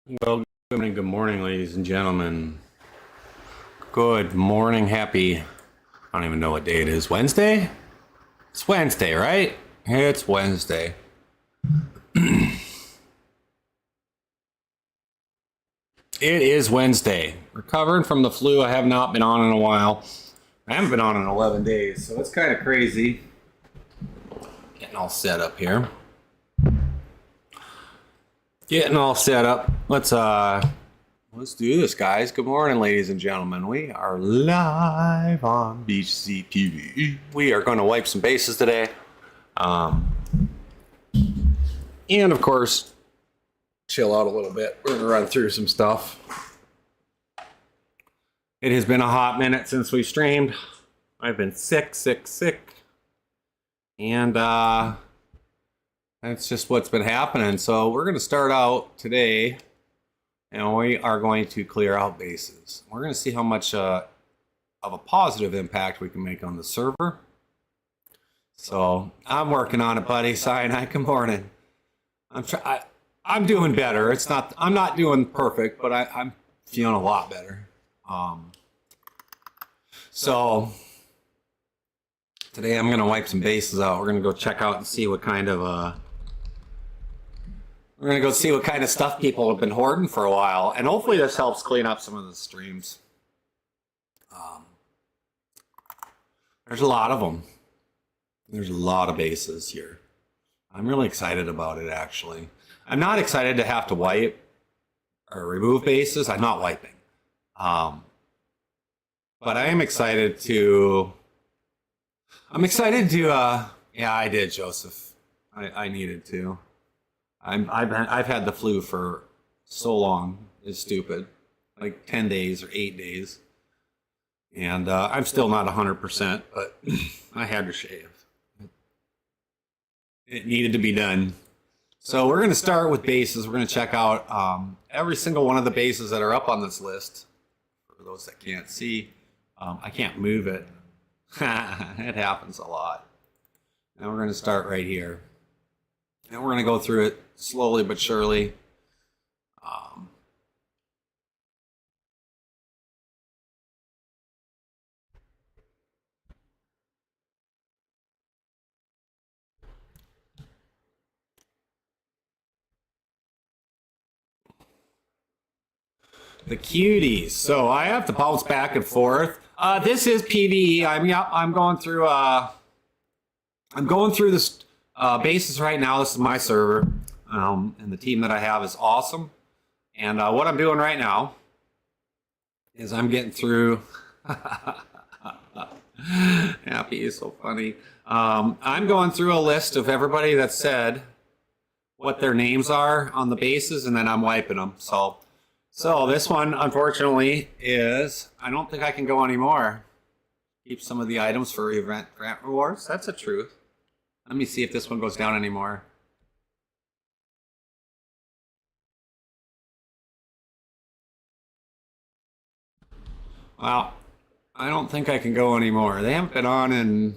Well, good morning, ladies and gentlemen. Good morning, happy. I don't even know what day it is. Wednesday? It's Wednesday, right? It's Wednesday. It is Wednesday. Recovering from the flu. I have not been on in a while. I haven't been on in 11 days, so it's kind of crazy. Getting all set up here. Getting all set up. Let's do this, guys. Good morning, ladies and gentlemen. We are live on BeachedZ PVE. We are going to wipe some bases today. And of course, chill out a little bit. We're going to run through some stuff. It has been a hot minute since we streamed. I've been sick. And that's just what's been happening. So we're going to start out today, and we are going to clear out bases. We're going to see how much of a positive impact we can make on the server. So I'm working on it, buddy. Cyanide, good morning. I'm doing better. I'm not doing perfect, but I'm feeling a lot better. So today I'm going to wipe some bases out. We're going to go check out and see what kind of we're going to go see what kind of stuff people have been hoarding for a while, and hopefully this helps clean up some of the streams. There's a lot of them. There's a lot of bases here. I'm really excited about it, actually. I'm not excited to have to wipe or remove bases. I'm not wiping. But I am excited to... yeah, I did, Joseph. I needed to. I've had the flu for so long. It's stupid. Like 10 days or 8 days. And I'm still not 100%, but I had to shave. It needed to be done. So we're going to start with bases. We're going to check out every single one of the bases that are up on this list. For those that can't see, I can't move it. It happens a lot. And we're going to start right here. And we're going to go through it slowly but surely. The cuties. So I have to bounce back and forth. This is PVE. I'm going through this bases right now. This is my server, and the team that I have is awesome. And what I'm doing right now is I'm getting through. Happy is so funny. I'm going through a list of everybody that said what their names are on the bases, and then I'm wiping them. So this one, unfortunately, is, I don't think I can go anymore. Keep some of the items for event grant rewards. That's the truth. Let me see if this one goes down anymore. Well, I don't think I can go anymore. They haven't been on in...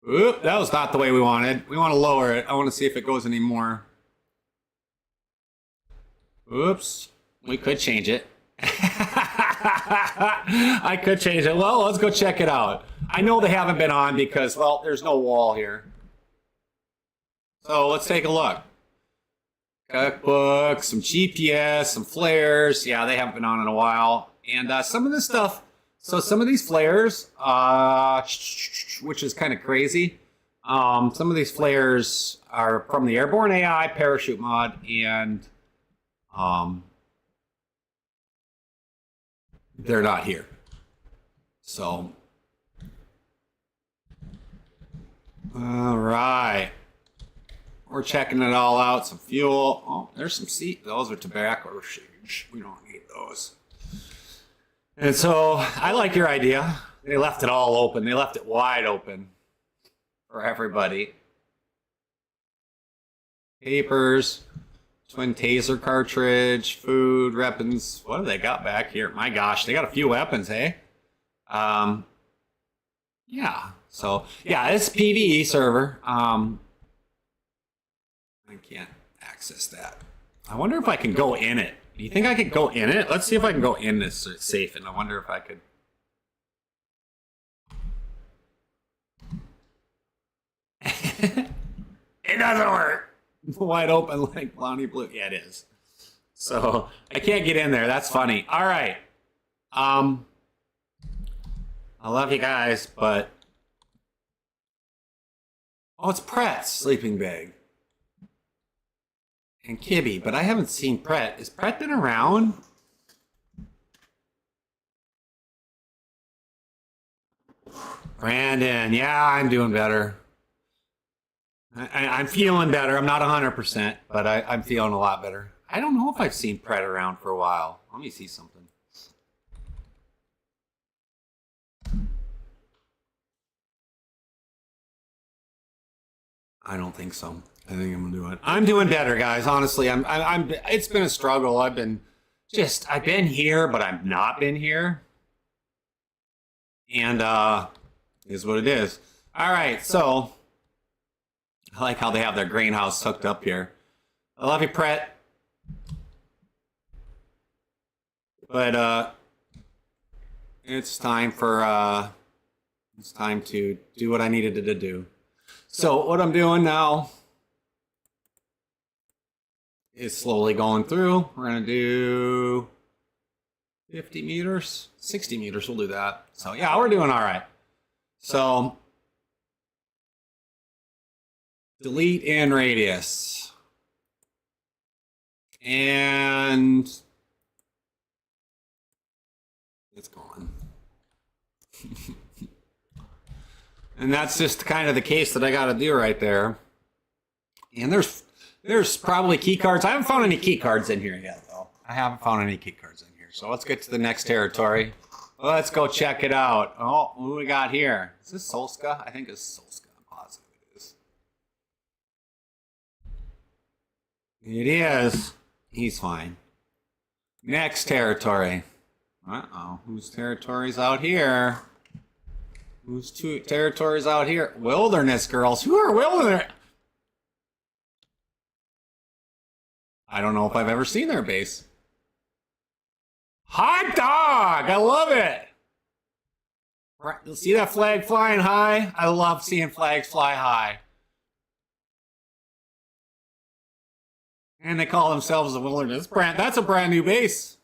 Oop, that was not the way we wanted. We want to lower it. I want to see if it goes anymore. Oops, we could change it. I could change it. Well, let's go check it out. I know they haven't been on because, well, there's no wall here. So let's take a look. Cookbook, some GPS, some flares. Yeah, they haven't been on in a while. And some of this stuff, so some of these flares, which is kind of crazy. Some of these flares are from the Airborne AI parachute mod, and they're not here. So, all right. We're checking it all out. Some fuel. Oh, there's some seat. Those are tobacco shades. We don't need those. And so, I like your idea. They left it all open. They left it wide open for everybody. Papers. Twin taser cartridge, food, weapons. What do they got back here? My gosh, they got a few weapons, hey? Yeah. So, yeah, it's PVE server. I can't access that. I wonder if I can go in it. Do you think I could go in it? Let's see if I can go in this safe, and I wonder if I could. It doesn't work. Wide open like Blondie Blue. Yeah, it is. So I can't get in there. That's funny. All right. I love you guys, but oh, it's Pratt's sleeping bag and Kibby, but I haven't seen Pratt. Is Pratt been around? Brandon, yeah, I'm doing better. I'm feeling better. I'm not 100%, but I'm feeling a lot better. I don't know if I've seen Pratt around for a while. Let me see something. I don't think so. I think I'm gonna do it. I'm doing better, guys. Honestly, I'm. It's been a struggle. I've been here, but I've not been here. And is what it is. All right, so I like how they have their greenhouse hooked up here. I love you, Pratt. But it's time to do what I needed to do. So what I'm doing now is slowly going through. We're gonna do 50 meters, 60 meters. We'll do that. So yeah, we're doing all right. So delete in radius. And it's gone. And that's just kind of the case that I got to do right there. And there's probably key cards. I haven't found any key cards in here yet, though. I haven't found any key cards in here. So let's get to the next territory. Let's go check it out. Oh, what do we got here? Is this Solska? I think it's Solska. I'm positive it is. It is. He's fine. Next territory. Uh-oh. Whose territory's out here? Whose two territories out here? Wilderness girls. Who are wilderness? I don't know if I've ever seen their base. Hot dog! I love it! See that flag flying high? I love seeing flags fly high. And they call themselves the Wilderness. That's a brand new base.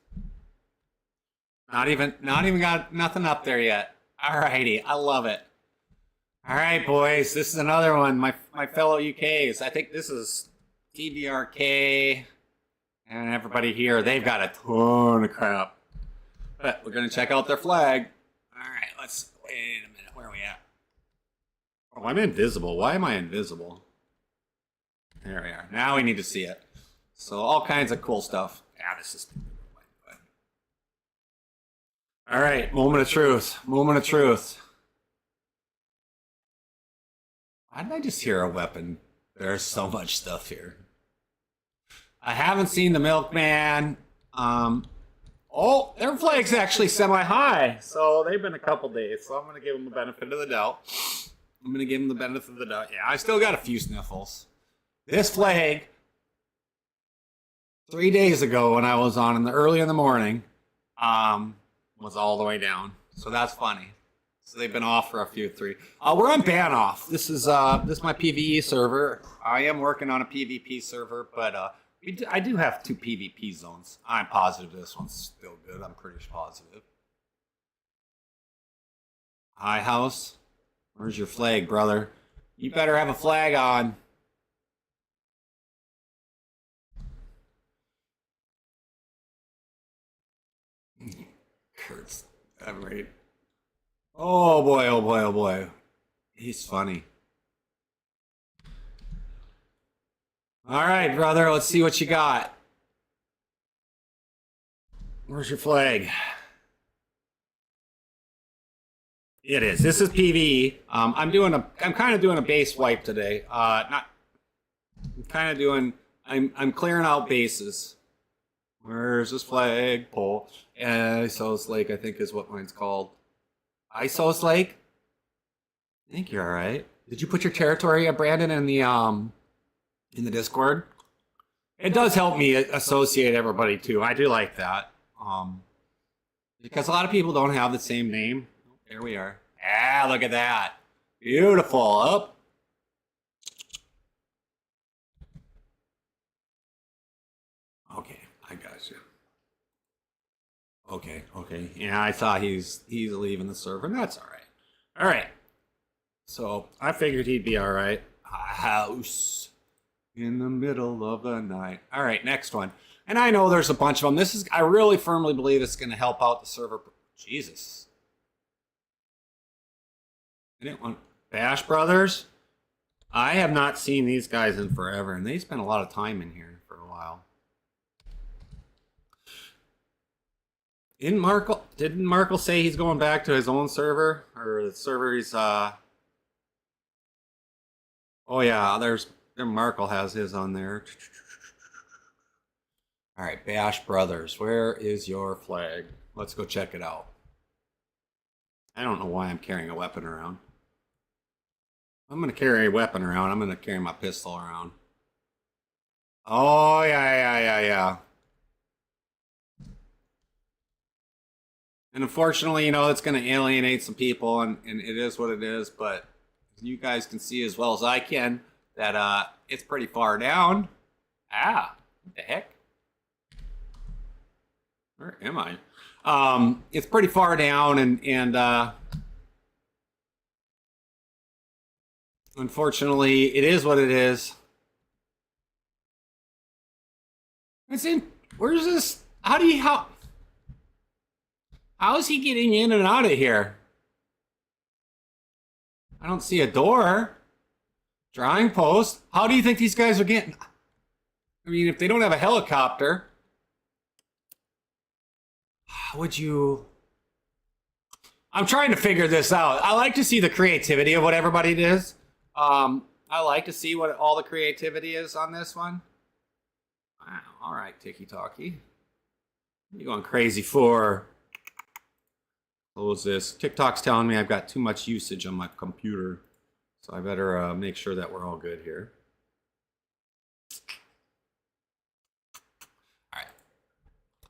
Not even got nothing up there yet. Alrighty, I love it. Alright, boys, this is another one. My fellow UKs. I think this is TBRK and everybody here. They've got a ton of crap. But we're gonna check out their flag. Alright, let's wait a minute. Where are we at? Oh, I'm invisible. Why am I invisible? There we are. Now we need to see it. So all kinds of cool stuff. Yeah, this is stupid. All right, moment of truth. Moment of truth. Why did I just hear a weapon? There's so much stuff here. I haven't seen the milkman. Oh, their flag's actually semi-high. So they've been a couple days. So I'm going to give them the benefit of the doubt. I'm going to give them the benefit of the doubt. Yeah, I still got a few sniffles. This flag, 3 days ago when I was on early in the morning, was all the way down. So that's funny. So they've been off for a few, three. We're on ban off. This is my PVE server. I am working on a PvP server, but I do have 2 PvP zones. I'm positive this one's still good. I'm pretty positive. Hi, house. Where's your flag, brother? You better have a flag on. Kurt's right. Oh boy, oh boy, oh boy. He's funny. All right, brother, let's see what you got. Where's your flag? It is. This is PVE. I'm kind of doing a base wipe today. I'm clearing out bases. Where's this flag pole? Isos Lake, I think is what mine's called. Isos Lake? I think you're alright. Did you put your territory, Brandon, in the Discord? It does help me associate everybody too. I do like that. Because a lot of people don't have the same name. There we are. Ah, look at that. Beautiful. Up. Okay, I got you. Okay, okay. Yeah, I thought he's leaving the server. That's all right. All right. So I figured he'd be all right. A house in the middle of the night. All right, next one. And I know there's a bunch of them. This is, I really firmly believe it's going to help out the server. Jesus. I didn't want Bash Brothers. I have not seen these guys in forever, and they spent a lot of time in here for a while. Didn't Markle say he's going back to his own server? Or the server he's, oh yeah, Markle has his on there. All right, Bash Brothers, where is your flag? Let's go check it out. I don't know why I'm carrying a weapon around. I'm going to carry a weapon around. I'm going to carry my pistol around. Oh, yeah. And unfortunately, you know, it's going to alienate some people, and it is what it is, but you guys can see as well as I can that it's pretty far down. Ah, what the heck? Where am I? It's pretty far down, and unfortunately, it is what it is. It's in. Where's this? How is he getting in and out of here? I don't see a door. Drawing post. How do you think these guys are getting? I mean, if they don't have a helicopter, how would you? I'm trying to figure this out. I like to see the creativity of what everybody does. I like to see what all the creativity is on this one. Wow. All right, Tiki Talkie. What are you going crazy for? Close this. TikTok's telling me I've got too much usage on my computer. So I better make sure that we're all good here. All right.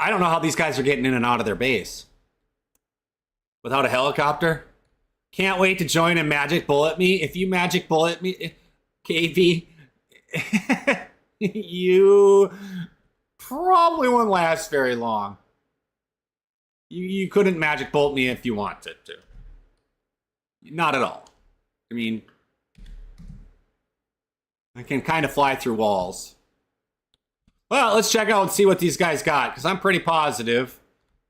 I don't know how these guys are getting in and out of their base. Without a helicopter? Can't wait to join and magic bullet me. If you magic bullet me, KV, you probably won't last very long. You couldn't magic bolt me if you wanted to. Not at all. I mean, I can kind of fly through walls. Well, let's check out and see what these guys got, because I'm pretty positive.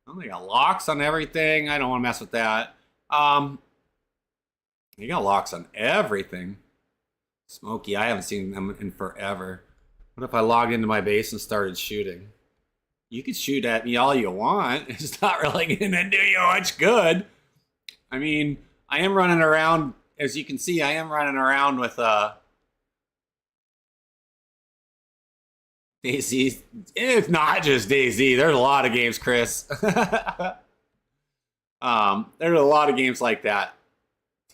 Oh, they got locks on everything. I don't want to mess with that. They got locks on everything. Smokey, I haven't seen them in forever. What if I logged into my base and started shooting? You can shoot at me all you want. It's not really going to do you much good. I mean, I am running around, as you can see, I am running around with DayZ. It's not just DayZ. There's a lot of games, Chris. There's a lot of games like that.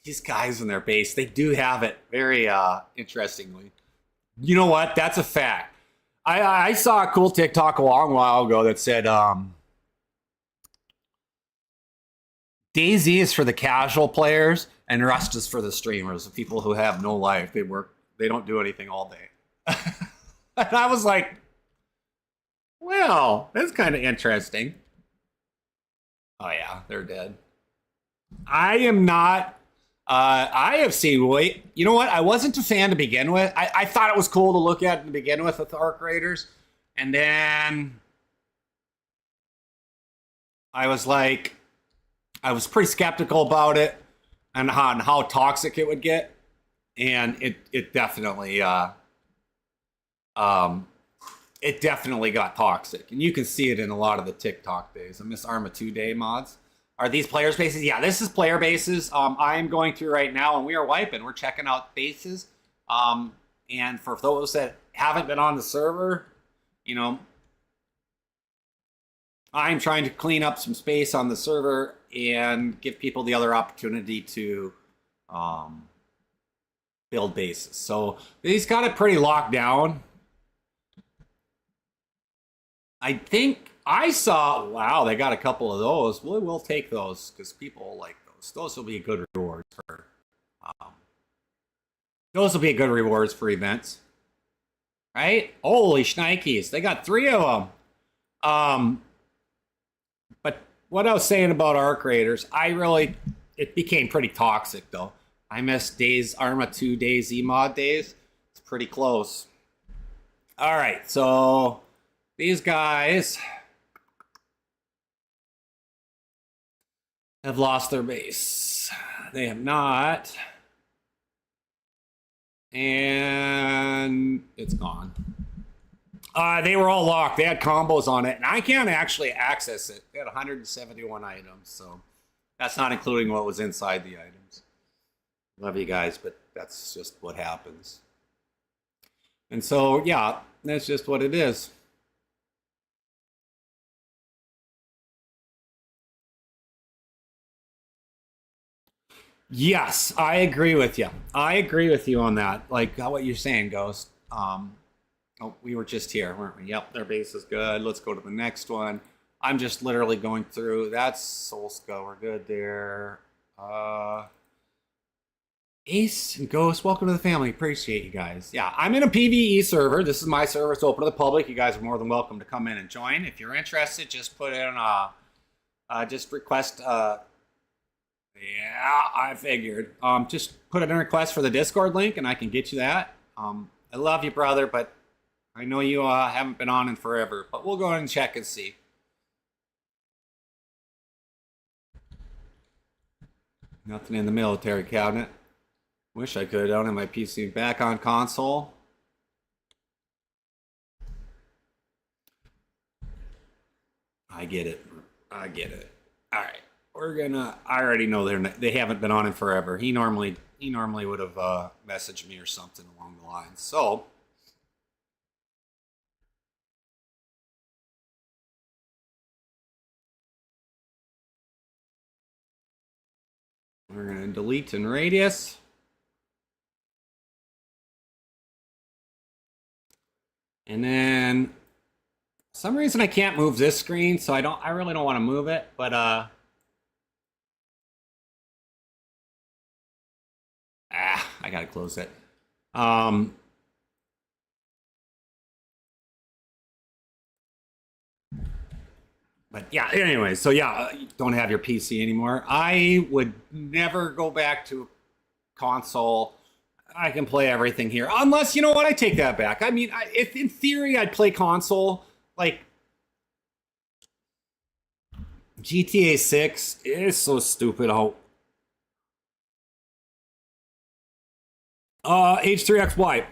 These guys in their base, they do have it very interestingly. You know what? That's a fact. I saw a cool TikTok a long while ago that said DayZ is for the casual players and Rust is for the streamers, the people who have no life. They don't do anything all day. And I was like, well, that's kind of interesting. Oh yeah, they're dead. I am not. I have seen you know what? I wasn't a fan to begin with. I thought it was cool to look at to begin with Arc Raiders. And then I was pretty skeptical about it and how toxic it would get. And it definitely got toxic. And you can see it in a lot of the TikTok days. I miss Arma 2 Day mods. Are these players' bases? Yeah, this is player bases. I am going through right now, and we are wiping. We're checking out bases. And for those that haven't been on the server, you know, I'm trying to clean up some space on the server and give people the other opportunity to build bases. So he's got it pretty locked down. I think I saw, wow, they got a couple of those. We'll take those because people like those. Those will be good rewards for, um, those will be good rewards for events, right? Holy shnikes, they got 3 of them. But what I was saying about arc raiders, it became pretty toxic though. I miss DayZ Arma 2 DayZ mod days. It's pretty close. All right, so these guys have lost their base. They have not. And it's gone. They were all locked. They had combos on it, and I can't actually access it. They had 171 items, so that's not including what was inside the items. Love you guys, but that's just what happens. And so, yeah, that's just what it is. Yes, I agree with you. I agree with you on that. Like what you're saying, Ghost. Oh, we were just here, weren't we? Yep, their base is good. Let's go to the next one. I'm just literally going through. That's Solska. We're good there. Ace and Ghost, welcome to the family. Appreciate you guys. Yeah, I'm in a PVE server. This is my server. It's open to the public. You guys are more than welcome to come in and join. If you're interested, just put in just request. Yeah, I figured. Just put in a request for the Discord link, and I can get you that. I love you, brother, but I know you haven't been on in forever. But we'll go ahead and check and see. Nothing in the military cabinet. Wish I could. I don't have my PC back on console. I get it. I get it. All right. We're gonna. I already know they haven't been on in forever. He normally would have messaged me or something along the lines. So we're gonna delete in radius. And then for some reason I can't move this screen, so I really don't want to move it, but I gotta close it. But yeah, anyway, so yeah, don't have your PC anymore. I would never go back to console. I can play everything here, unless, you know what, I take that back. I mean, if in theory I'd play console, like GTA 6 is so stupid. H3XY.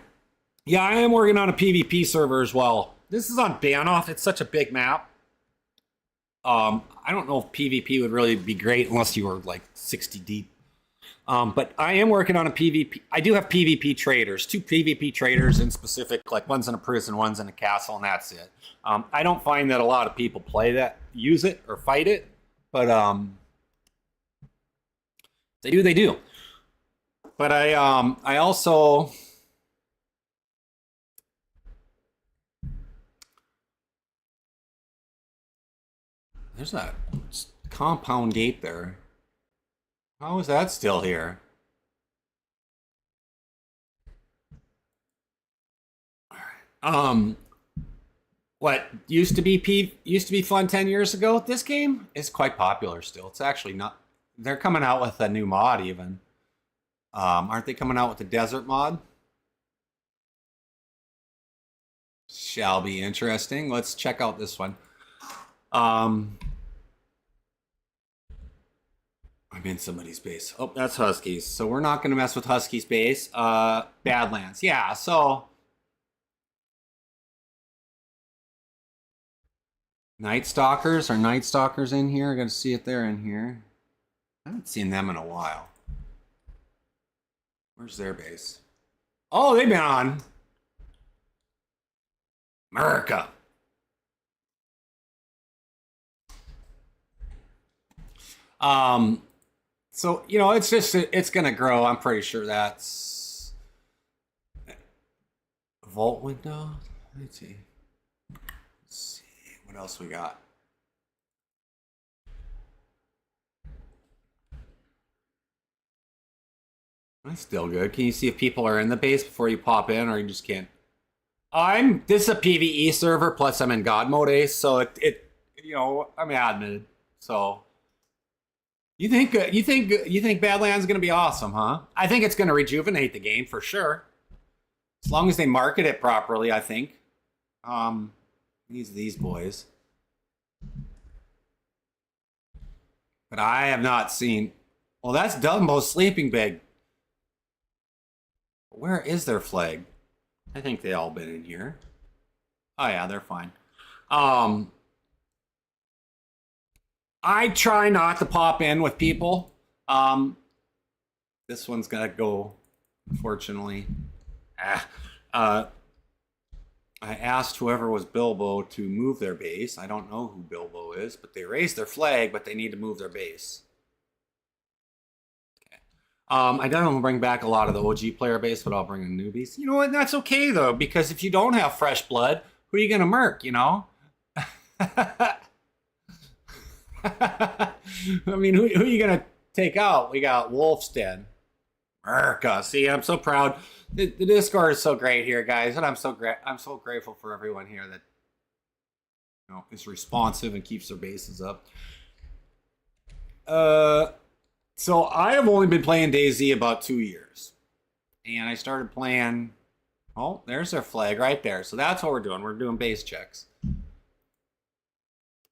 Yeah, I am working on a PvP server as well. This is on Banoff. It's such a big map. I don't know if PvP would really be great unless you were like 60 deep. But I am working on a PvP. I do have PvP traders, 2 PvP traders in specific, like one's in a prison, one's in a castle, and that's it. I don't find that a lot of people play that, use it, or fight it, but they do. But I also there's that compound gate there. How is that still here? What used to be fun 10 years ago? This game is quite popular still. It's actually not. They're coming out with a new mod even. Aren't they coming out with the desert mod? Shall be interesting. Let's check out this one. I'm in somebody's base. Oh, that's Huskies. So we're not going to mess with Huskies' base. Badlands. Yeah, so Night Stalkers. Are Night Stalkers in here? I got to see if they're in here. I haven't seen them in a while. Where's their base? Oh, they've been on. America. So, you know, it's going to grow. I'm pretty sure that's vault window. Let's see. else we got? That's still good. Can you see if people are in the base before you pop in, or you just can't? This is a PVE server, plus I'm in God mode Ace, so it you know, I'm admin. So you think Badlands is gonna be awesome, huh? I think it's gonna rejuvenate the game for sure. As long as they market it properly, I think. These boys. But I have not seen. Well, that's Dumbo's sleeping bag. Where is their flag? I think they all been in here. Oh yeah, they're fine. I try not to pop in with people. This one's gonna go, unfortunately. I asked whoever was Bilbo to move their base. I don't know who Bilbo is, but they raised their flag, but they need to move their base. Okay. I don't bring back a lot of the OG player base, but I'll bring in newbies. You know what? That's okay, though, because if you don't have fresh blood, who are you going to murk, you know? I mean, who are you going to take out? We got Wolf's Den. Merca. See, I'm so proud. The Discord is so great here, guys, and I'm so grateful for everyone here that, you know, is responsive and keeps their bases up. So I have only been playing DayZ about 2 years, and I started playing. Oh, there's their flag right there. So that's what we're doing. We're doing base checks,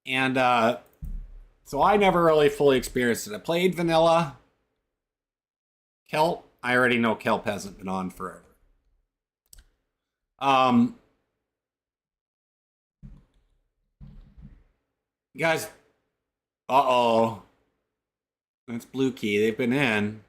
and so I never really fully experienced it. I played vanilla. Kelp, I already know Kelp hasn't been on forever. Guys, uh-oh. It's Blue Key. They've been in.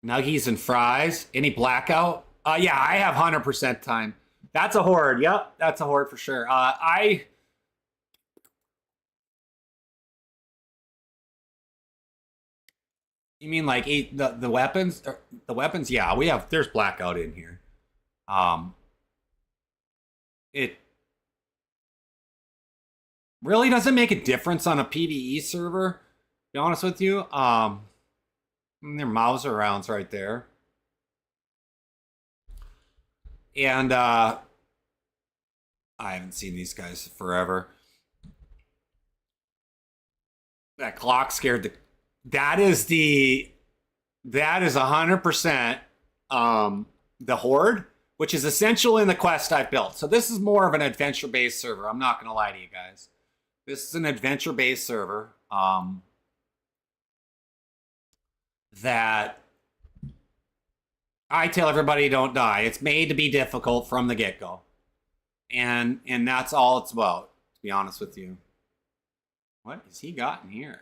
Nuggies and fries. Any blackout? Yeah, I have 100% time. That's a horde. Yep, that's a horde for sure. You mean like the weapons? The weapons? Yeah, there's blackout in here. It really doesn't make a difference on a PVE server, to be honest with you. Their Mauser rounds right there. And I haven't seen these guys forever. That clock scared the. That is 100% the horde, which is essential in the quest I've built. So this is more of an adventure-based server. I'm not going to lie to you guys. This is an adventure-based server that I tell everybody don't die. It's made to be difficult from the get-go. And that's all it's about, to be honest with you. What has he got in here?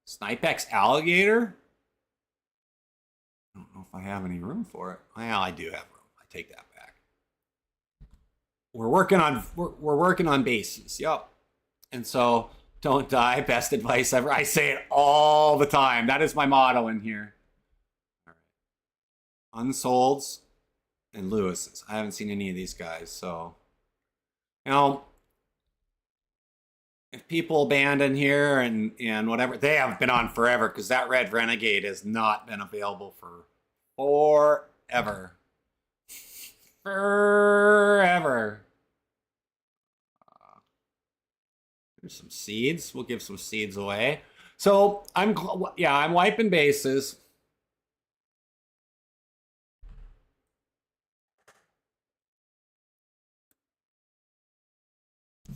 Snipex Alligator? I don't know if I have any room for it. Well, I do have room. I take that back. We're working on bases. Yep. And so don't die. Best advice ever. I say it all the time. That is my motto in here. All right. Unsolds and Lewis's. I haven't seen any of these guys, so you know. If people abandon here and whatever, they haven't been on forever because that Red Renegade has not been available for forever. Forever. There's some seeds. We'll give some seeds away. So I'm wiping bases.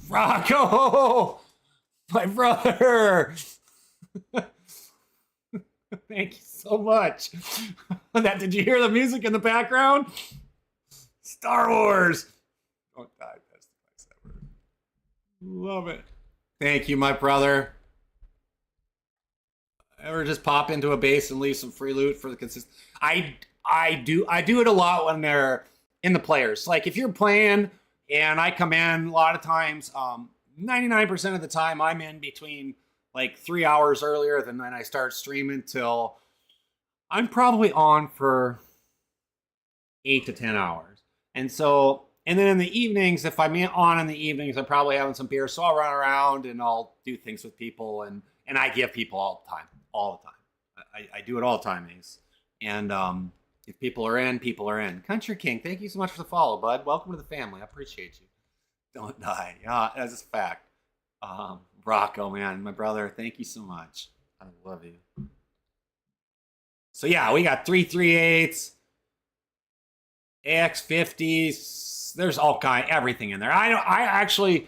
Rocco, my brother. Thank you so much. Did you hear the music in the background? Star Wars. Don't die, best advice ever. Love it. Thank you, my brother. Ever just pop into a base and leave some free loot for the consistent? I do it a lot when they're in the players. Like if you're playing. And I come in a lot of times, 99% of the time I'm in between like 3 hours earlier than when I start streaming till I'm probably on for 8 to 10 hours. And so, and then in the evenings, if I'm on in the evenings, I'm probably having some beer. So I'll run around and I'll do things with people. And I give people all the time, all the time. I do it all the time, Ace. And if people are in, people are in. Country King, thank you so much for the follow, bud. Welcome to the family. I appreciate you. Don't die. Yeah, that's a fact. Rocco, man, my brother, thank you so much. I love you. So yeah, we got 338s, AX50s. There's all everything in there. I actually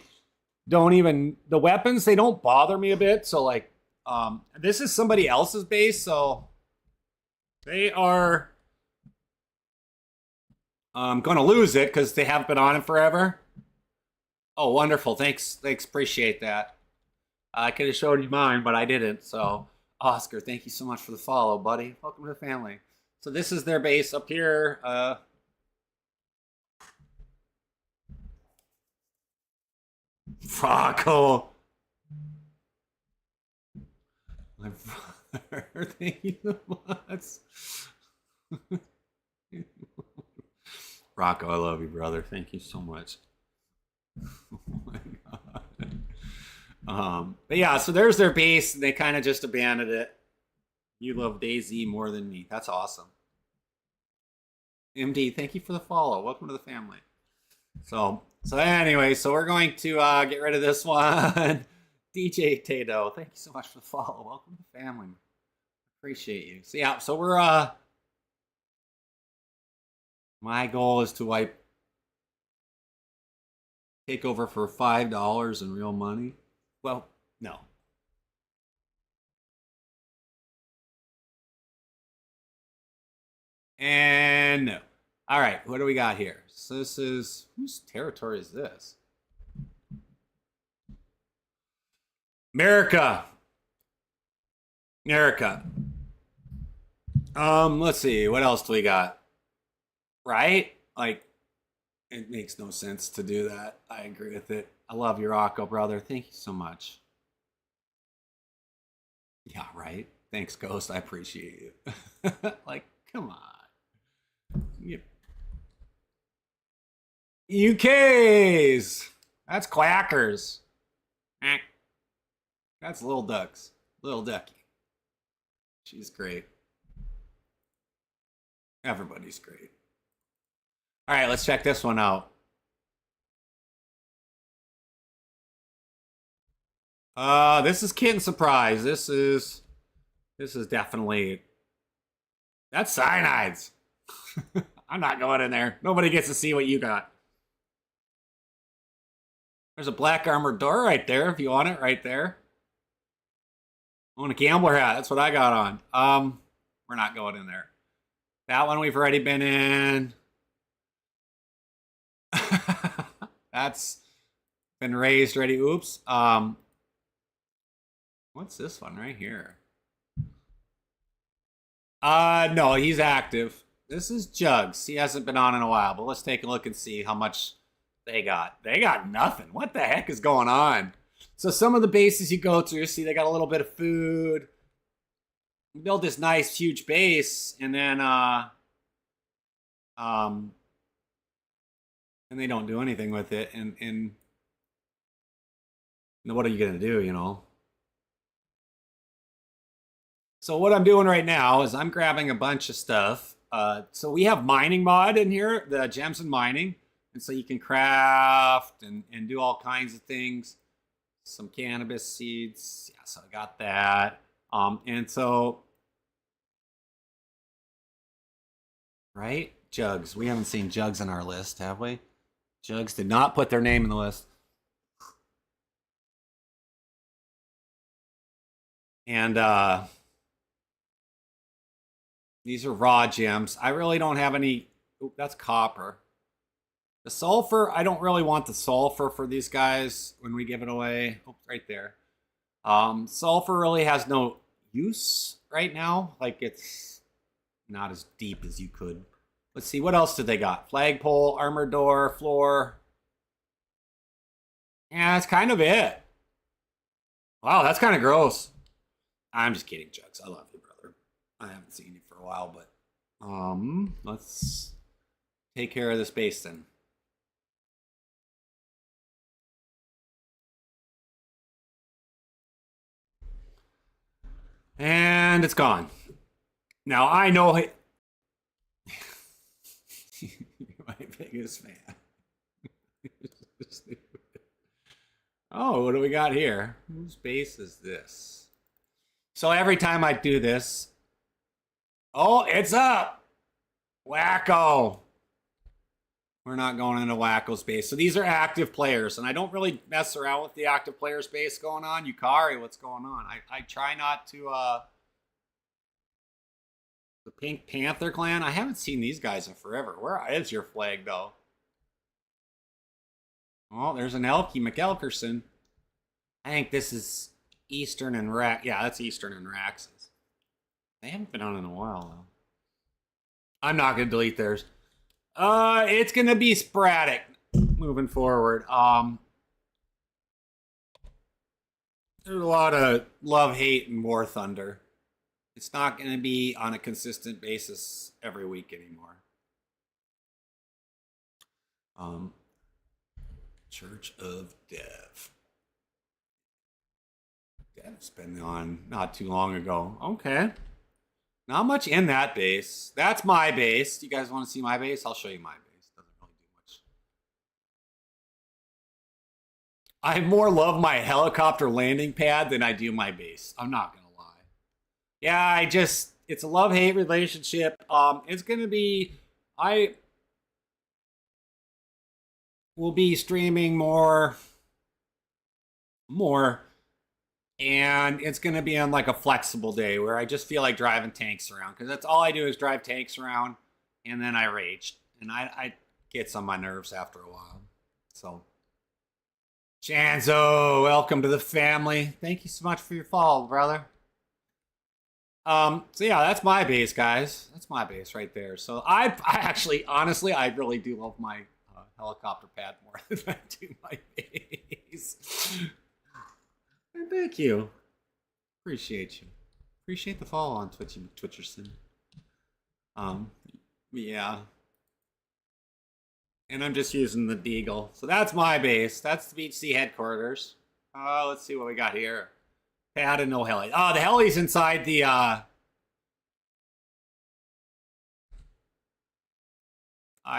don't even, the weapons, they don't bother me a bit. So like, this is somebody else's base, so they are going to lose it because they haven't been on it forever. Oh, wonderful. Thanks. Appreciate that. I could have showed you mine, but I didn't. So, Oscar, thank you so much for the follow, buddy. Welcome to the family. So this is their base up here. Rocco. My brother, thank you so much. Rocco, I love you, brother. Thank you so much. Oh my god. But yeah, so there's their base, and they kind of just abandoned it. You love DayZ more than me. That's awesome. MD, thank you for the follow. Welcome to the family. So anyway, so we're going to get rid of this one. DJ Tato, thank you so much for the follow. Welcome to the family. Appreciate you. So yeah, so we're my goal is to take over for $5 in real money. Well, no. And no. All right, what do we got here? So this is, whose territory is this? America. Let's see, what else do we got? Right? Like, it makes no sense to do that. I agree with it. I love your Rocco, brother. Thank you so much. Yeah, right. Thanks, Ghost. I appreciate you. Like, come on. UKs. That's quackers. That's Little Ducks. Little Ducky. She's great. Everybody's great. All right, let's check this one out. This is Kitten Surprise. This is definitely, that's cyanides. I'm not going in there. Nobody gets to see what you got. There's a black armored door right there if you want it right there. I want a gambler hat. That's what I got on. We're not going in there. That one we've already been in. That's been raised already. Oops. What's this one right here? No, he's active. This is Jugs. He hasn't been on in a while, but let's take a look and see how much they got. They got nothing. What the heck is going on? So some of the bases you go through, see they got a little bit of food. Build this nice, huge base, and then and they don't do anything with it. And what are you gonna do, you know? So what I'm doing right now is I'm grabbing a bunch of stuff. So we have mining mod in here, the gems and mining. And so you can craft and do all kinds of things. Some cannabis seeds. Yeah, so I got that. And so, right? Jugs. We haven't seen Jugs on our list, have we? Jugs did not put their name in the list. And these are raw gems. I really don't have any. Oop, that's copper. The sulfur, I don't really want the sulfur for these guys when we give it away. Oh, right there. Sulfur really has no use right now. Like, it's not as deep as you could. Let's see, what else did they got? Flagpole, armored door, floor. Yeah, that's kind of it. Wow, that's kind of gross. I'm just kidding, Chucks. I love you, brother. I haven't seen you for a while, but let's take care of this base then. And it's gone. Now I know you're my biggest fan. Oh, what do we got here? Whose base is this? So every time I do this, oh, it's up. Wacko. We're not going into Wacko space. So these are active players, and I don't really mess around with the active player space going on. Yukari, what's going on? I try not to, the Pink Panther clan? I haven't seen these guys in forever. Where is your flag, though? Oh, there's an Elkie McElkerson. I think this is Eastern and Rax. Yeah, that's Eastern and Rax's. They haven't been on in a while, though. I'm not going to delete theirs. It's going to be sporadic moving forward. There's a lot of love, hate, and War Thunder. It's not going to be on a consistent basis every week anymore. Church of Dev. Dev's been on not too long ago. Okay. Not much in that base. That's my base. Do you guys want to see my base? I'll show you my base. Doesn't really do much. I more love my helicopter landing pad than I do my base. I'm not going to lie. Yeah, it's a love-hate relationship. It's going to be, I will be streaming more, and it's going to be on like a flexible day where I just feel like driving tanks around, because that's all I do is drive tanks around, and then I rage, and I gets on my nerves after a while. So, Chanzo, welcome to the family. Thank you so much for your follow, brother. So yeah, that's my base, guys. That's my base right there. So I actually, honestly, I really do love my helicopter pad more than I do my base. Thank you. Appreciate you. Appreciate the follow on Twitcherson. Yeah. And I'm just using the Deagle. So that's my base. That's the BeachedZ headquarters. Let's see what we got here. Pad and no heli. Oh, the heli's inside the I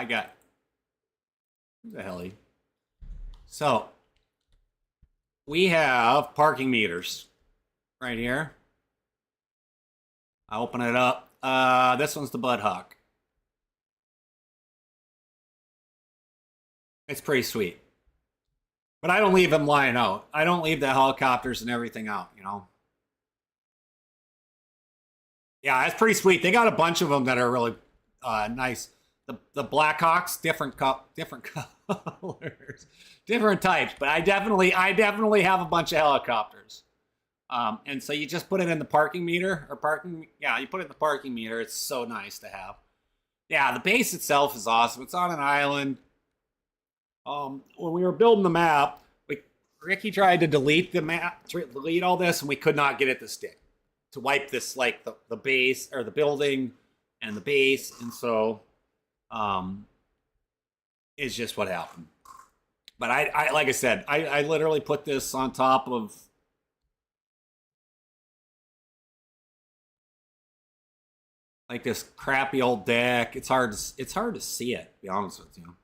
got the heli. So we have parking meters right here. I open it up. This one's the Bud Hawk. It's pretty sweet. But I don't leave them lying out. I don't leave the helicopters and everything out, you know. Yeah, it's pretty sweet. They got a bunch of them that are really nice. The Blackhawks, different colors, different types. But I definitely have a bunch of helicopters. And so you just put it in the parking meter or parking. Yeah, you put it in the parking meter. It's so nice to have. Yeah, the base itself is awesome. It's on an island. When we were building the map, Ricky tried to delete the map, delete all this, and we could not get it to stick. To wipe this, like the base or the building and the base, and so it's just what happened. But I like I said, I literally put this on top of like this crappy old deck. It's hard to see it, to be honest with you.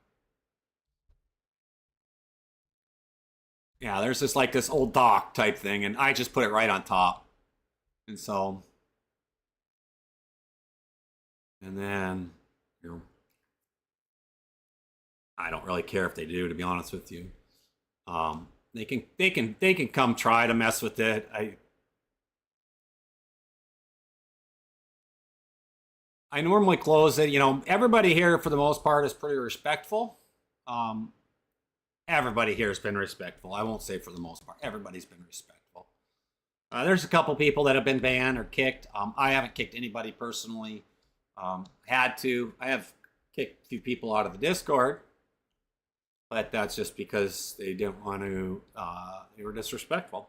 Yeah, there's this old dock type thing, and I just put it right on top. And so, and then, you know, I don't really care if they do, to be honest with you. They can come try to mess with it. I normally close it. You know, everybody here for the most part is pretty respectful. Everybody here has been respectful. I won't say for the most part. Everybody's been respectful. There's a couple people that have been banned or kicked. I haven't kicked anybody personally. Had to. I have kicked a few people out of the Discord. But that's just because they didn't want to, they were disrespectful.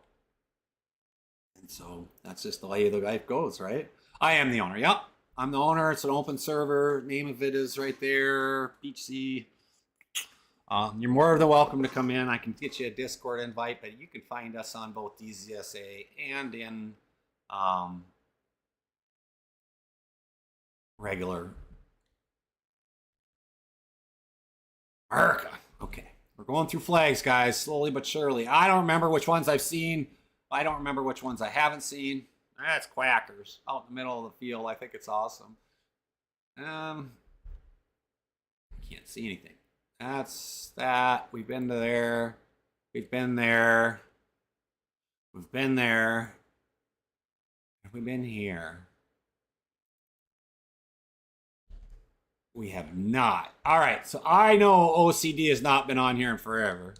And so that's just the way the life goes, right? I am the owner. Yep. I'm the owner. It's an open server. Name of it is right there, BeachedZ. You're more than welcome to come in. I can get you a Discord invite, but you can find us on both DayZ and in regular America. Okay, we're going through flags, guys, slowly but surely. I don't remember which ones I've seen. I don't remember which ones I haven't seen. That's quackers out in the middle of the field. I think it's awesome. I can't see anything. That's that. We've been to there. We've been there. We've been there. Have we been here? We have not. All right, so I know OCD has not been on here in forever.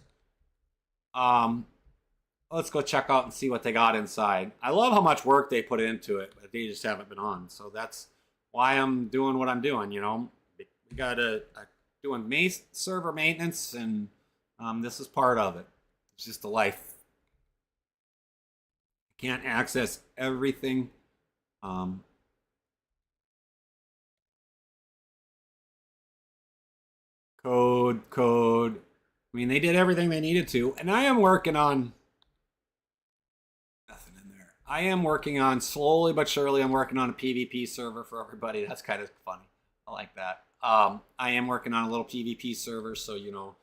Let's go check out and see what they got inside. I love how much work they put into it, but they just haven't been on. So that's why I'm doing what I'm doing, you know. We got doing server maintenance, and this is part of it. It's just the life. Can't access everything. Code. I mean, they did everything they needed to, and I am working on nothing in there. I am working on slowly but surely. I'm working on a PvP server for everybody. That's kind of funny. I like that. I am working on a little PvP server, so you know, you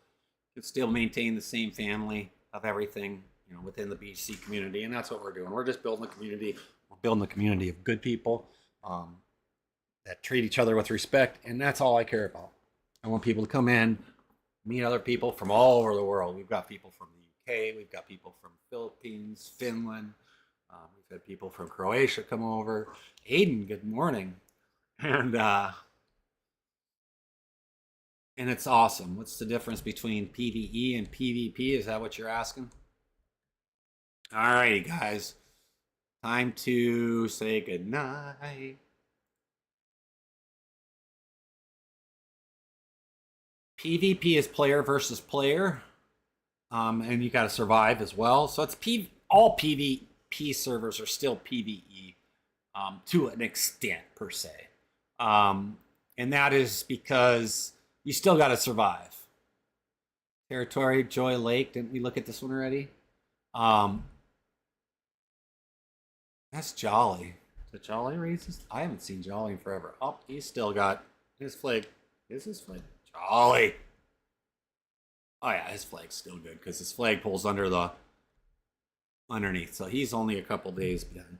can still maintain the same family of everything, you know, within the BeachedZ community, and that's what we're doing. We're just building a community. We're building a community of good people that treat each other with respect, and that's all I care about. I want people to come in, meet other people from all over the world. We've got people from the UK. We've got people from Philippines, Finland. We've had people from Croatia come over. Aiden, good morning. And it's awesome. What's the difference between PVE and PvP? Is that what you're asking? All righty, guys. Time to say goodnight. PvP is player versus player, and you got to survive as well. So it's all PvP servers are still PvE to an extent per se, and that is because you still got to survive. Territory, Joy Lake. Didn't we look at this one already? That's Jolly. Is it Jolly racist? I haven't seen Jolly in forever. Oh, he's still got his flag. Is his flag? Jolly. Oh yeah, his flag's still good because his flag pulls underneath. So he's only a couple days behind.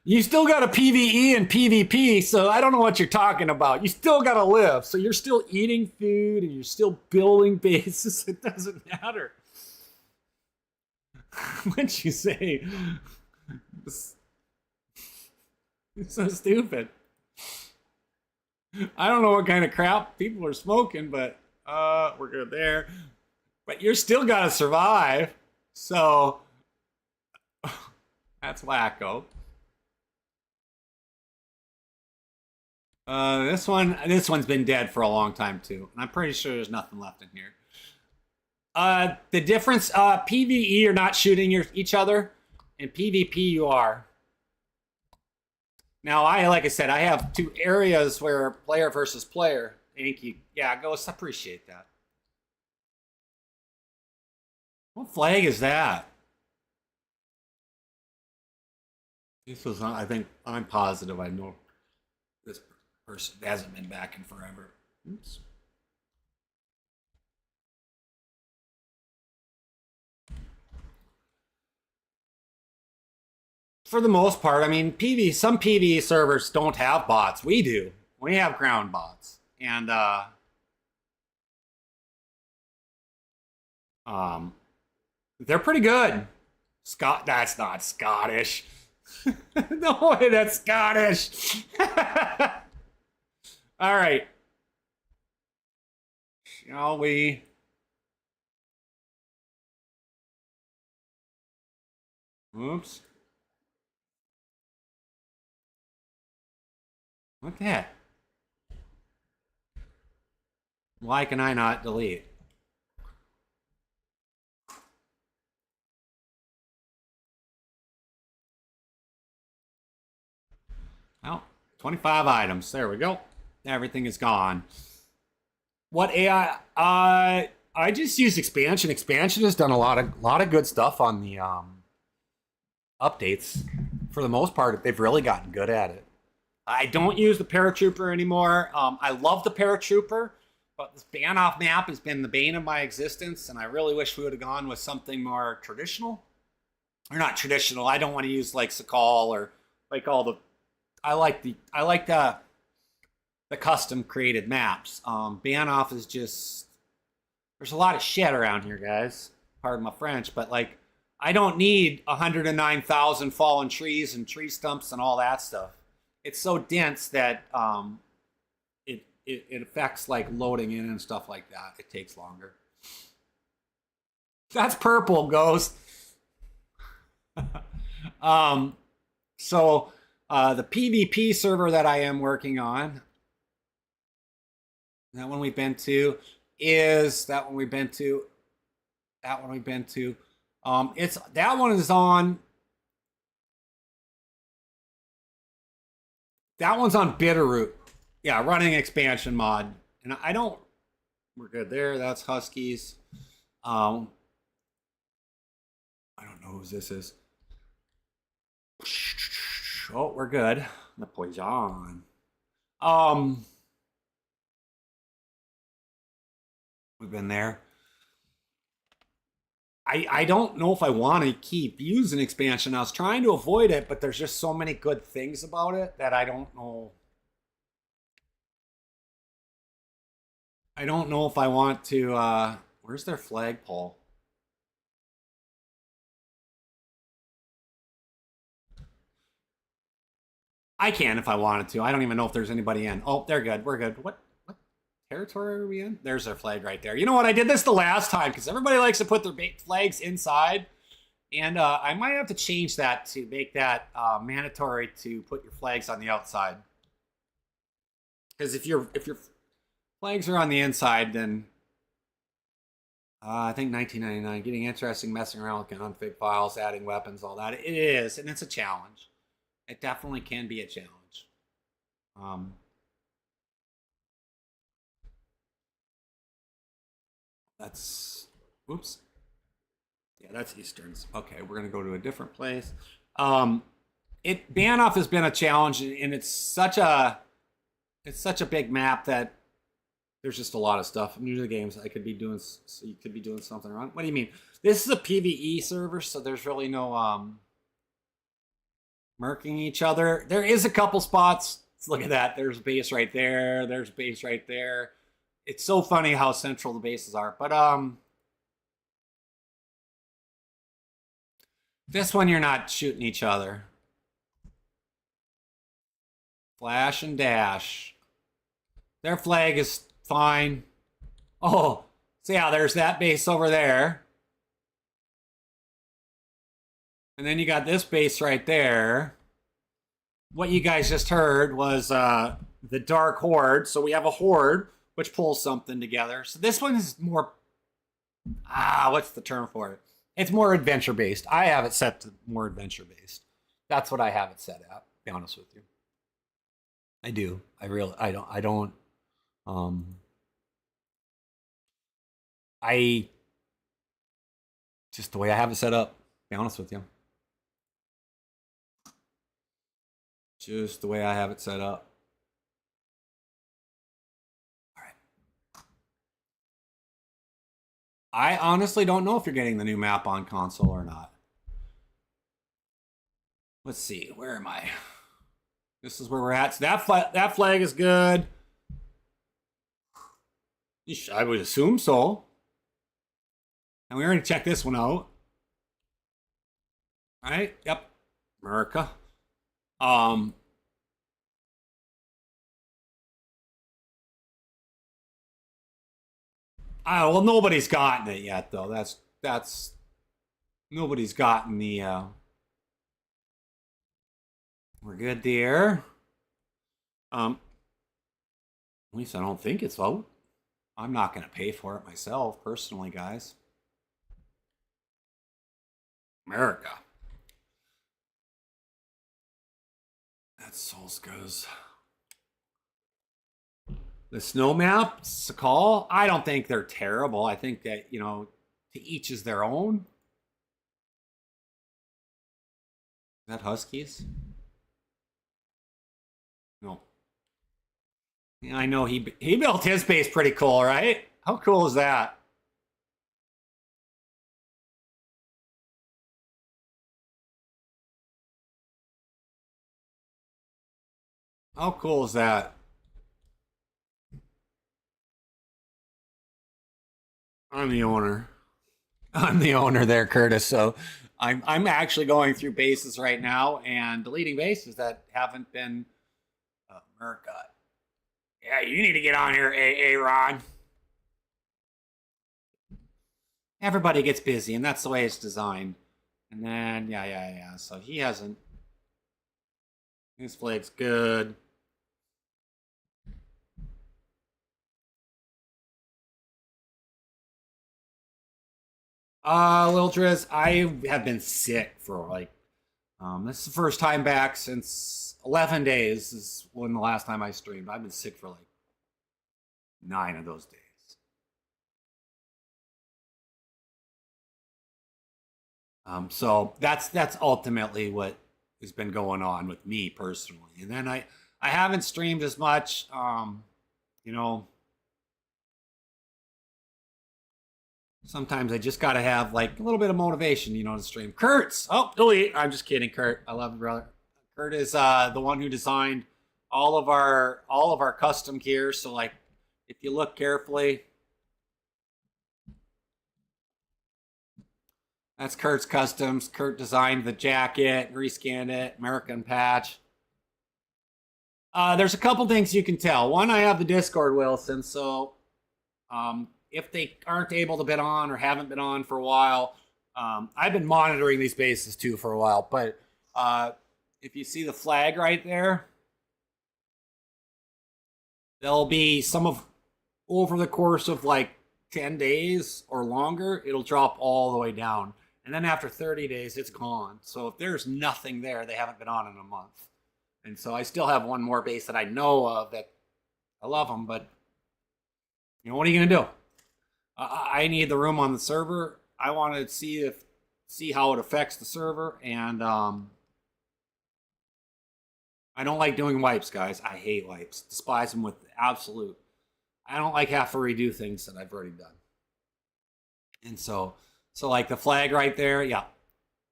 You still got a PVE and PvP, so I don't know what you're talking about. You still got to live, so you're still eating food and you're still building bases. It doesn't matter. What'd you say? It's so stupid. I don't know what kind of crap people are smoking, but we're good there. But you're still got to survive, so that's wacko. This one's been dead for a long time too, and I'm pretty sure there's nothing left in here. The difference, PvE you're not shooting each other, and PvP you are. Now like I said, I have two areas where player versus player. Thank you. Yeah, Ghost, appreciate that. What flag is that? This was not, I think, I'm positive I know this person hasn't been back in forever. Oops. For the most part, I mean, some PvE servers don't have bots. We do. We have ground bots. And they're pretty good. That's not Scottish. No way that's Scottish. All right. Shall we? Oops. What the heck? Why can I not delete? 25 items. There we go. Everything is gone. What AI? I just use expansion. Expansion has done a lot of good stuff on the updates. For the most part, they've really gotten good at it. I don't use the paratrooper anymore. I love the paratrooper, but this ban off map has been the bane of my existence, and I really wish we would have gone with something more traditional. Or not traditional. I don't want to use like Sakal or like all the. I like the custom created maps. Ban off is just, there's a lot of shit around here, guys. Pardon my French, but like I don't need 109,000 fallen trees and tree stumps and all that stuff. It's so dense that it affects like loading in and stuff like that. It takes longer. That's purple, Ghost. So the PvP server that I am working on, that one we've been to, is that one we've been to. That one we've been to. It's that one is on. That one's on Bitterroot. Yeah, running expansion mod. And I don't. We're good there. That's Huskies. I don't know who this is. Oh, we're good. The poison. We've been there. I don't know if I want to keep using expansion. I was trying to avoid it, but there's just so many good things about it that I don't know. I don't know if I want to, where's their flagpole? I can if I wanted to. I don't even know if there's anybody in. Oh, they're good. We're good. What territory are we in? There's their flag right there. You know what? I did this the last time because everybody likes to put their flags inside. And I might have to change that to make that mandatory to put your flags on the outside. Because if your flags are on the inside, then I think 1999, getting interesting, messing around with config files, adding weapons, all that. It is, and it's a challenge. It definitely can be a challenge. That's, oops. Yeah, that's Easterns. Okay, we're gonna go to a different place. Banoff has been a challenge, and it's such a big map that there's just a lot of stuff. I'm new to the games. I could be doing, so you could be doing something wrong. What do you mean? This is a PVE server, so there's really no murking each other. There is a couple spots. Let's look at that. There's a base right there. There's a base right there. It's so funny how central the bases are. But this one you're not shooting each other. Flash and dash. Their flag is fine. Oh, so yeah, there's that base over there. And then you got this base right there. What you guys just heard was the Dark Horde. So we have a Horde, which pulls something together. So this one is more, what's the term for it? It's more adventure-based. I have it set to more adventure-based. That's what I have it set at, to be honest with you. I do. Just the way I have it set up, to be honest with you. Just the way I have it set up. All right. I honestly don't know if you're getting the new map on console or not. Let's see. Where am I? This is where we're at. So that flag is good. I would assume so. And we already checked this one out. All right. Yep. America. Well, nobody's gotten it yet, though. That's nobody's gotten the. We're good there. At least I don't think it's out. I'm not going to pay for it myself, personally, guys. America. That's Solska's. The snow maps, call. I don't think they're terrible. I think that, you know, to each is their own. Is that Huskies? No. Yeah, I know he built his base pretty cool, right? How cool is that? How cool is that? I'm the owner. I'm the owner there, Curtis. So I'm actually going through bases right now and deleting bases that haven't been America. Yeah, you need to get on here, Ron. Everybody gets busy, and that's the way it's designed. And then, yeah. So he hasn't. His flag's good. Lil Driz, I have been sick for like, this is the first time back since 11 days is when the last time I streamed. I've been sick for like 9 of those days. So that's ultimately what has been going on with me personally. And then I haven't streamed as much. You know, sometimes I just got to have like a little bit of motivation, you know, to stream. Kurt's, oh, delete. I'm just kidding, Kurt. I love you, brother. Kurt is the one who designed all of our custom gear. So like, if you look carefully, that's Kurt's customs. Kurt designed the jacket, rescanned it, American patch. There's a couple things you can tell. One, I have the Discord, Wilson. So if they aren't able to bid on or haven't been on for a while, I've been monitoring these bases too for a while. But if you see the flag right there, there'll be some of over the course of like 10 days or longer, it'll drop all the way down. And then after 30 days, it's gone. So if there's nothing there, they haven't been on in a month. And so I still have one more base that I know of that I love them, but you know, what are you going to do? I need the room on the server. I want to see how it affects the server. And I don't like doing wipes, guys. I hate wipes. Despise them with absolute. I don't like have to redo things that I've already done. And so like the flag right there, yeah.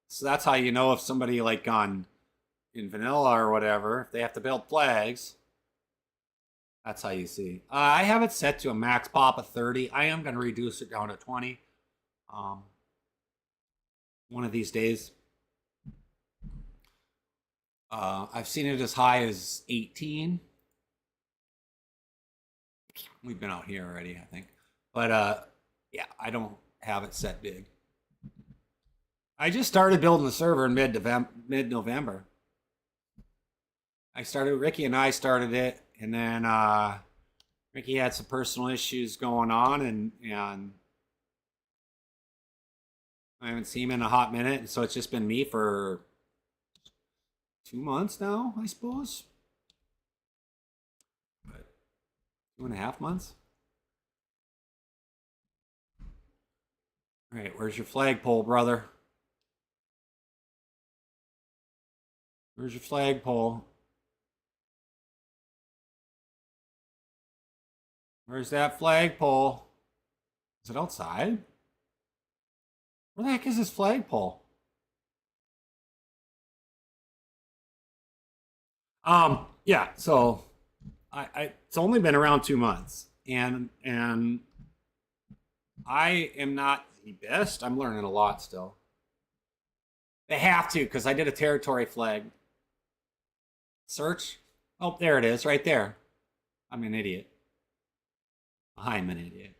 So that's how you know if somebody like in vanilla or whatever, if they have to build flags, that's how you see. I have it set to a max pop of 30. I am going to reduce it down to 20. One of these days. I've seen it as high as 18. We've been out here already, I think. But yeah, I don't have it set big. I just started building the server in mid-November. Ricky and I started it, and then Ricky had some personal issues going on, and I haven't seen him in a hot minute, and so it's just been me for 2 months now, I suppose. But 2.5 months. All right, where's your flagpole, brother? Where's your flagpole? Where's that flagpole? Is it outside? Where the heck is this flagpole? Yeah, so it's only been around 2 months, and I am not the best. I'm learning a lot still. They have to, because I did a territory flag. Search. Oh, there it is, right there. I'm an idiot. I'm an idiot.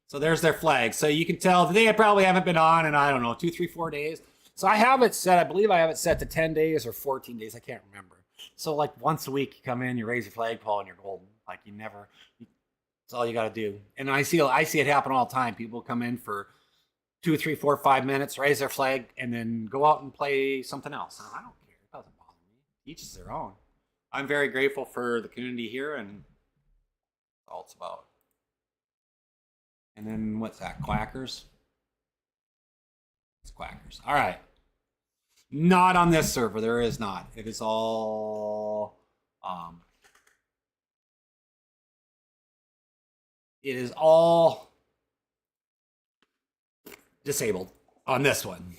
So there's their flag. So you can tell they probably haven't been on in, I don't know, 2, 3, 4 days. So I have it set, I believe I have it set to 10 days or 14 days. I can't remember. So like once a week you come in, you raise your flagpole and you're golden. Like that's all you got to do. And I see it happen all the time. People come in for 2, 3, 4, 5 minutes, raise their flag, and then go out and play something else. I don't care. It doesn't bother me. Each is their own. I'm very grateful for the community here, and all it's about. And then what's that? Quackers? It's Quackers. All right. Not on this server. There is not. It is all. It is all disabled on this one.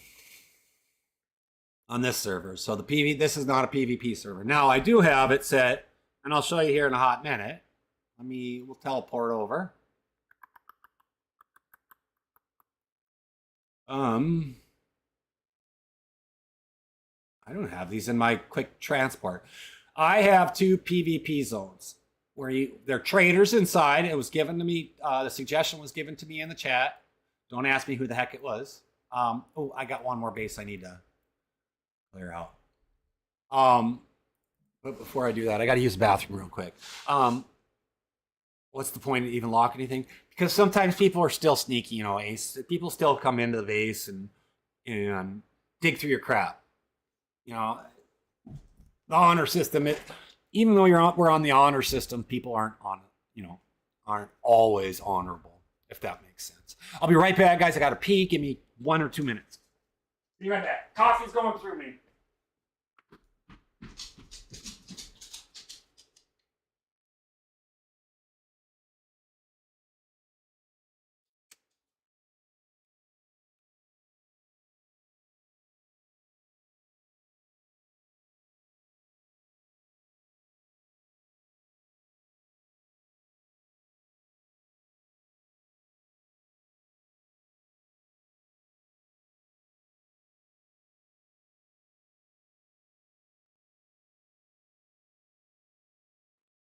On this server. So the PV, this is not a PvP server. Now I do have it set, and I'll show you here in a hot minute. We'll teleport over. I don't have these in my quick transport. I have 2 PvP zones where they're traders inside. It was given to me. The suggestion was given to me in the chat. Don't ask me who the heck it was. Oh, I got one more base I need to clear out. But before I do that, I got to use the bathroom real quick. What's the point of even lock anything? Because sometimes people are still sneaky, you know, Ace. People still come into the base and dig through your crap. You know, the honor system. Even though we're on the honor system, people aren't always honorable. If that makes sense. I'll be right back, guys. I got to pee. Give me 1 or 2 minutes. Be right back. Coffee's going through me.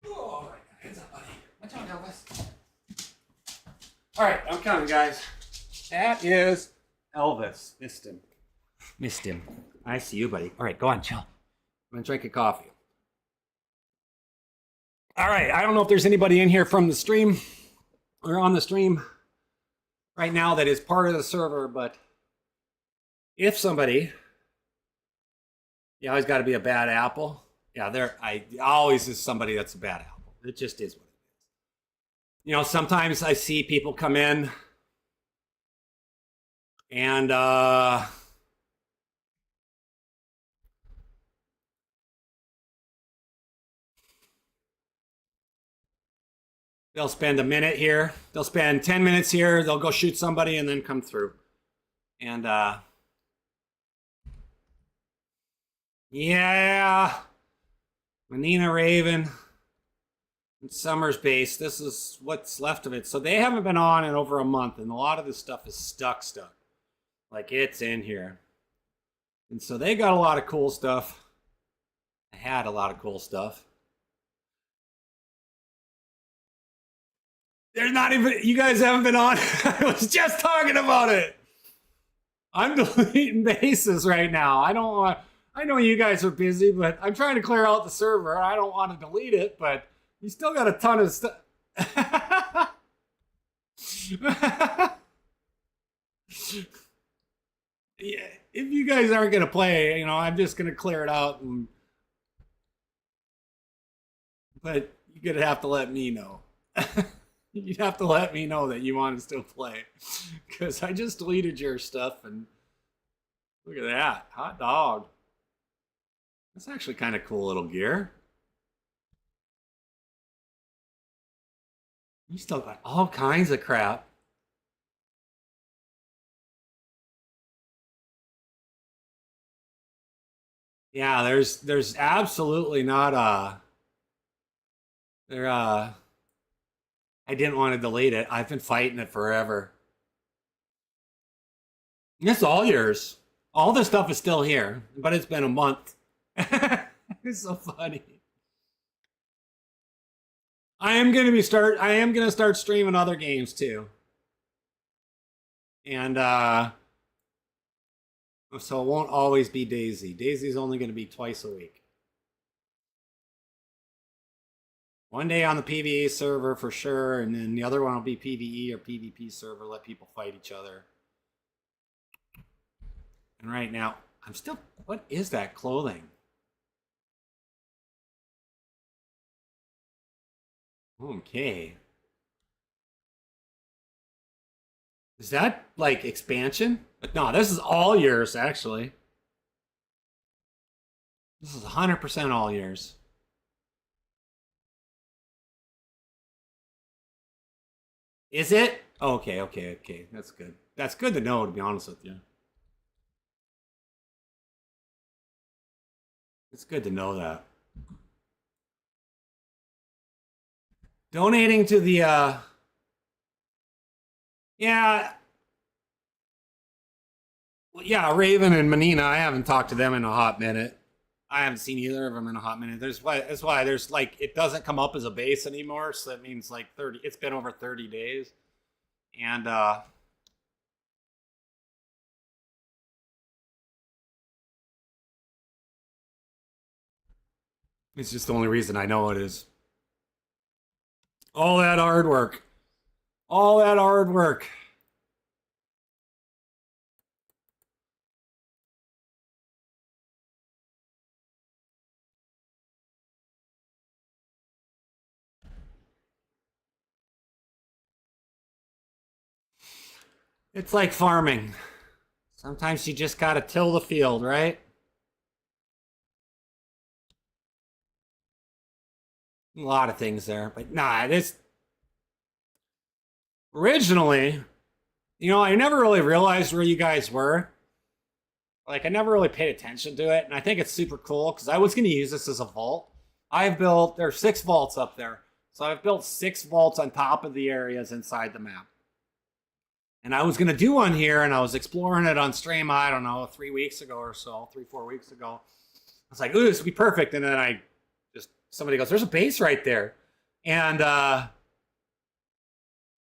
Oh, hands up, buddy. Watch out, Elvis. All right, I'm coming, guys. That is Elvis. Missed him. I see you, buddy. All right, go on, chill. I'm gonna drink a coffee. All right, I don't know if there's anybody in here from the stream or on the stream right now that is part of the server, but if somebody, you always got to be a bad apple. Yeah, I always is somebody that's a bad apple. It just is what it is. You know, sometimes I see people come in and they'll spend a minute here. They'll spend 10 minutes here. They'll go shoot somebody and then come through. And yeah, Manina Raven. Summer's base. This is what's left of it. So they haven't been on in over a month, and a lot of this stuff is stuck. Like it's in here. And so they got a lot of cool stuff. I had a lot of cool stuff. There's not even, you guys haven't been on. I was just talking about it. I'm deleting bases right now. I know you guys are busy, but I'm trying to clear out the server. I don't want to delete it, but you still got a ton of stuff. Yeah, if you guys aren't going to play, you know, I'm just going to clear it out. But you're going to have to let me know. You'd have to let me know that you want to still play. Because I just deleted your stuff, and look at that. Hot dog. That's actually kind of cool little gear. You still got all kinds of crap. Yeah, there's absolutely not I didn't want to delete it. I've been fighting it forever. It's all yours. All the stuff is still here, but it's been a month. It's so funny. I am gonna start streaming other games too. And so it won't always be DayZ. DayZ's only gonna be twice a week. One day on the PVE server for sure, and then the other one will be PVE or PvP server, let people fight each other. And right now, what is that clothing? Okay. Is that like expansion? But no, this is all years actually. This is 100% all years. Is it? Okay, okay, okay. That's good. That's good to know, to be honest with you. It's good to know that. Donating to the yeah, yeah, Raven and Manina, I haven't talked to them in a hot minute. I haven't seen either of them in a hot minute. That's why there's like it doesn't come up as a base anymore, so that means like 30 it's been over 30 days. And it's just the only reason I know it is all that hard work. All that hard work. It's like farming. Sometimes you just gotta till the field, right? A lot of things there, but nah, this originally, I never really realized where you guys were. Like, I never really paid attention to it, and I think it's super cool because I was going to use this as a vault. There are 6 vaults up there, so I've built 6 vaults on top of the areas inside the map. And I was going to do one here, and I was exploring it on stream, I don't know, 3 weeks ago or so, 4 weeks ago. I was like, ooh, this would be perfect. And then somebody goes, there's a base right there. And I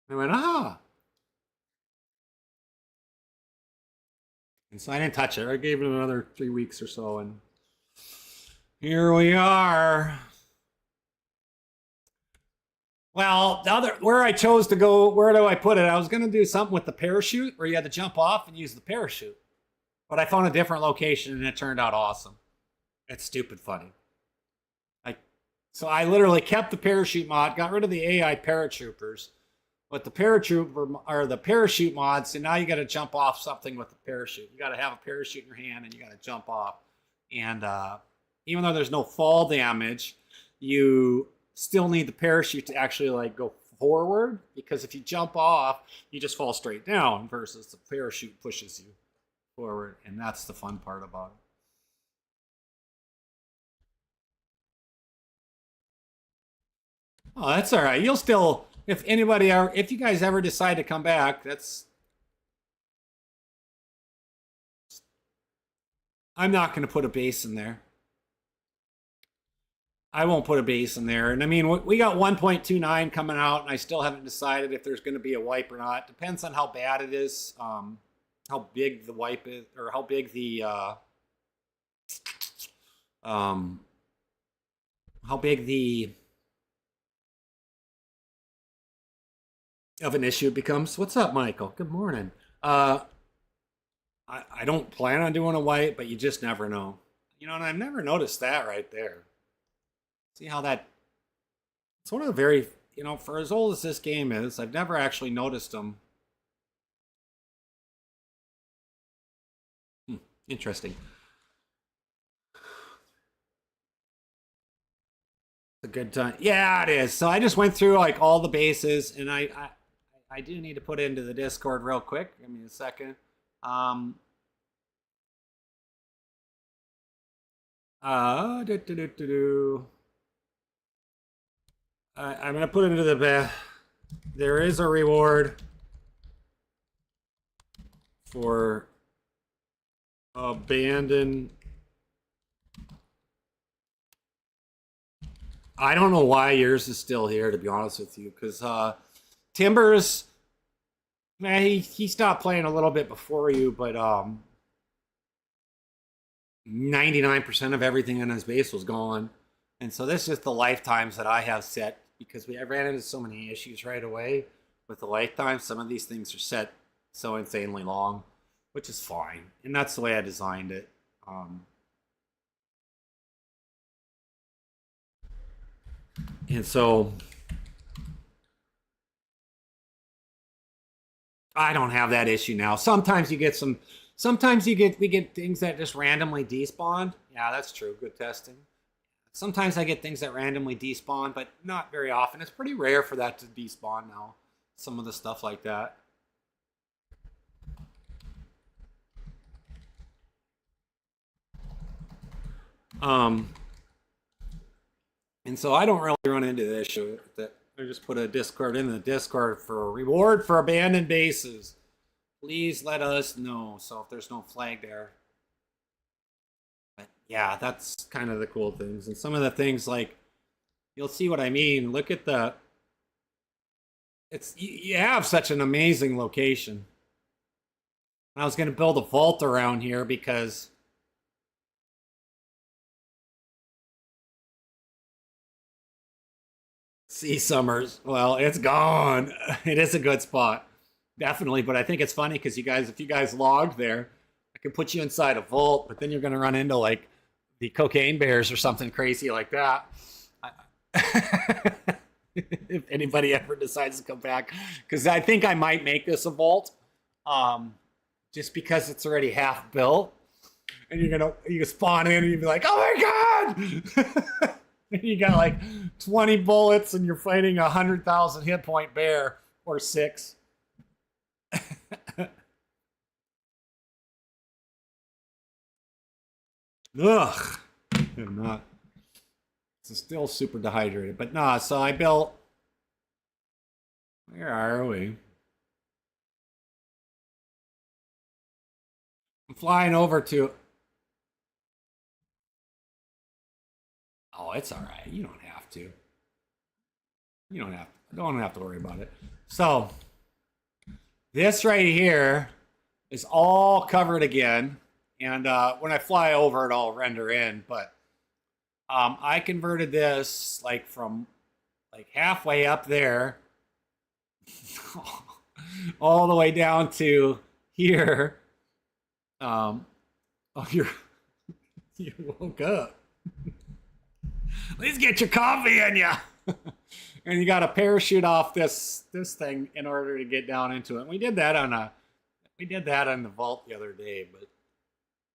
went, ah. And so I didn't touch it. I gave it another 3 weeks or so, and here we are. Well, where I chose to go, where do I put it? I was going to do something with the parachute where you had to jump off and use the parachute. But I found a different location and it turned out awesome. It's stupid funny. So I literally kept the parachute mod, got rid of the AI paratroopers, but the parachute mods, and now you got to jump off something with the parachute. You got to have a parachute in your hand and you got to jump off. And even though there's no fall damage, you still need the parachute to actually like go forward, because if you jump off, you just fall straight down versus the parachute pushes you forward, and that's the fun part about it. Oh, that's all right. You'll still, if you guys ever decide to come back, I'm not going to put a base in there. I won't put a base in there. And I mean, we got 1.29 coming out, and I still haven't decided if there's going to be a wipe or not. Depends on how bad it is, how big the wipe is, or how big how big the of an issue it becomes. What's up, Michael? Good morning. I don't plan on doing a wipe, but you just never know. And I've never noticed that right there. See how that... It's one of the very... for as old as this game is, I've never actually noticed them. Interesting. A good time. Yeah, it is. So I just went through like all the bases, and I do need to put into the Discord real quick. Give me a second. I'm gonna put it into the there is a reward for abandoned. I don't know why yours is still here, to be honest with you, because Timbers, man, he stopped playing a little bit before you, but 99% of everything in his base was gone. And so this is the lifetimes that I have set, because I ran into so many issues right away with the lifetime. Some of these things are set so insanely long, which is fine. And that's the way I designed it. And so I don't have that issue now. Sometimes you get some. Sometimes we get things that just randomly despawn. Yeah, that's true. Good testing. Sometimes I get things that randomly despawn, but not very often. It's pretty rare for that to despawn now. Some of the stuff like that. Um, and so I don't really run into the issue that I just put a Discord in the Discord for a reward for abandoned bases. Please let us know. So if there's no flag there. But yeah, that's kind of the cool things. And some of the things like, you'll see what I mean. Look at the, you have such an amazing location. I was going to build a vault around here because Sea Summers, well, it's gone. It is a good spot. Definitely, but I think it's funny because if you guys logged there, I can put you inside a vault, but then you're going to run into like the cocaine bears or something crazy like that. If anybody ever decides to come back, because I think I might make this a vault, just because it's already half built, and you spawn in and you'd be like, oh my god. And you got like 20 bullets and you're fighting 100,000 hit point bear or 6. Ugh, I'm not. It's still super dehydrated, but nah. So I built. Where are we? I'm flying over to. Oh, it's all right. You don't have to. You don't have. Don't have to worry about it. So this right here is all covered again, and when I fly over, it'll render in. But I converted this like from like halfway up there all the way down to here. Oh, you woke up. Please get your coffee in you. And you got to parachute off this thing in order to get down into it. We did that on the vault the other day, but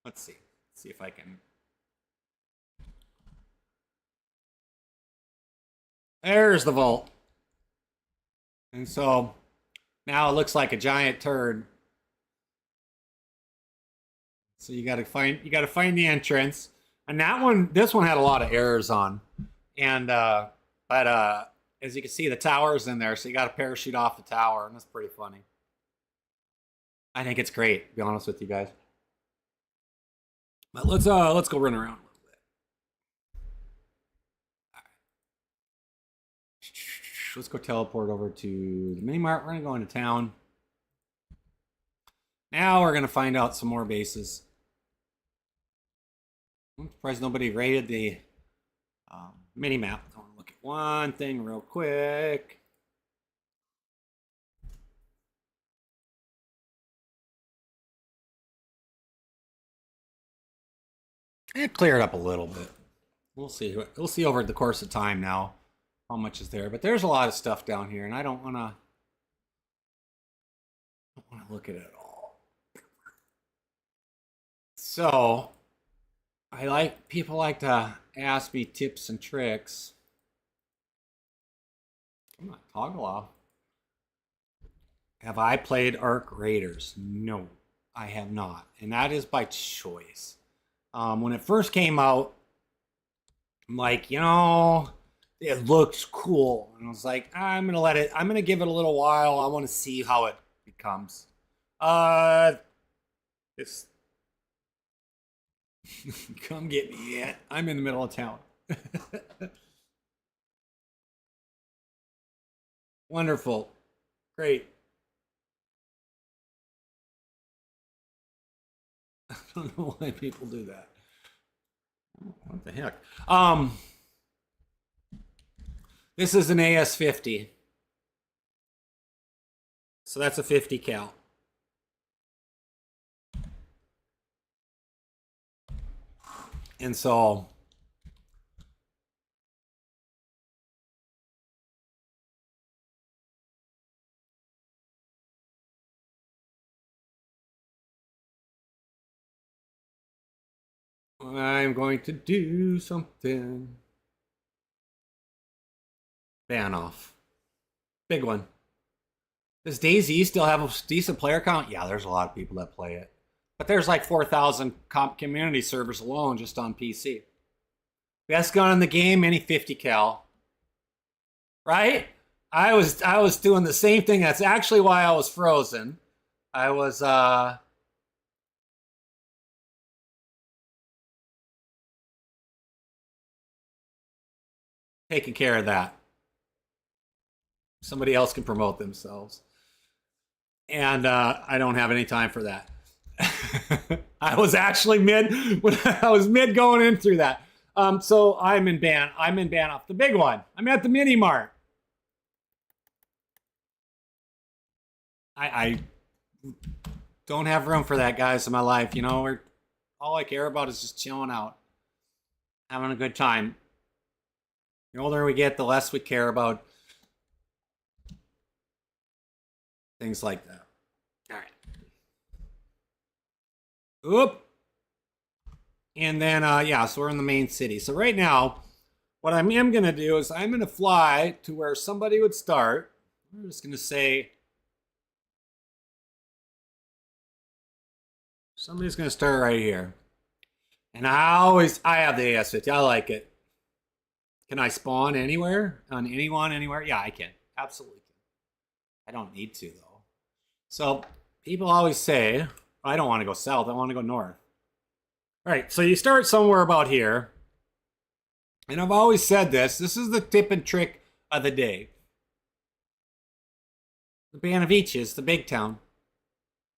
let's see. Let's see if I can. There's the vault. And so now it looks like a giant turd. So you got to find the entrance. And this one had a lot of errors on. And but as you can see, the tower's in there, so you got to parachute off the tower, and that's pretty funny. I think it's great, to be honest with you guys. But let's go run around a little bit. All right. Let's go teleport over to the mini mart. We're gonna go into town. Now we're gonna find out some more bases. I'm surprised nobody rated the mini map. I want to look at one thing real quick. It cleared up a little bit. We'll see. We'll see over the course of time now how much is there. But there's a lot of stuff down here, and I don't want to look at it all. So people like to ask me tips and tricks. Come on, toggle off. Have I played Arc Raiders? No, I have not, and that is by choice. When it first came out, I'm like, it looks cool, and I was like, I'm gonna give it a little while. I want to see how it becomes. It's come get me yet. I'm in the middle of town. Wonderful. Great. I don't know why people do that. What the heck? This is an AS50. So that's a 50 cal. And so I'm going to do something. Ban off. Big one. Does DayZ still have a decent player count? Yeah, there's a lot of people that play it. But there's like 4,000 community servers alone just on PC. Best gun in the game, any 50 cal. Right? I was doing the same thing. That's actually why I was frozen. I was taking care of that. Somebody else can promote themselves. And I don't have any time for that. I was actually mid going in through that. So I'm in ban off the big one. I'm at the mini mart. I don't have room for that, guys, in my life. You know, all I care about is just chilling out, having a good time. The older we get, the less we care about things like that. All right. Oop. And then, yeah, so we're in the main city. So right now, what I am going to do is I'm going to fly to where somebody would start. I'm just going to say, somebody's going to start right here. And I have the AS-50. I like it. Can I spawn anywhere? On anyone, anywhere? Yeah, I can. Absolutely can. I don't need to, though. So people always say, I don't want to go south. I want to go north. All right, so you start somewhere about here. And I've always said this. This is the tip and trick of the day. The BeachedZ, the big town.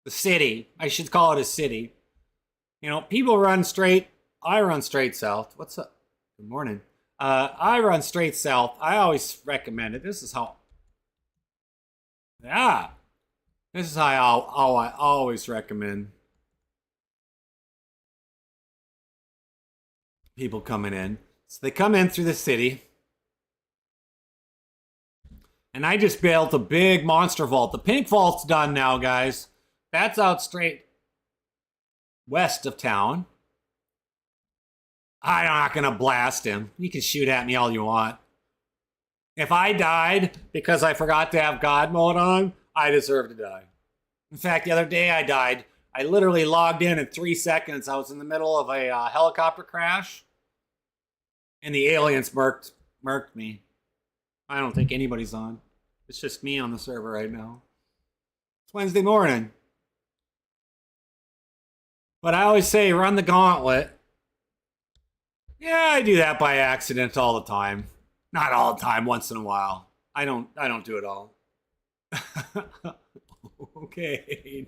The city. I should call it a city. You know, people run straight. I run straight south. What's up? Good morning. I run straight south. I always recommend it. This is how. Yeah. This is how I always recommend people coming in. So they come in through the city. And I just built a big monster vault. The pink vault's done now, guys. That's out straight west of town. I'm not going to blast him. You can shoot at me all you want. If I died because I forgot to have God mode on, I deserve to die. In fact, the other day I died. I literally logged in 3 seconds. I was in the middle of a helicopter crash. And the aliens murked me. I don't think anybody's on. It's just me on the server right now. It's Wednesday morning. But I always say run the gauntlet. Yeah, I do that by accident all the time. Not all the time, once in a while. I don't do it all. Okay.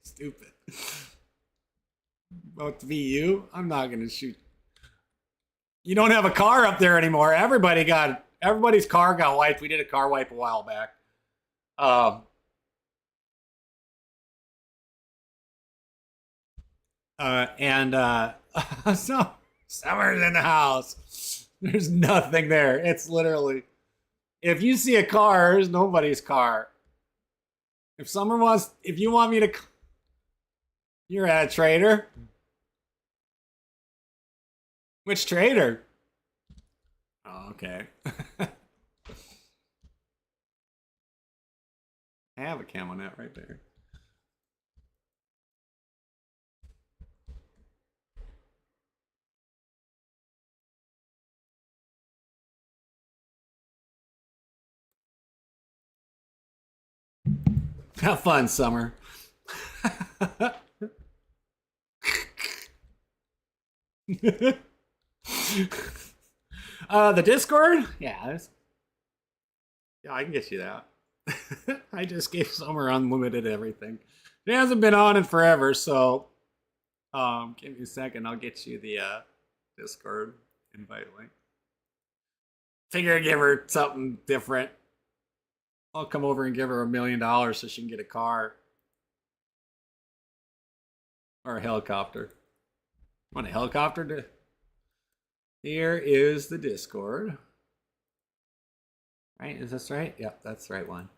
Stupid. About to be you? I'm not gonna shoot. You don't have a car up there anymore. Everybody's car got wiped. We did a car wipe a while back. So summer's in the house. There's nothing there. It's literally, if you see a car, there's nobody's car. If you want me to, you're at a trader. Which trader? Oh, okay. I have a camo net right there. Have fun, Summer. The Discord? Yeah, I can get you that. I just gave Summer unlimited everything. It hasn't been on in forever, so give me a second. I'll get you the Discord invite link. Figure I'd give her something different. I'll come over and give her $1 million so she can get a car. Or a helicopter. Want a helicopter? Here is the Discord. Right? Is this right? Yep, that's the right one.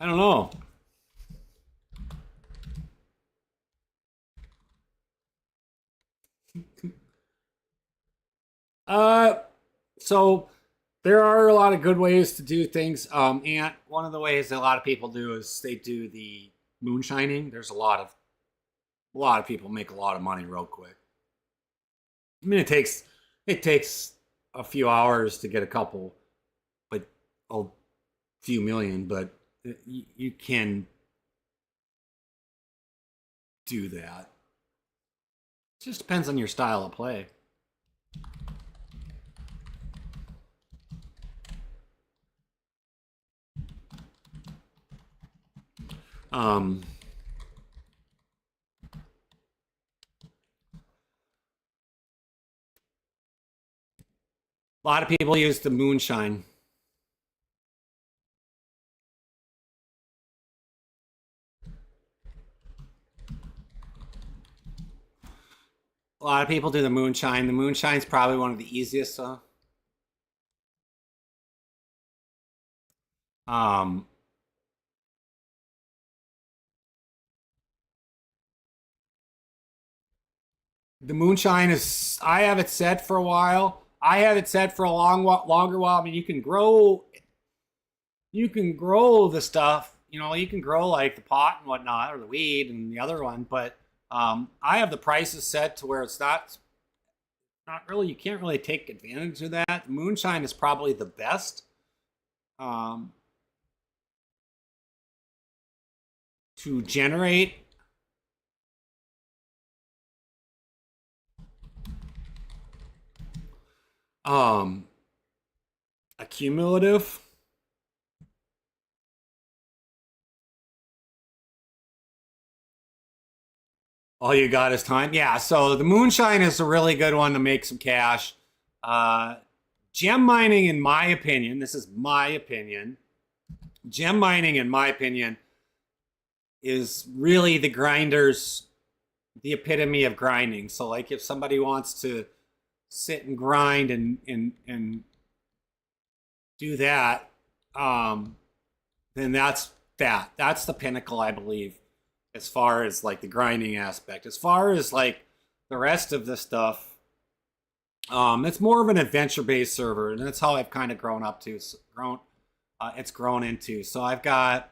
I don't know. So there are a lot of good ways to do things. And one of the ways that a lot of people do is they do the moonshining. There's a lot of people make a lot of money real quick. I mean, it takes a few hours to get a couple, but a few million. But you can do that. It just depends on your style of play. A lot of people use the moonshine. A lot of people do the moonshine. The moonshine's probably one of the easiest. The moonshine is, I have it set for a while. I have it set for a longer while. I mean, you can grow the stuff, you can grow like the pot and whatnot, or the weed and the other one, but I have the prices set to where it's not really, you can't really take advantage of that. The moonshine is probably the best to generate a cumulative. All you got is time. Yeah, so the moonshine is a really good one to make some cash. Gem mining, in my opinion, this is my opinion. Gem mining, in my opinion, is really the epitome of grinding. So, like, if somebody wants to sit and grind and do that, then that's the pinnacle, I believe, as far as like the grinding aspect. As far as like the rest of the stuff, it's more of an adventure-based server, and that's how I've kind of grown into. So I've got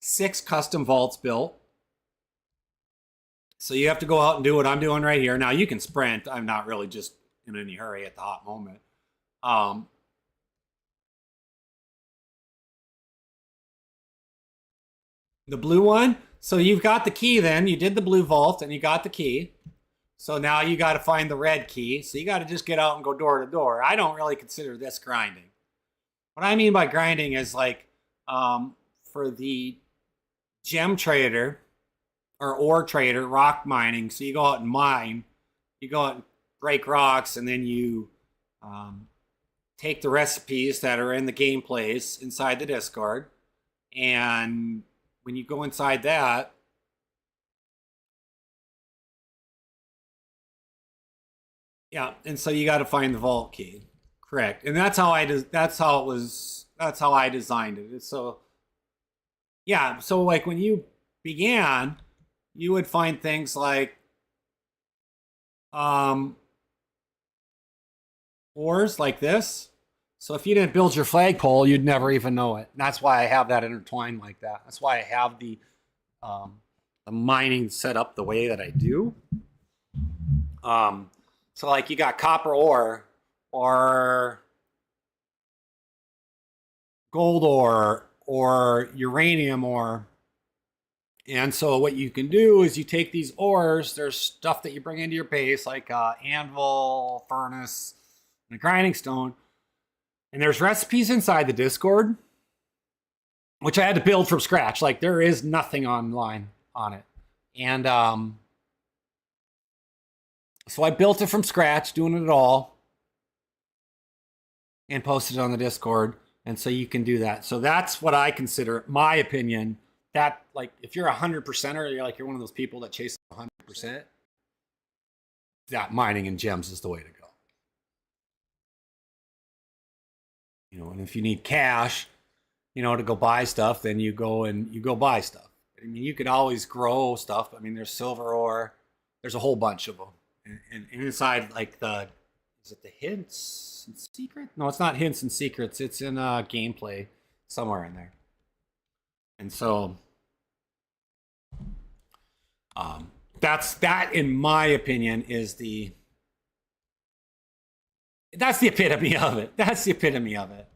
6 custom vaults built. So you have to go out and do what I'm doing right here. Now you can sprint. I'm not really just in any hurry at the hot moment. The blue one. So you've got the key then. You did the blue vault and you got the key. So now you got to find the red key. So you got to just get out and go door to door. I don't really consider this grinding. What I mean by grinding is like for the gem trader or ore trader, rock mining. So you go out and mine. You go out and break rocks, and then you take the recipes that are in the gameplays inside the Discord. And when you go inside that, yeah, and so you got to find the vault key. Correct. And that's how I designed it. So yeah, so like when you began, you would find things like ores like this. So if you didn't build your flagpole, you'd never even know it. And that's why I have that intertwined like that. That's why I have the mining set up the way that I do. So like you got copper ore or gold ore or uranium ore. And so what you can do is you take these ores, there's stuff that you bring into your base like anvil, furnace, and a grinding stone. And there's recipes inside the Discord, which I had to build from scratch. Like there is nothing online on it. And so I built it from scratch, doing it all, and posted it on the Discord. And so you can do that. So that's what I consider, my opinion, that like if you're 100%er, you're one of those people that chase 100%, that mining and gems is the way to go. And if you need cash, you know, to go buy stuff, then you go buy stuff. I mean, you could always grow stuff. I mean, there's silver ore. There's a whole bunch of them. And inside, like is it the hints and secret? No, it's not hints and secrets. It's in gameplay somewhere in there. And so, that in my opinion that's the epitome of it. That's the epitome of it.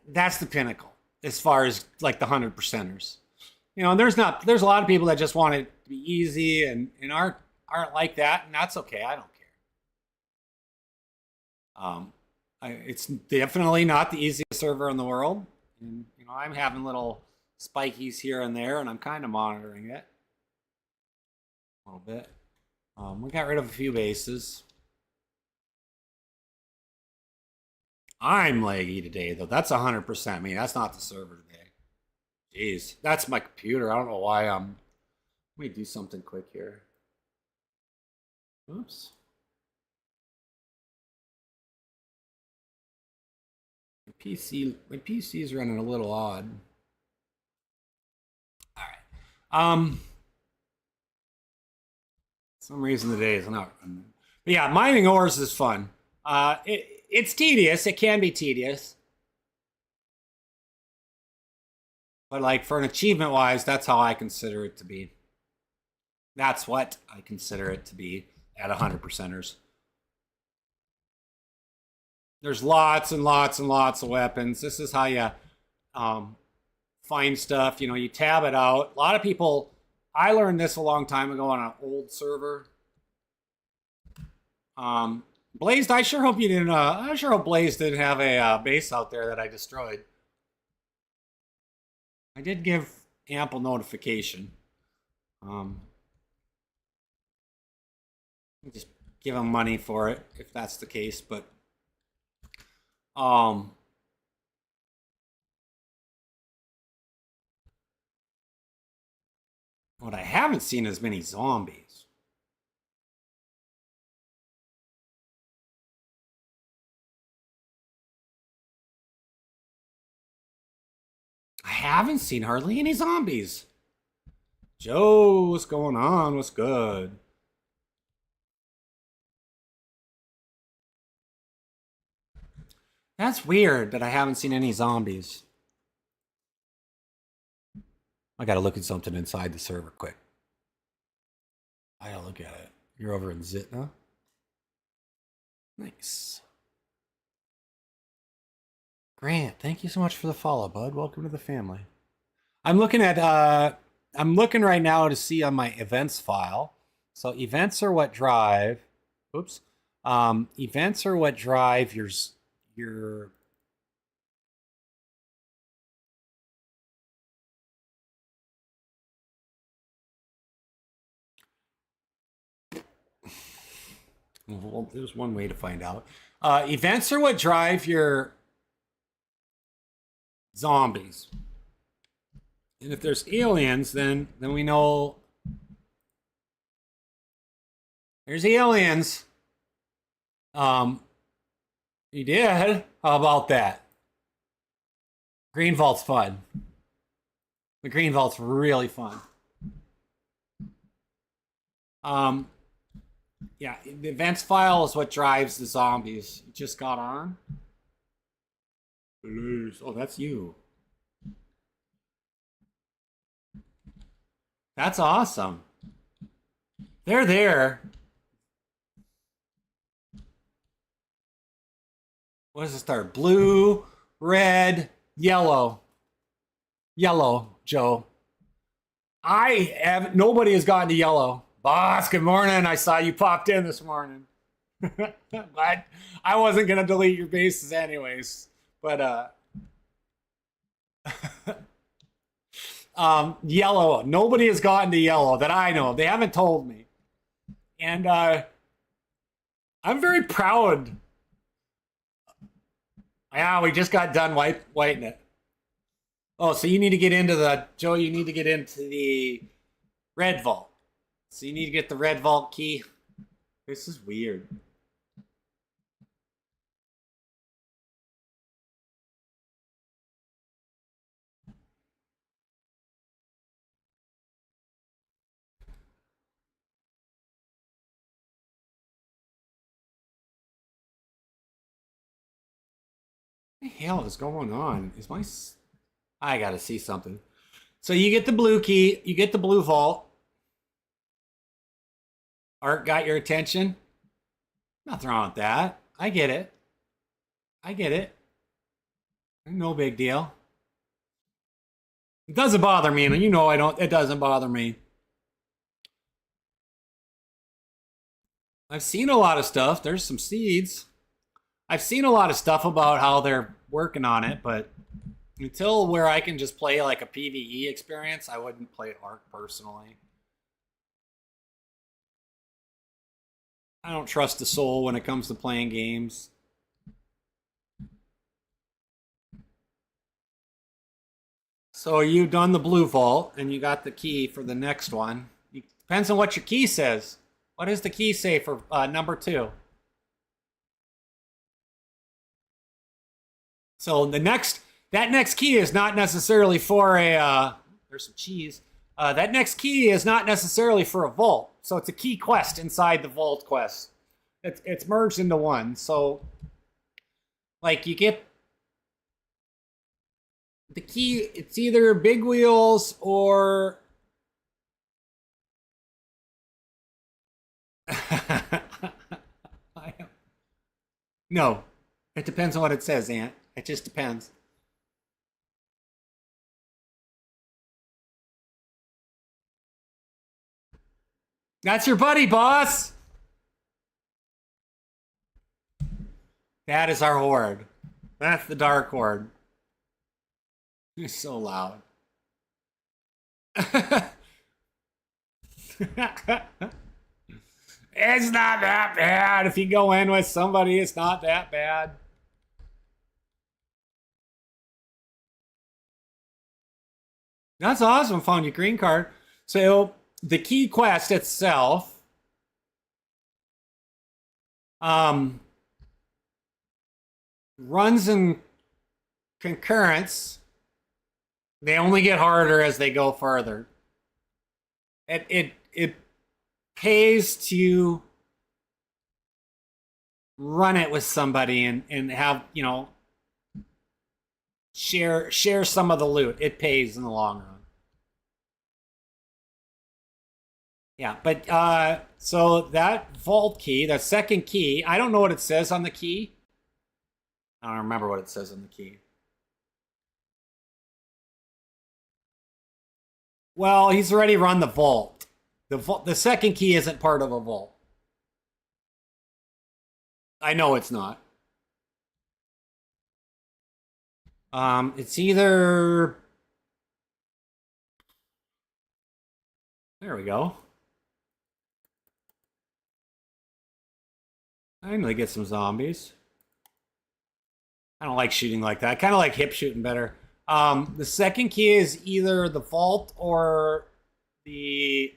That's the pinnacle as far as like the 100%ers. You know, and there's a lot of people that just want it to be easy and aren't like that, and that's okay. I don't care. It's definitely not the easiest server in the world, and you know, I'm having little spikies here and there, and I'm kind of monitoring it a little bit. We got rid of a few bases. I'm laggy today, though. That's 100% me. That's not the server today. Jeez, that's my computer. I don't know why let me do something quick here. Oops. My PC is running a little odd. All right. Some reason today is not. But yeah, mining ores is fun. It's tedious. It can be tedious. But like for an achievement wise, that's how I consider it to be. That's what I consider it to be at 100%ers. There's lots and lots and lots of weapons. This is how you find stuff. You know, you tab it out. A lot of people, I learned this a long time ago on an old server. Blazed, I sure hope you didn't, I sure hope Blaze didn't have a base out there that I destroyed. I did give ample notification. Just give him money for it if that's the case, but what I haven't seen is many zombies. I haven't seen hardly any zombies. Joe, what's going on? What's good? That's weird that I haven't seen any zombies. I gotta look at something inside the server quick. I gotta look at it. You're over in Zitna? Nice. Grant, thank you so much for the follow, bud. Welcome to the family. I'm looking right now to see on my events file. So events are what drive. Oops. Events are what drive your well, there's one way to find out. Events are what drive your zombies. And if there's aliens, then we know there's aliens. You did? How about that? Green Vault's fun. The Green Vault's really fun. Yeah, the events file is what drives the zombies. You just got on? Oh, that's you. That's awesome. They're there. What does it start? Blue, red, yellow. Yellow, Joe. Nobody has gotten to yellow. Boss, good morning. I saw you popped in this morning. But I wasn't going to delete your bases anyways. But, yellow. Nobody has gotten to yellow that I know. They haven't told me. And, I'm very proud. Yeah, we just got done whiting it. Oh, so you need to get into Joe, you need to get into the red vault. So you need to get the red vault key. This is weird. What the hell is going on? Is my... I gotta see something. So you get the blue key, you get the blue vault. Art got your attention? Nothing wrong with that. I get it. I get it. No big deal. It doesn't bother me, and you know I don't. It doesn't bother me. I've seen a lot of stuff. There's some seeds. I've seen a lot of stuff about how they're working on it, but until where I can just play like a PVE experience, I wouldn't play Ark personally. I don't trust the soul when it comes to playing games. So you've done the blue vault, and you got the key for the next one. It depends on what your key says. What does the key say for number 2? So that next key is not necessarily for a, there's some cheese. That next key is not necessarily for a vault. So it's a key quest inside the vault quest. It's merged into one. So like you get the key, it's either big wheels or no, it depends on what it says, Ant. It just depends. That's your buddy, boss. That is our horde. That's the dark horde. You're so loud. It's not that bad. If you go in with somebody, it's not that bad. That's awesome. Found your green card. So the key quest itself, runs in concurrence. They only get harder as they go further. It pays to run it with somebody and have, you know, share some of the loot. It pays in the long run. Yeah, but so that vault key, that second key, I don't know what it says on the key. I don't remember what it says on the key. Well, he's already run the vault. The second key isn't part of a vault. I know it's not. It's either... There we go. I'm gonna get some zombies. I don't like shooting like that. I kind of like hip shooting better. The second key is either the vault or the...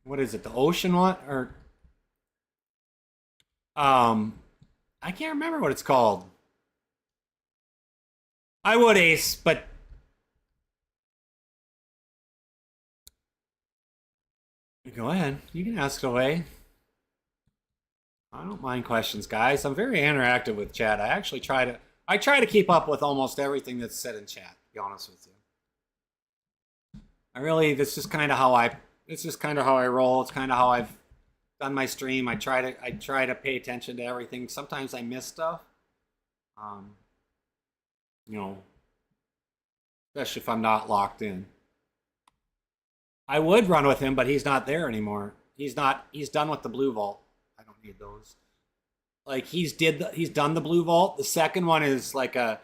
What is it? The ocean one? Or... I can't remember what it's called. I would, Ace, but... Go ahead. You can ask away. I don't mind questions, guys. I'm very interactive with chat. I actually try to keep up with almost everything that's said in chat, to be honest with you. This is kind of how I roll. It's kind of how I've done my stream. I try to pay attention to everything. Sometimes I miss stuff. You know, especially if I'm not locked in. I would run with him, but he's not there anymore. He's done with the blue vault. I don't need those. Like he's done the blue vault. The second one is like the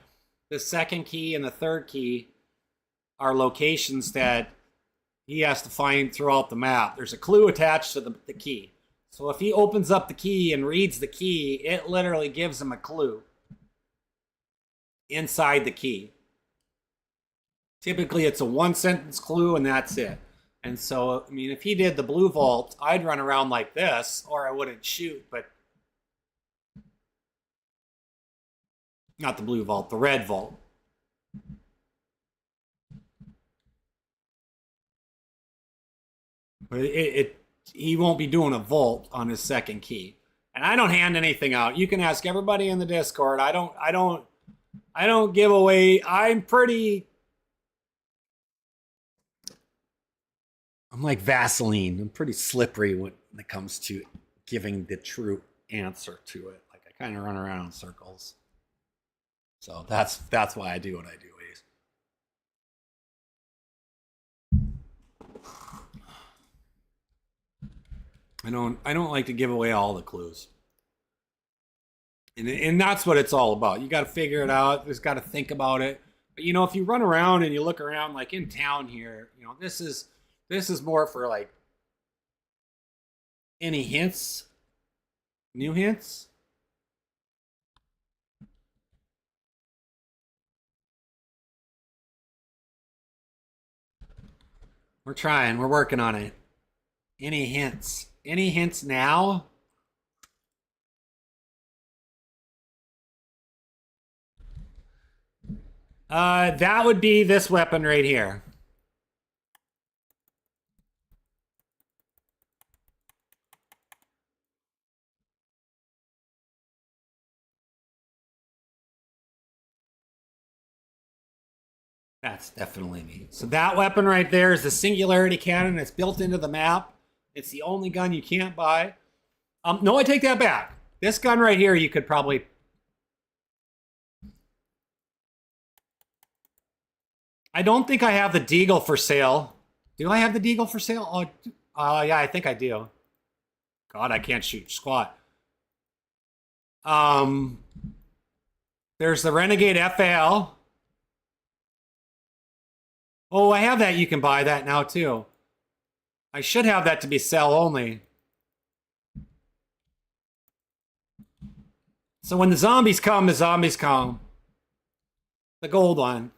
second key and the third key are locations that he has to find throughout the map. There's a clue attached to the key. So if he opens up the key and reads the key, it literally gives him a clue inside the key. Typically it's a one-sentence clue and that's it. And so, I mean, if he did the blue vault, I'd run around like this, or I wouldn't shoot, but... Not the blue vault, the red vault. But he won't be doing a vault on his second key. And I don't hand anything out. You can ask everybody in the Discord. I don't give away. I'm like Vaseline. I'm pretty slippery when it comes to giving the true answer to it. Like I kind of run around in circles. So that's why I do what I do. I don't like to give away all the clues. And that's what it's all about. You got to figure it out. You just got to think about it. But if you run around and you look around like in town here, this is more for like any hints, new hints. We're trying. We're working on it. Any hints? Any hints now? That would be this weapon right here. That's definitely me. So that weapon right there is the Singularity Cannon. It's built into the map. It's the only gun you can't buy. No, I take that back. This gun right here, you could probably... I don't think I have the Deagle for sale. Do I have the Deagle for sale? Oh, yeah, I think I do. God, I can't shoot squat. There's the Renegade FAL. Oh, I have that. You can buy that now, too. I should have that to be sell only. So when the zombies come, the zombies come. The gold one.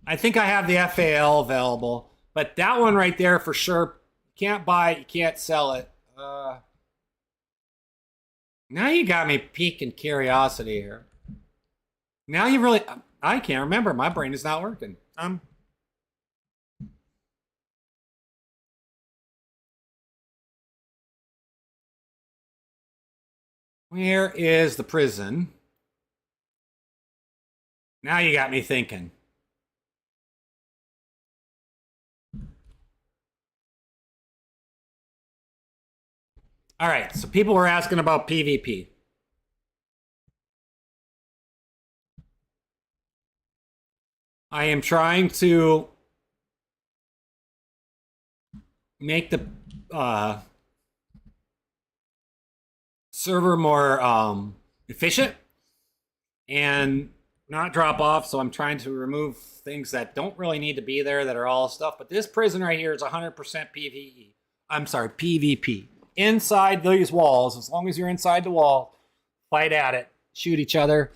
I think I have the FAL available. But that one right there for sure. You can't buy it. You can't sell it. Now you got me piquing curiosity here. Now you really... I can't remember. My brain is not working. Where is the prison? Now you got me thinking. All right, so people were asking about PvP. I am trying to make the server more efficient and not drop off. So I'm trying to remove things that don't really need to be there that are all stuff. But this prison right here is 100% PvE. I'm sorry, PvP. Inside these walls, as long as you're inside the wall, fight at it, shoot each other,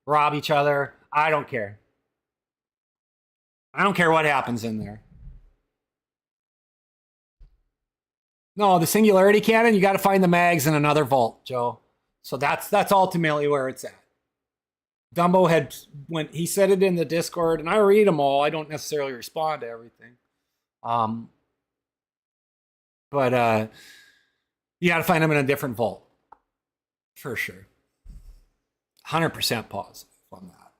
rob each other. I don't care. I don't care what happens in there. No, the Singularity Cannon, you got to find the mags in another vault, Joe. So that's ultimately where it's at. Dumbo had, when he said it in the Discord, and I read them all. I don't necessarily respond to everything. But you got to find them in a different vault. For sure. 100% positive on that.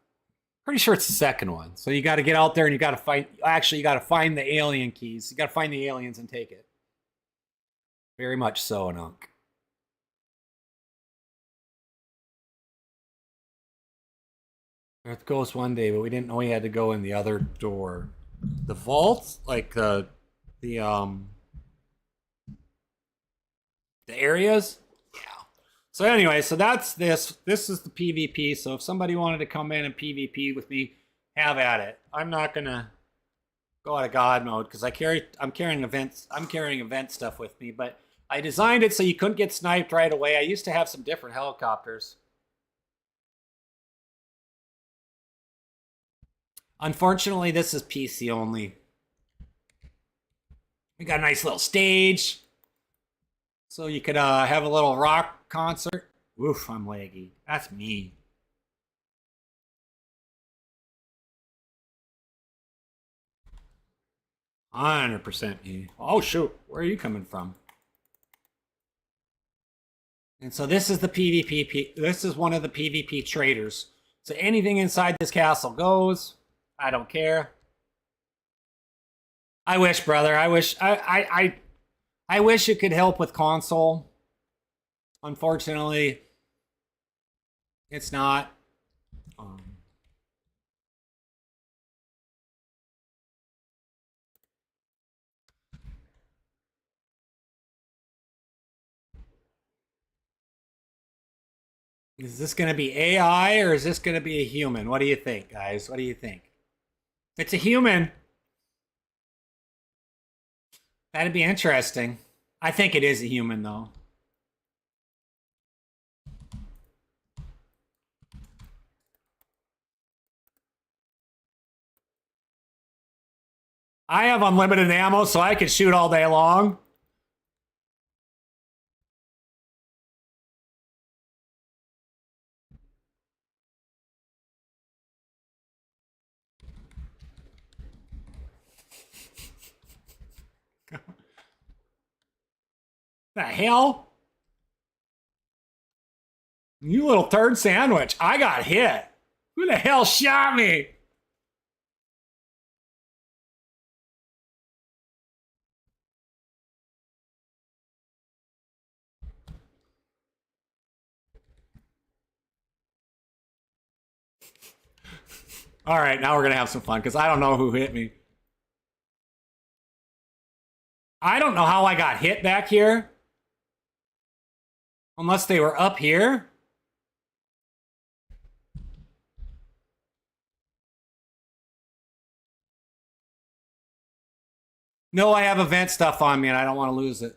Pretty sure it's the second one. So you got to get out there and you got to find, actually, you got to find the alien keys. You got to find the aliens and take it. Very much so, Anunk. Earth goes one day, but we didn't know he had to go in the other door. The vault, like the areas. Yeah. So anyway, so that's this. This is the PvP. So if somebody wanted to come in and PvP with me, have at it. I'm not gonna go out of God mode because I'm carrying event stuff with me, but I designed it so you couldn't get sniped right away. I used to have some different helicopters. Unfortunately, this is PC only. We got a nice little stage. So you could have a little rock concert. Oof, I'm laggy. That's me. $100% me. Oh, shoot. Where are you coming from? And so this is the PvP. This is one of the PvP traders. So anything inside this castle goes. I don't care. I wish, brother. I wish. I wish it could help with console. Unfortunately, it's not. Is this going to be AI or is this going to be a human? What do you think, guys? What do you think? If it's a human, that'd be interesting. I think it is a human, though. I have unlimited ammo, so I can shoot all day long. The hell? You little turd sandwich. I got hit. Who the hell shot me? All right, now we're going to have some fun because I don't know who hit me. I don't know how I got hit back here. Unless they were up here. No, I have event stuff on me and I don't want to lose it.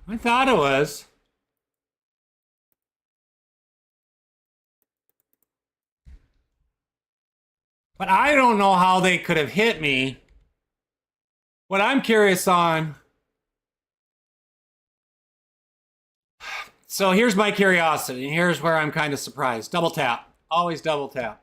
I thought it was. But I don't know how they could have hit me. What I'm curious on. So here's my curiosity. Here's where I'm kind of surprised. Double tap. Always double tap.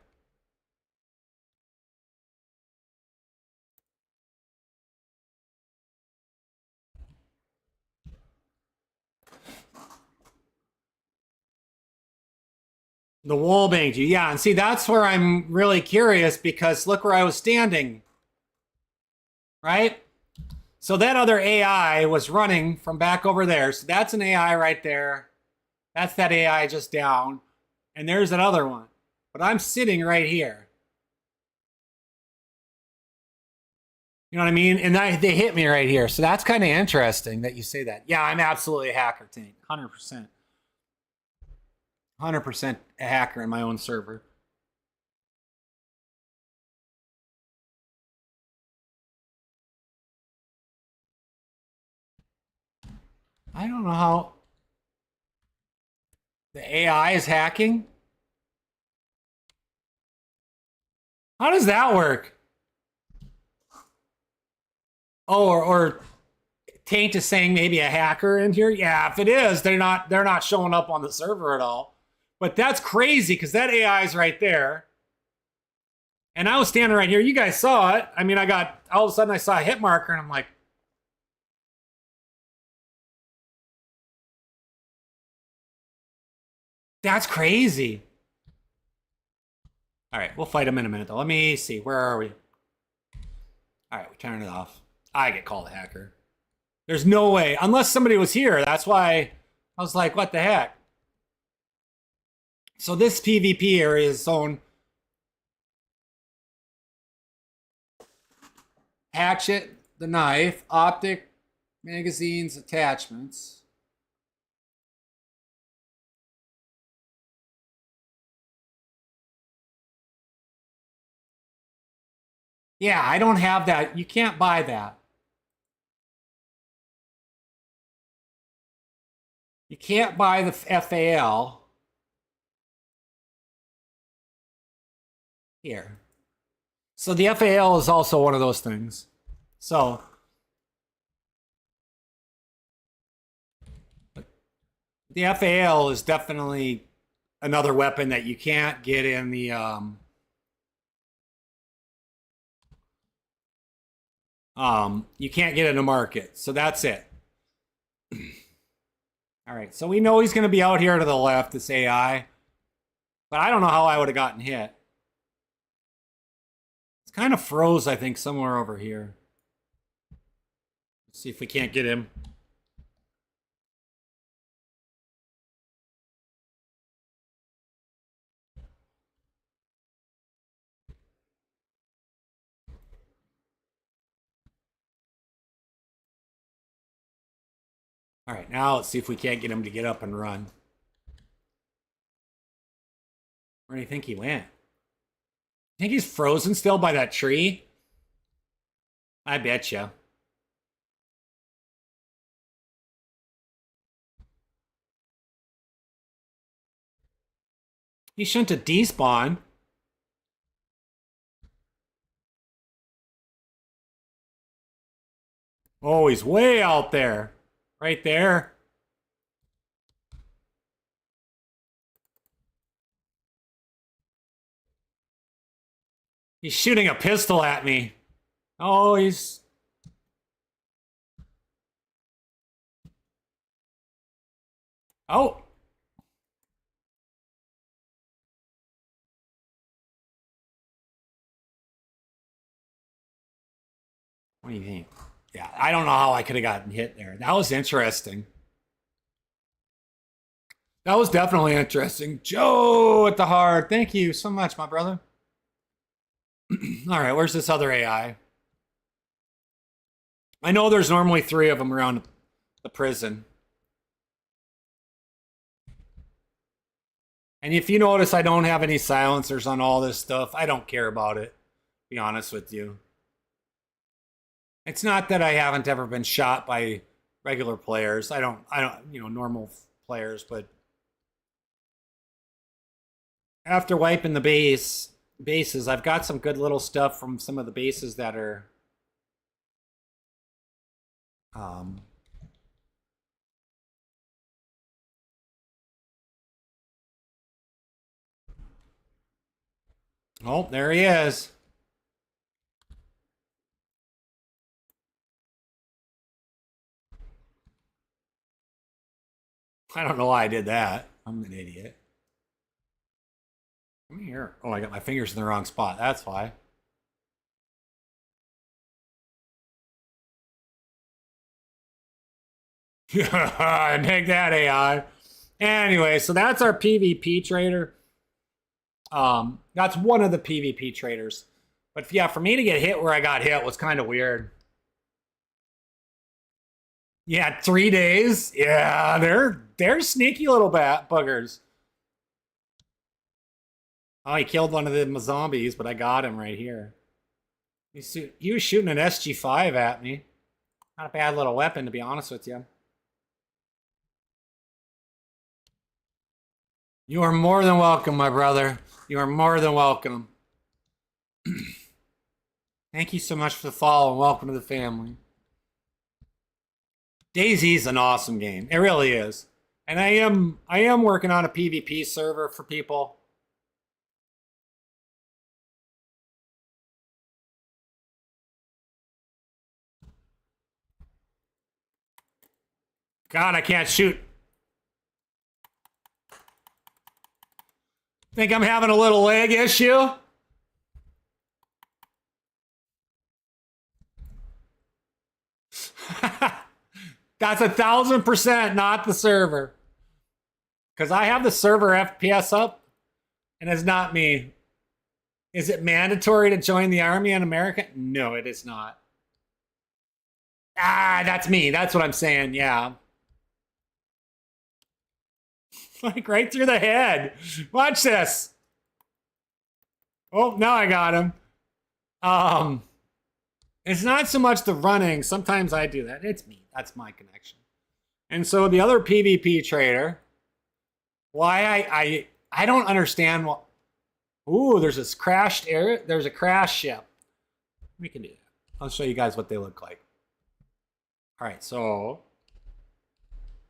The wall banged you. Yeah, and see, that's where I'm really curious because look where I was standing. Right? So that other AI was running from back over there. So that's an AI right there. That's that AI just down. And there's that other one. But I'm sitting right here. You know what I mean? And they hit me right here. So that's kind of interesting that you say that. Yeah, I'm absolutely a hacker, Tank. 100%. 100% a hacker in my own server. I don't know how the AI is hacking. How does that work? Oh, or Taint is saying maybe a hacker in here. Yeah, if it is, they're not showing up on the server at all. But that's crazy because that AI is right there. And I was standing right here. You guys saw it. I mean, all of a sudden I saw a hit marker and I'm like, that's crazy. All right, we'll fight him in a minute though. Let me see. Where are we? All right, we turn it off. I get called a hacker. There's no way. Unless somebody was here. That's why I was like, what the heck? So this PvP area is zone. Hatchet, the knife, optic, magazines, attachments. Yeah, I don't have that. You can't buy that. You can't buy the FAL. Here. So the FAL is also one of those things. So The FAL is definitely another weapon that you can't get in the you can't get in the market. So that's it. All right, so we know he's going to be out here to the left, this AI. But I don't know how I would have gotten hit. It's kind of froze, I think, somewhere over here. Let's see if we can't get him. All right, now let's see if we can't get him to get up and run. Where do you think he went? Think he's frozen still by that tree? I bet you. He shouldn't have despawned. Oh, he's way out there. Right there. He's shooting a pistol at me. Oh, he's... Oh. What do you think? Yeah, I don't know how I could have gotten hit there. That was interesting. That was definitely interesting. Joe at the heart. Thank you so much, my brother. All right, where's this other AI? I know there's normally 3 of them around the prison. And if you notice, I don't have any silencers on all this stuff. I don't care about it, to be honest with you. It's not that I haven't ever been shot by regular players. I don't, normal players, but after wiping the bases, I've got some good little stuff from some of the bases that are oh, there he is. I don't know why I did that. I'm an idiot. Come here. Oh, I got my fingers in the wrong spot. That's why. Take that, AI. Anyway, so that's our PvP trader. That's one of the PvP traders. But yeah, for me to get hit where I got hit was kind of weird. Yeah, 3 days. Yeah, they're sneaky little buggers. Oh, he killed one of the zombies, but I got him right here. He was shooting an SG5 at me. Not a bad little weapon, to be honest with you. You are more than welcome, my brother. You are more than welcome. Thank you so much for the follow and welcome to the family. DayZ is an awesome game. It really is. And I am working on a PvP server for people. God, I can't shoot. Think I'm having a little lag issue? That's 1,000% not the server. Because I have the server FPS up, and it's not me. Is it mandatory to join the Army in America? No, it is not. Ah, that's me. That's what I'm saying. Yeah. Like right through the head. Watch this. Oh, now I got him. It's not so much the running. Sometimes I do that. It's me. That's my connection. And so the other PvP trader, why I don't understand what. Ooh, there's this crashed air. There's a crash ship. We can do that. I'll show you guys what they look like. All right, so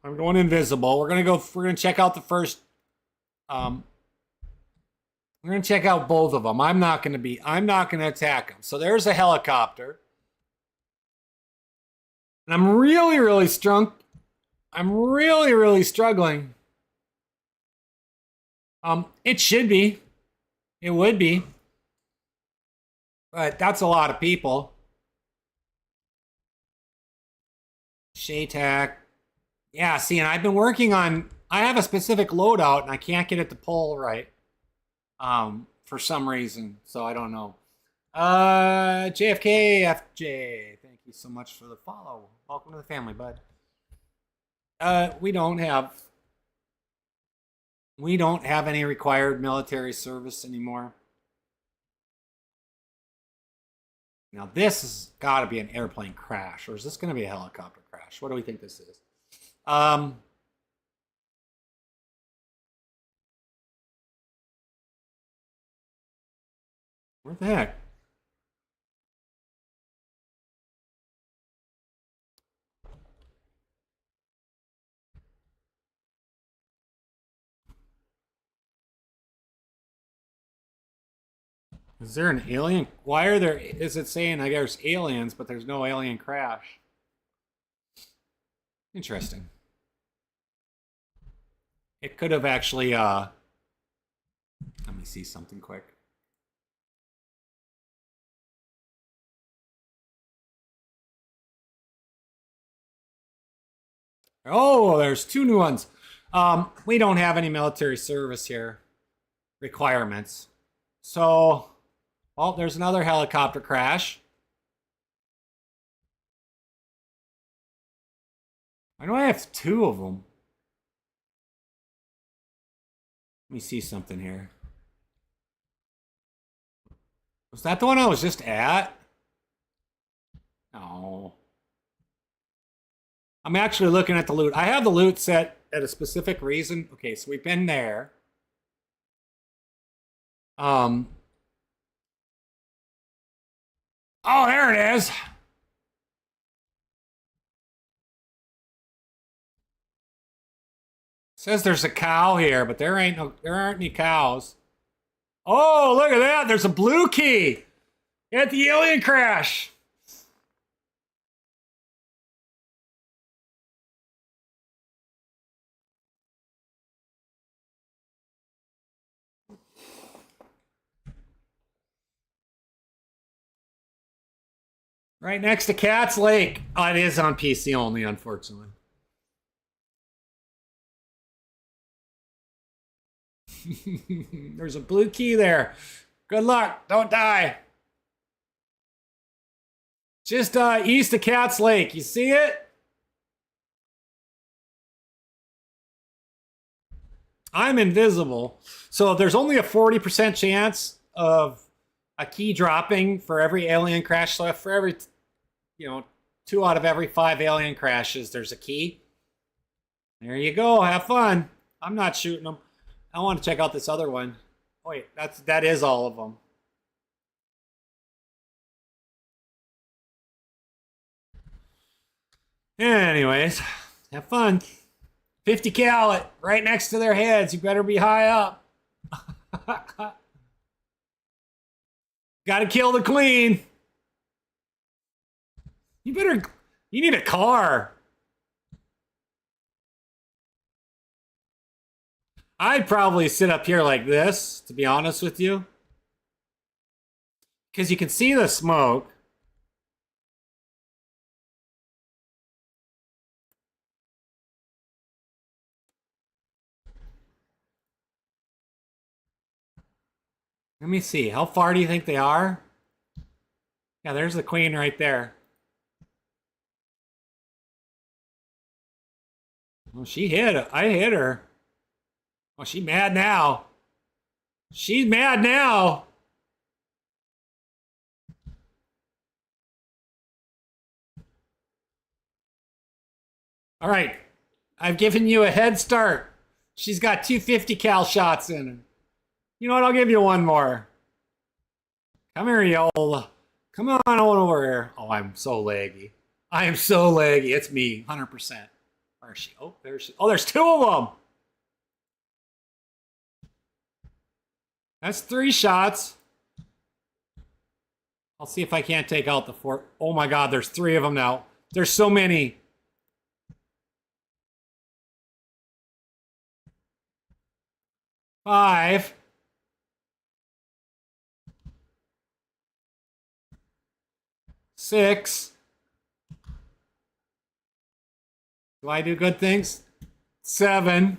I'm going invisible. We're gonna check out the first. We're gonna check out both of them. I'm not gonna attack them. So there's a helicopter. And I'm really struggling. It should be. It would be. But that's a lot of people. Shaytac. Yeah, see, and I've been working on, I have a specific loadout and I can't get it to pull right. For some reason. So I don't know. JFK FJ. Thank you so much for the follow. Welcome to the family, bud. We don't have any required military service anymore. Now this has got to be an airplane crash, or is this going to be a helicopter crash? What do we think this is? Where the heck? Is there an alien? Why are there? Is it saying I guess aliens, but there's no alien crash? Interesting. It could have actually. Let me see something quick. Oh, there's two new ones. We don't have any military service here requirements. So, well, there's another helicopter crash. Why do I have two of them? Let me see something here. Was that the one I was just at? No. I'm actually looking at the loot. I have the loot set at a specific reason. Okay, so we've been there. Oh, there it is. Says there's a cow here, but there aren't any cows. Oh, look at that. There's a blue key at the alien crash. Right next to Cat's Lake. Oh, it is on PC only, unfortunately. There's a blue key there. Good luck. Don't die. Just east of Cat's Lake. You see it? I'm invisible. So there's only a 40% chance of a key dropping for every alien crash. So for every, 2 out of every 5 alien crashes, there's a key. There you go. Have fun. I'm not shooting them. I want to check out this other one. Oh, wait, that is all of them. Anyways, have fun. 50 cal right next to their heads. You better be high up. Gotta kill the queen. You need a car. I'd probably sit up here like this, to be honest with you. Because you can see the smoke. Let me see. How far do you think they are? Yeah, there's the queen right there. Well, she hit. I hit her. Oh, she's mad now. She's mad now. All right. I've given you a head start. She's got 250 cal shots in her. You know what? I'll give you one more. Come here, Yola. Come on over here. Oh, I'm so laggy. I am so laggy. It's me, 100%. Where is she? Oh, there's she. Oh, there's two of them. That's 3 shots. I'll see if I can't take out the 4. Oh my God, there's 3 of them now. There's so many. Five. 6. Do I do good things? 7.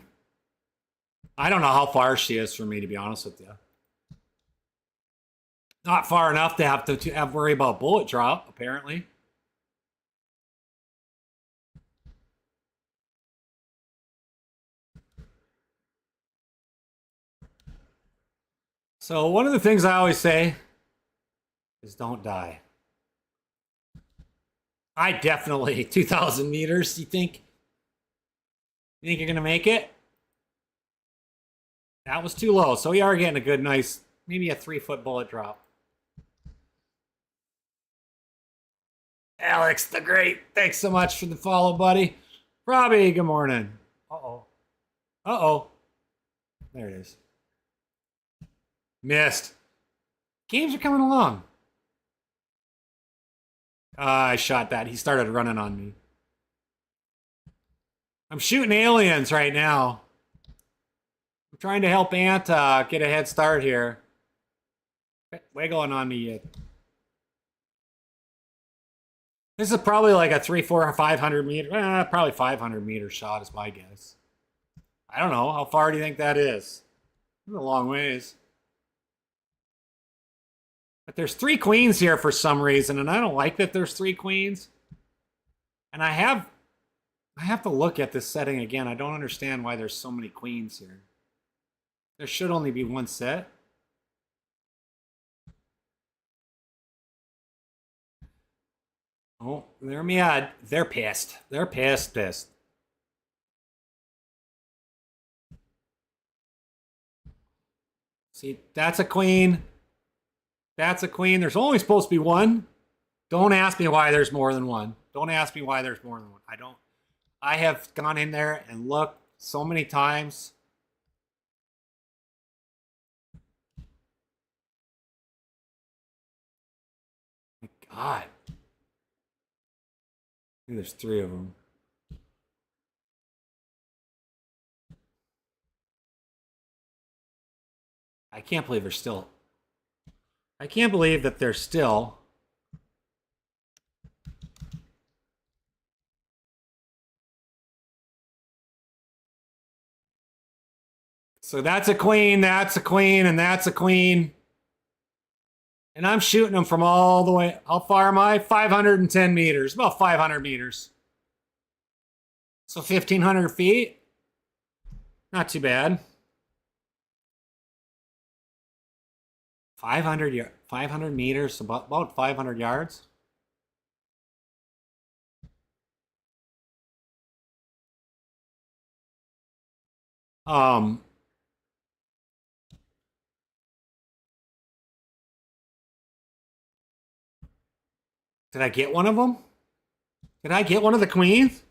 I don't know how far she is from me, to be honest with you. Not far enough to have to worry about bullet drop, apparently. So one of the things I always say is don't die. I definitely 2,000 meters. You think you're gonna make it? That was too low. So we are getting a good, nice, maybe a 3-foot bullet drop. Alex the Great, thanks so much for the follow, buddy. Robbie, good morning. Uh-oh. Uh-oh. There it is. Missed. Games are coming along. I shot that. He started running on me. I'm shooting aliens right now. I'm trying to help Ant get a head start here. Wiggling on me yet. This is probably like a 300, 400, or 500 meter. Probably 500 meter shot is my guess. I don't know. How far do you think that is? It's a long ways. But there's 3 queens here for some reason, and I don't like that there's 3 queens. And I have to look at this setting again. I don't understand why there's so many queens here. There should only be 1 set. Oh, they're mad. They're pissed. They're pissed. See, that's a queen. That's a queen. There's only supposed to be 1. Don't ask me why there's more than 1. Don't ask me why there's more than 1. I have gone in there and looked so many times. My God. There's 3 of them. I can't believe they're still. I can't believe that they're still. So that's a queen, that's a queen, and that's a queen. And I'm shooting them from all the way. How far am I? 510 meters. About 500 meters. So 1,500 feet. Not too bad. 500 meters, about 500 yards. Did I get one of them? Did I get one of the queens?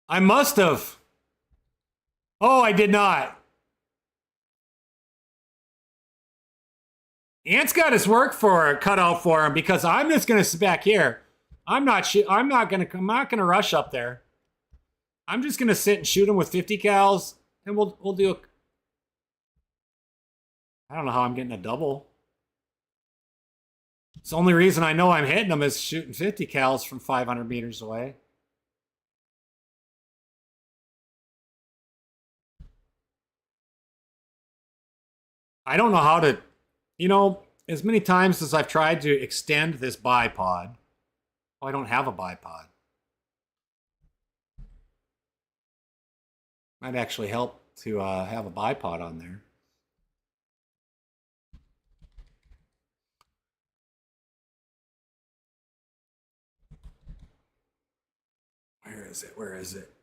I must have. Oh, I did not. Ant's got his work cut out for him because I'm just gonna sit back here. I'm not gonna rush up there. I'm just gonna sit and shoot him with 50 cals, and we'll do a. I don't know how I'm getting a double. It's the only reason I know I'm hitting them is shooting 50 cals from 500 meters away. I don't know how to, as many times as I've tried to extend this bipod. Oh, I don't have a bipod. Might actually help to have a bipod on there. Where is it? Where is it?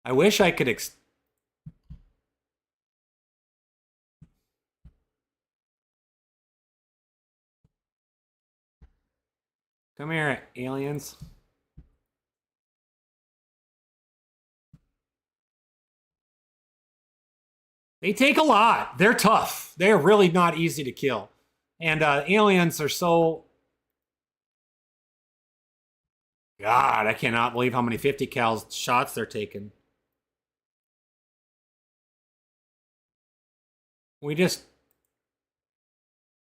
I wish I could come here, aliens. They take a lot. They're tough. They're really not easy to kill. And aliens are so... God, I cannot believe how many 50 cal shots they're taking. We just...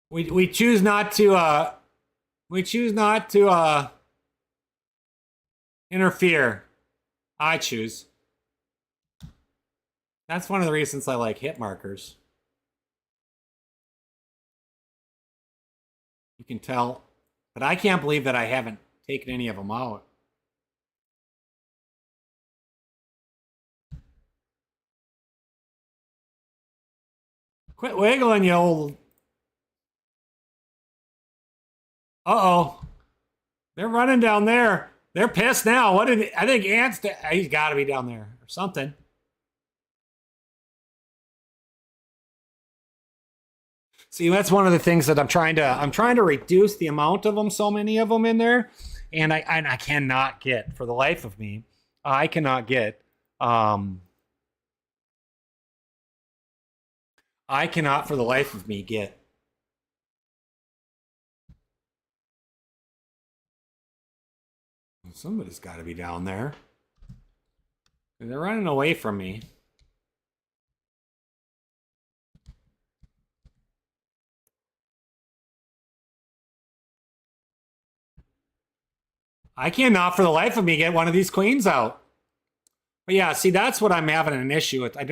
We choose not to... we choose not to interfere. I choose. That's one of the reasons I like hit markers. You can tell. But I can't believe that I haven't taken any of them out. Quit wiggling, you old... Uh-oh. They're running down there. They're pissed now. What did... I think Ant's... He's got to be down there or something. See, that's one of the things that I'm trying to reduce the amount of them, so many of them in there. And I cannot get, for the life of me, I cannot get... I cannot, for the life of me, get... Somebody's got to be down there. They're running away from me. I cannot, for the life of me, get one of these queens out. But yeah, see, that's what I'm having an issue with. I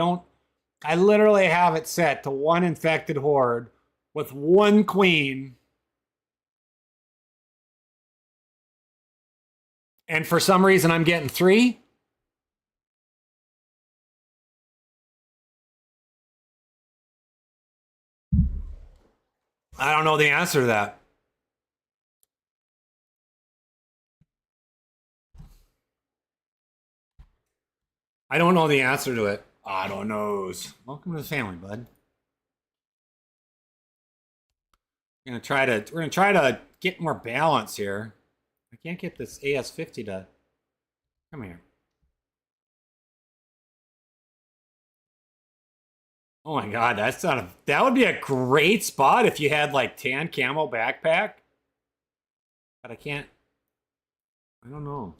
literally have it set to one infected horde with one queen. And for some reason, I'm getting 3. I don't know the answer to that. I don't know the answer to it. I don't know. Welcome to the family, bud. We're gonna try to get more balance here. I can't get this AS50 to come here. Oh my god, that would be a great spot if you had like tan camo backpack. But I can't. I don't know.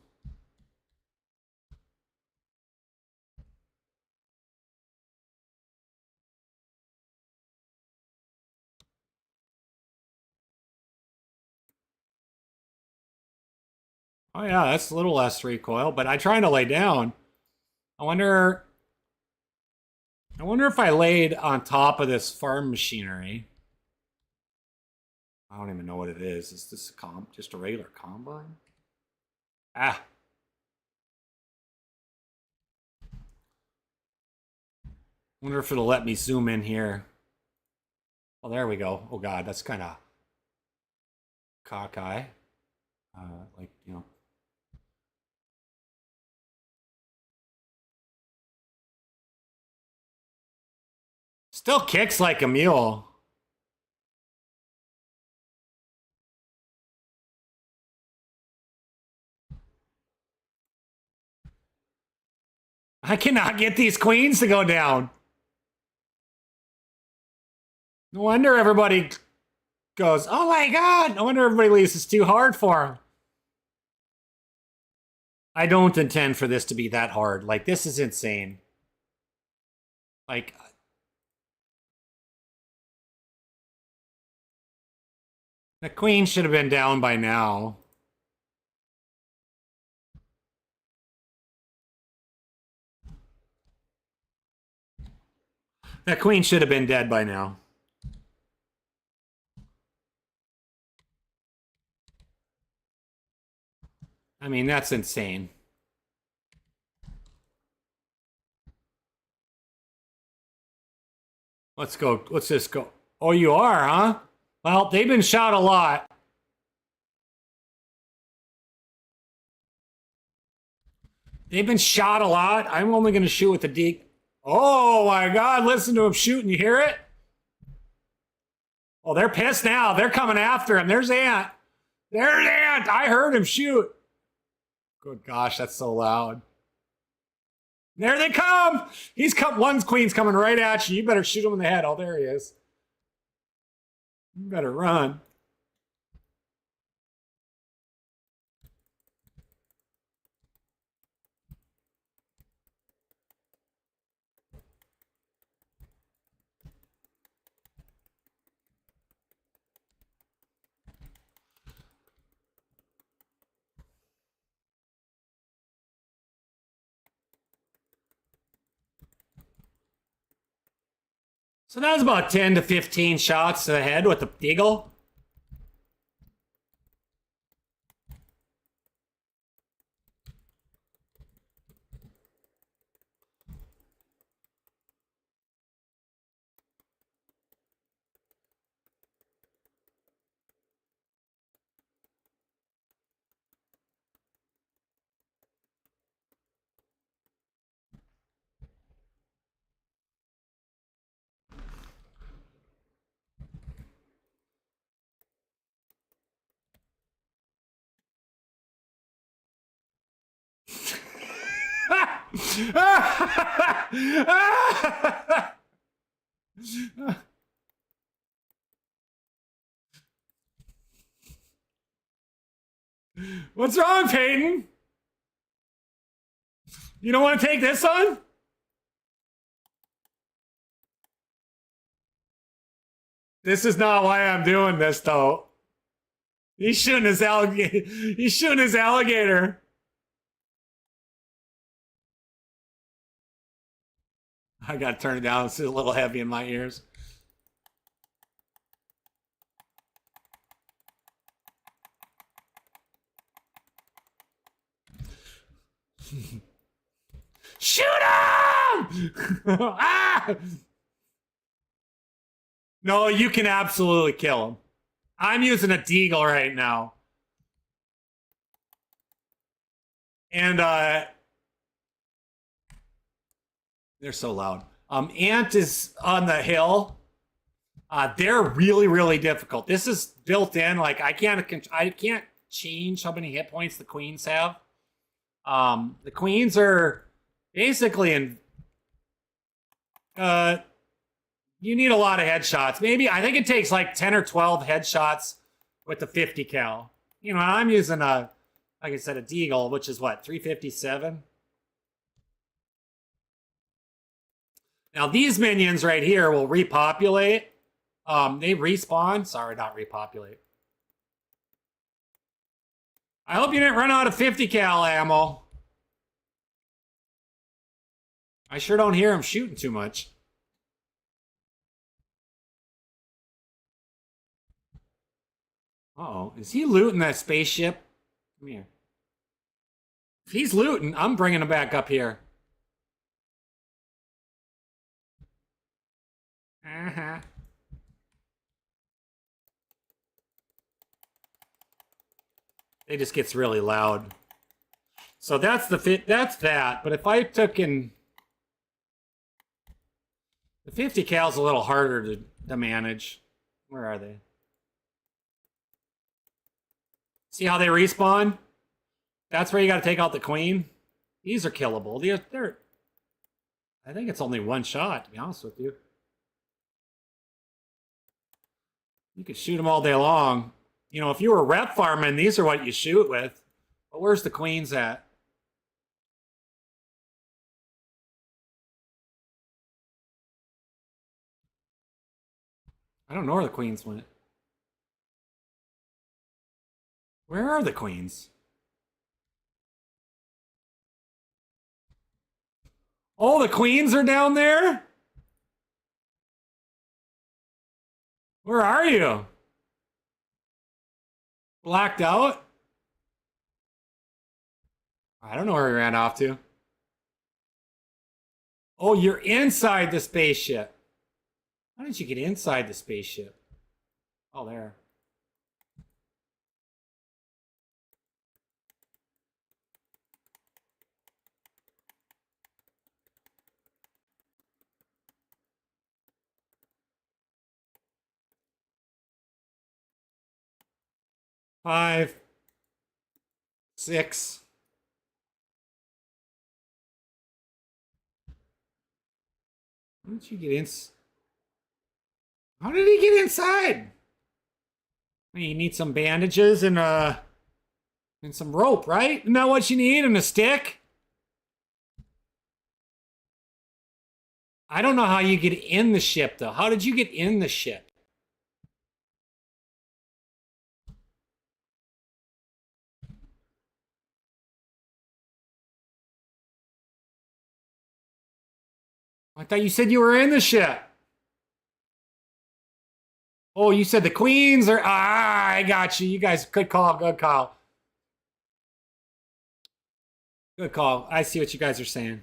Oh yeah, that's a little less recoil, but I'm trying to lay down. I wonder if I laid on top of this farm machinery. I don't even know what it is. Is this just a regular combine? Ah. Wonder if it'll let me zoom in here. Oh, there we go. Oh god, that's kind of cockeye. Like, you know. Still kicks like a mule. I cannot get these queens to go down. No wonder everybody goes, oh my god. No wonder everybody leaves this too hard for him. I don't intend for this to be that hard. Like, this is insane. Like... The queen should have been down by now. That queen should have been dead by now. I mean, that's insane. Let's go. Let's just go. Oh, you are, huh? Well, they've been shot a lot. They've been shot a lot. I'm only going to shoot with the deep. Oh my God, listen to him shooting. You hear it? Oh, they're pissed now. They're coming after him. There's Ant. There's Ant. I heard him shoot. Good gosh, that's so loud. There they come. One's queen's coming right at you. You better shoot him in the head. Oh, there he is. You better run. So that was about 10 to 15 shots to the head with the deagle. What's wrong, Peyton? You don't want to take this on? This is not why I'm doing this, though. He's shooting his alligator. He's shooting his alligator. I gotta turn it down. It's a little heavy in my ears. Shoot him! Ah! No, you can absolutely kill him. I'm using a deagle right now. And they're so loud. Ant is on the hill. They're really, really difficult. This is built in. Like I can't change how many hit points the queens have. The queens are basically in. You need a lot of headshots. Maybe I think it takes like 10 or 12 headshots with the 50 cal. You know, I'm using like I said, a deagle, which is what 357. Now these minions right here will repopulate. They respawn. Sorry, not repopulate. I hope you didn't run out of 50 cal ammo. I sure don't hear him shooting too much. Uh-oh, is he looting that spaceship? Come here. If he's looting, I'm bringing him back up here. Uh-huh. It just gets really loud. So that's that's that. But if I took in the 50 cal's a little harder to manage. Where are they? See how they respawn? That's where you got to take out the queen. These are killable. They're I think it's only one shot, to be honest with you. You could shoot them all day long. You know, if you were rep farming, these are what you shoot with. But where's the queens at? I don't know where the queens went. Where are the queens? Oh, the queens are down there? Where are you? Blacked out? I don't know where he ran off to. Oh, you're inside the spaceship. How did you get inside the spaceship? Oh, there. 5, 6. How did you get in? How did he get inside? You need some bandages and some rope, right? Isn't that what you need? And a stick? I don't know how you get in the ship, though. How did you get in the ship? I thought you said you were in the ship. Oh, you said the queens are... Ah, I got you. You guys, good call, good call. Good call. I see what you guys are saying.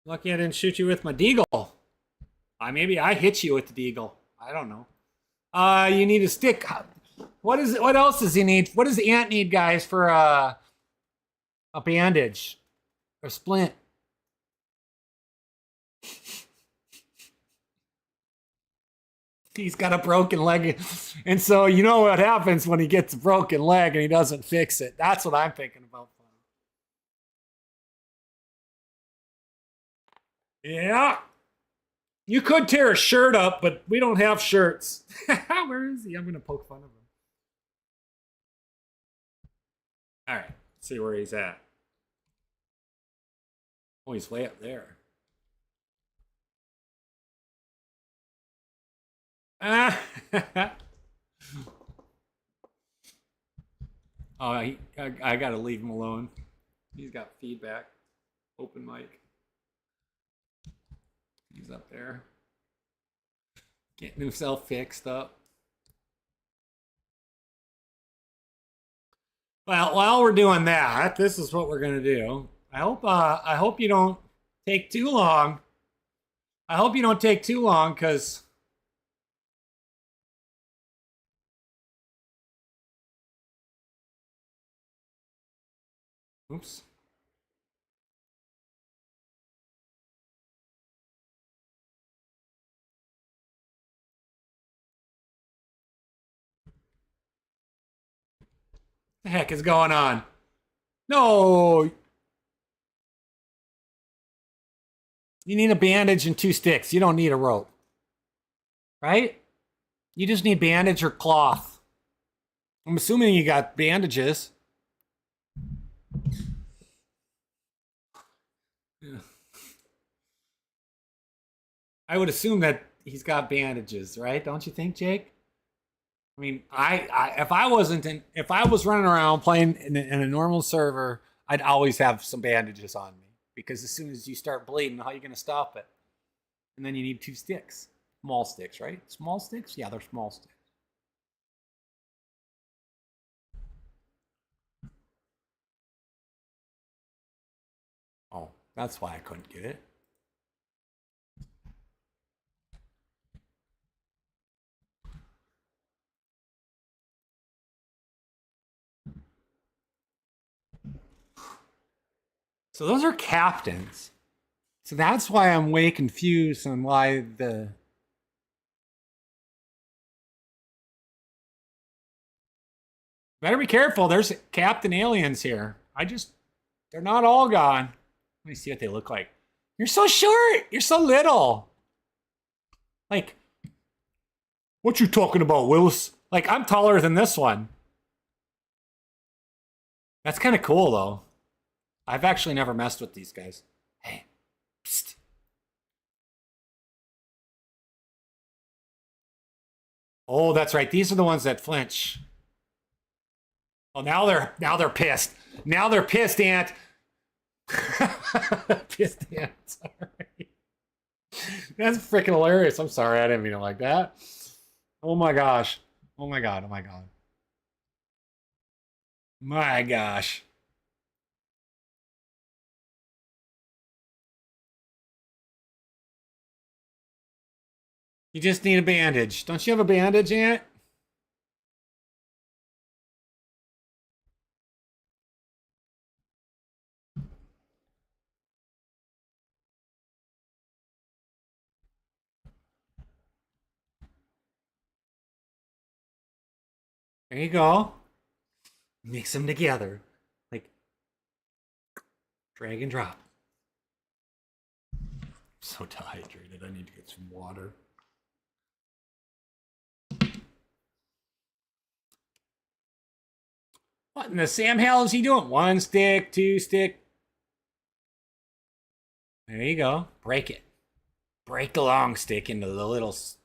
Lucky I didn't shoot you with my deagle. Maybe I hit you with the deagle. I don't know. You need a stick. What is it? What else does he need? What does the ant need, guys, for a bandage? Or splint? He's got a broken leg. And so you know what happens when he gets a broken leg and he doesn't fix it. That's what I'm thinking about. Yeah. You could tear a shirt up, but we don't have shirts. Where is he? I'm going to poke fun of him. All right. Let's see where he's at. Oh, he's way up there. Oh, I got to leave him alone. He's got feedback. Open mic. He's up there. Getting himself fixed up. Well, while we're doing that, this is what we're going to do. I hope you don't take too long. I hope you don't take too long, because... Oops. What the heck is going on? No! You need a bandage and 2 sticks. You don't need a rope. Right? You just need bandage or cloth. I'm assuming you got bandages. Yeah. I would assume that he's got bandages, right? Don't you think, Jake? I mean, if I was running around playing in a normal server, I'd always have some bandages on me, because as soon as you start bleeding, how are you going to stop it? And then you need 2 sticks, small sticks, right? Small sticks? Yeah, they're small sticks. Oh, that's why I couldn't get it. So those are captains. So that's why I'm way confused on why the... Better be careful. There's captain aliens here. They're not all gone. Let me see what they look like. You're so short. You're so little. Like, what you talking about, Willis? Like, I'm taller than this one. That's kind of cool, though. I've actually never messed with these guys. Hey, psst. Oh, that's right. These are the ones that flinch. Oh, now they're pissed. Now they're pissed, Ant. Pissed Ant. Sorry. That's freaking hilarious. I'm sorry. I didn't mean it like that. Oh my gosh. Oh my god. Oh my god. My gosh. You just need a bandage. Don't you have a bandage, Ant? There you go. Mix them together. Like drag and drop. I'm so dehydrated. I need to get some water. What in the Sam hell is he doing? 1 stick, 2 stick. There you go. Break it. Break the long stick into the little stick.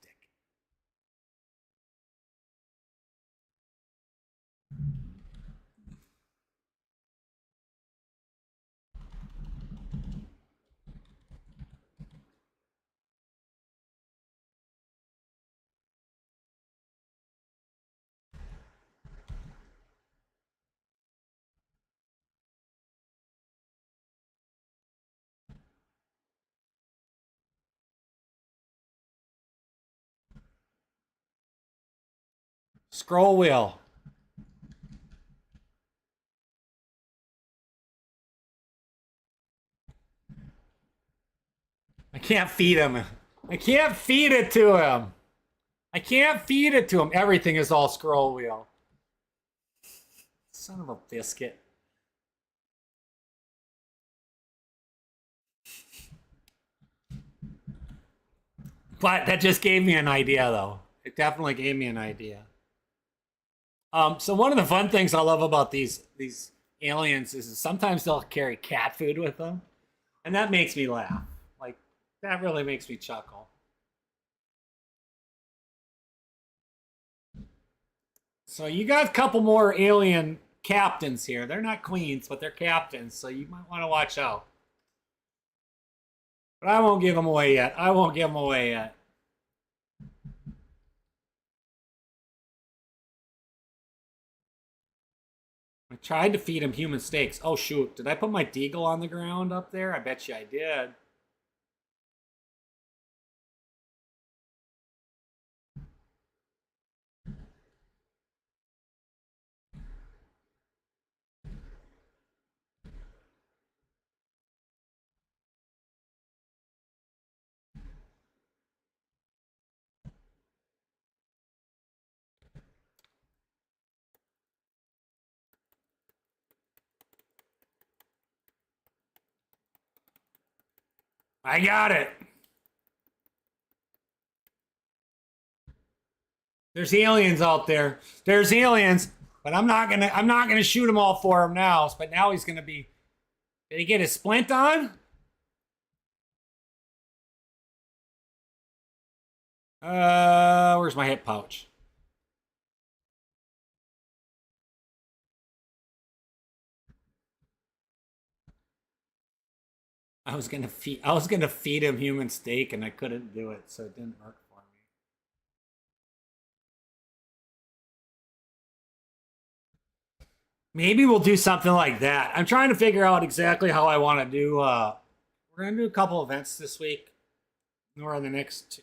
Scroll wheel. I can't feed him. I can't feed it to him. I can't feed it to him. Everything is all scroll wheel. Son of a biscuit. But that just gave me an idea, though. It definitely gave me an idea. So one of the fun things I love about these aliens is sometimes they'll carry cat food with them, and that makes me laugh. Like that really makes me chuckle. So you got a couple more alien captains here. They're not queens, but they're captains, so you might want to watch out. But I won't give them away yet. I won't give them away yet. I tried to feed him human steaks. Oh, shoot. Did I put my deagle on the ground up there? I bet you I did. I got it. There's aliens out there. There's aliens, but I'm not gonna shoot them all for him now. But now he's gonna be. Did he get his splint on? Where's my hip pouch? I was gonna feed him human steak and I couldn't do it, so it didn't work for me. Maybe we'll do something like that. I'm trying to figure out exactly how I want to do we're gonna do a couple events this week or in the next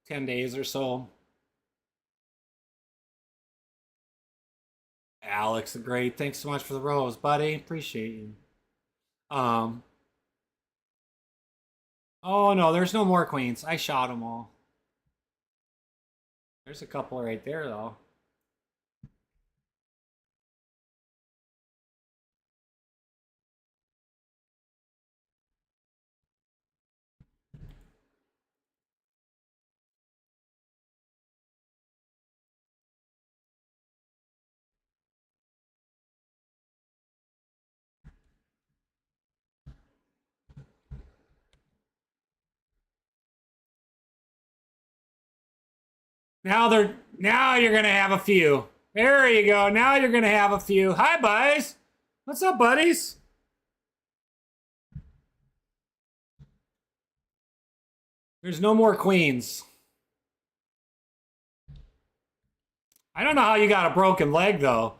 10 days or so. Alex, great. Thanks so much for the rose, buddy. Appreciate you. Oh no, there's no more queens. I shot them all. There's a couple right there though. Now you're gonna have a few. There you go. Now you're gonna have a few. Hi, buddies. What's up, buddies? There's no more queens. I don't know how you got a broken leg though.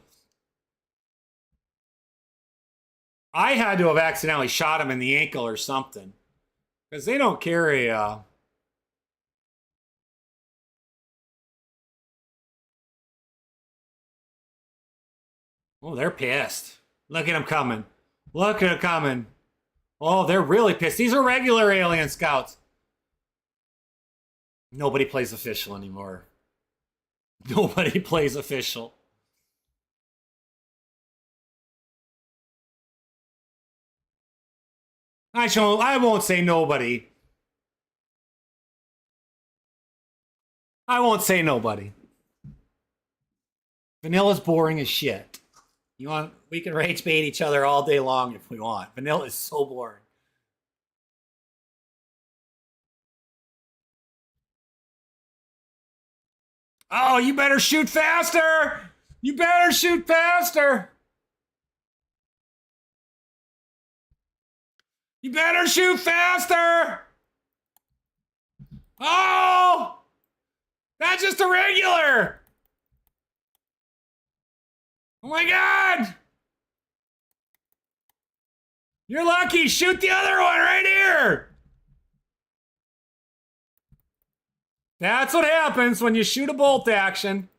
I had to have accidentally shot him in the ankle or something. Because they don't carry Oh, they're pissed. Look at them coming. Look at them coming. Oh, they're really pissed. These are regular alien scouts. Nobody plays official anymore. Nobody plays official. I won't say nobody. I won't say nobody. Vanilla's boring as shit. We can rage bait each other all day long if we want. Vanilla is so boring. Oh, you better shoot faster! You better shoot faster! You better shoot faster! Oh! That's just a regular! Oh my god! You're lucky! Shoot the other one right here! That's what happens when you shoot a bolt action.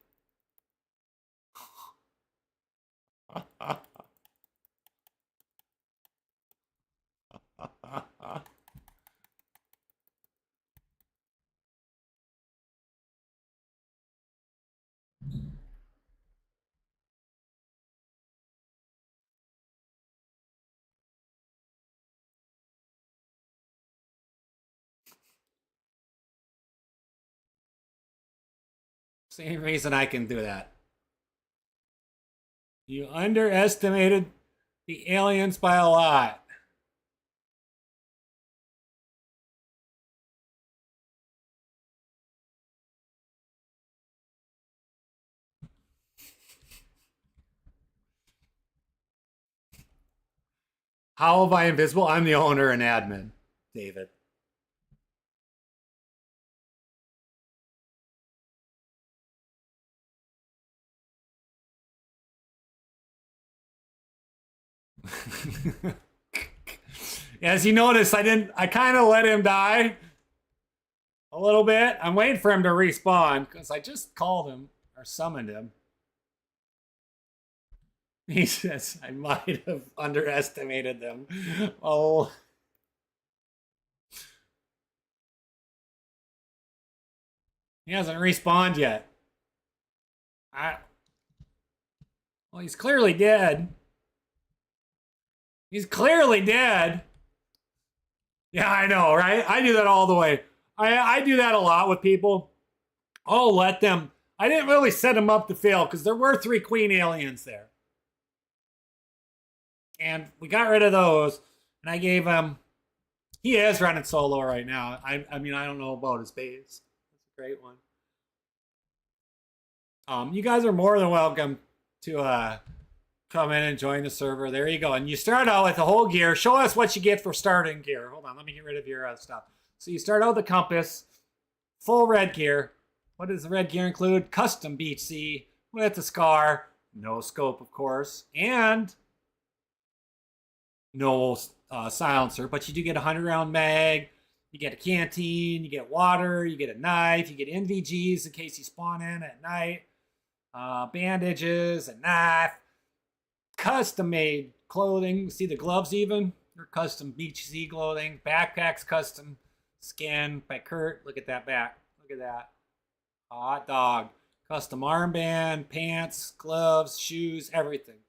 Same reason I can do that. You underestimated the aliens by a lot. How am I invisible? I'm the owner and admin, David. As you notice, I kind of let him die a little bit. I'm waiting for him to respawn because I just called him or summoned him. He says, I might have underestimated them. Oh. He hasn't respawned yet. Well, he's clearly dead. He's clearly dead. Yeah, I know, right? I do that all the way. I do that a lot with people. I'll let them. I didn't really set them up to fail because there were 3 queen aliens there. And we got rid of those. And I gave him. He is running solo right now. I mean, I don't know about his base. That's a great one. You guys are more than welcome to come in and join the server. There you go. And you start out with the whole gear. Show us what you get for starting gear. Hold on, let me get rid of your stuff. So you start out with the compass, full red gear. What does the red gear include? Custom BeachedZ with the scar, no scope, of course, and no silencer. But you do get a 100-round mag. You get a canteen. You get water. You get a knife. You get NVGs in case you spawn in at night. Bandages, a knife. Custom-made clothing. See the gloves even? They're custom BeachedZ clothing. Backpacks custom. Skin by Kurt. Look at that back. Look at that. Hot dog. Custom armband, pants, gloves, shoes, everything.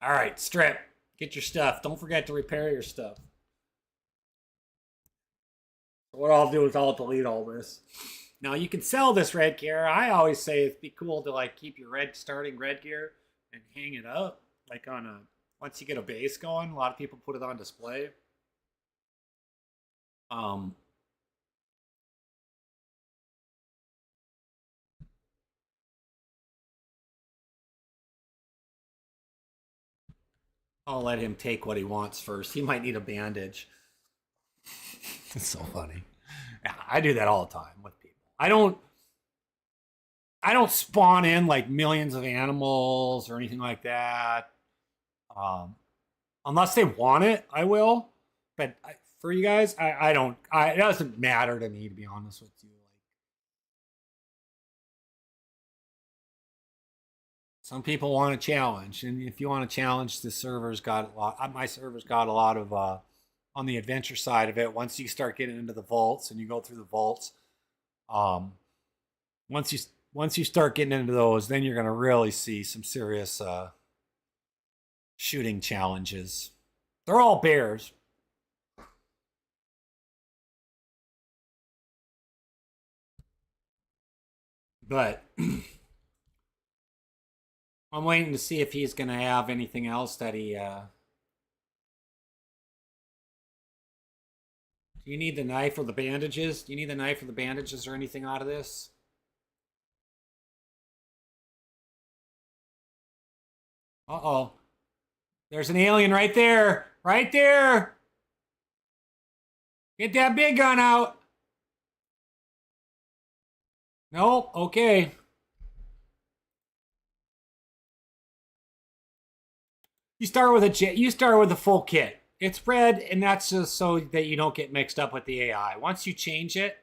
All right, strip. Get your stuff. Don't forget to repair your stuff. What I'll do is I'll delete all this. Now you can sell this red gear. I always say it'd be cool to like keep your starting red gear and hang it up like on a, once you get a base going. A lot of people put it on display. I'll let him take what he wants first. He might need a bandage. It's so funny. Yeah, I do that all the time with people. I don't spawn in like millions of animals or anything like that. Unless they want it, I will. But for you guys, I don't. It doesn't matter to me, to be honest with you. Like, some people want a challenge, and if you want a challenge, the server's got a lot. My server's got a lot of on the adventure side of it. Once you start getting into the vaults and you go through the vaults, once you start getting into those, then you're gonna really see some serious shooting challenges. They're all bears. But I'm waiting to see if he's going to have anything else that he... Do you need the knife or the bandages? Do you need the knife or the bandages or anything out of this? Uh-oh. There's an alien right there. Right there. Get that big gun out. Nope. Okay. You start with a full kit. It's red, and that's just so that you don't get mixed up with the AI. Once you change it,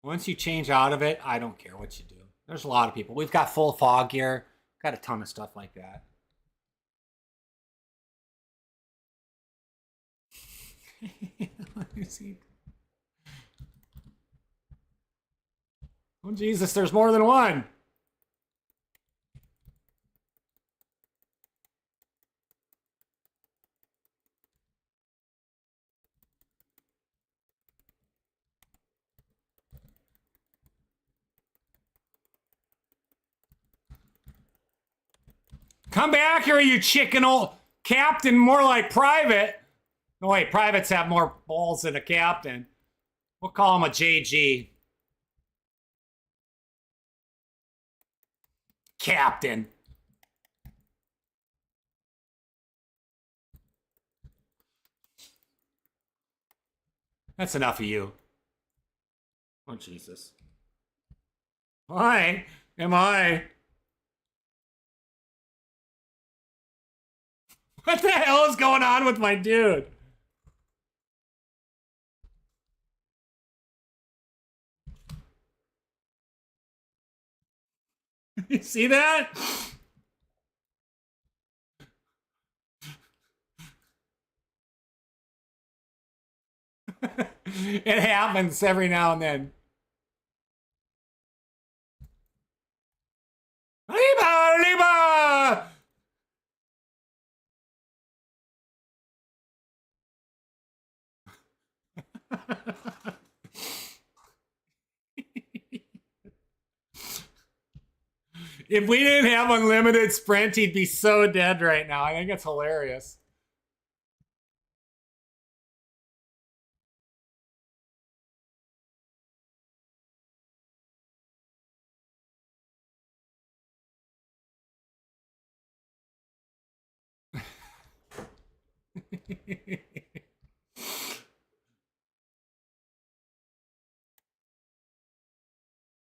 once you change out of it, I don't care what you do. There's a lot of people. We've got full fog gear. Got a ton of stuff like that. Let me see. Oh, Jesus, there's more than one. Come back here, you chicken old captain, more like private. No, wait, privates have more balls than a captain. We'll call him a JG. Captain. That's enough of you. Oh, Jesus. Why am I? What the hell is going on with my dude? You see that? It happens every now and then. Arriba, arriba! If we didn't have unlimited sprint, he'd be so dead right now. I think it's hilarious.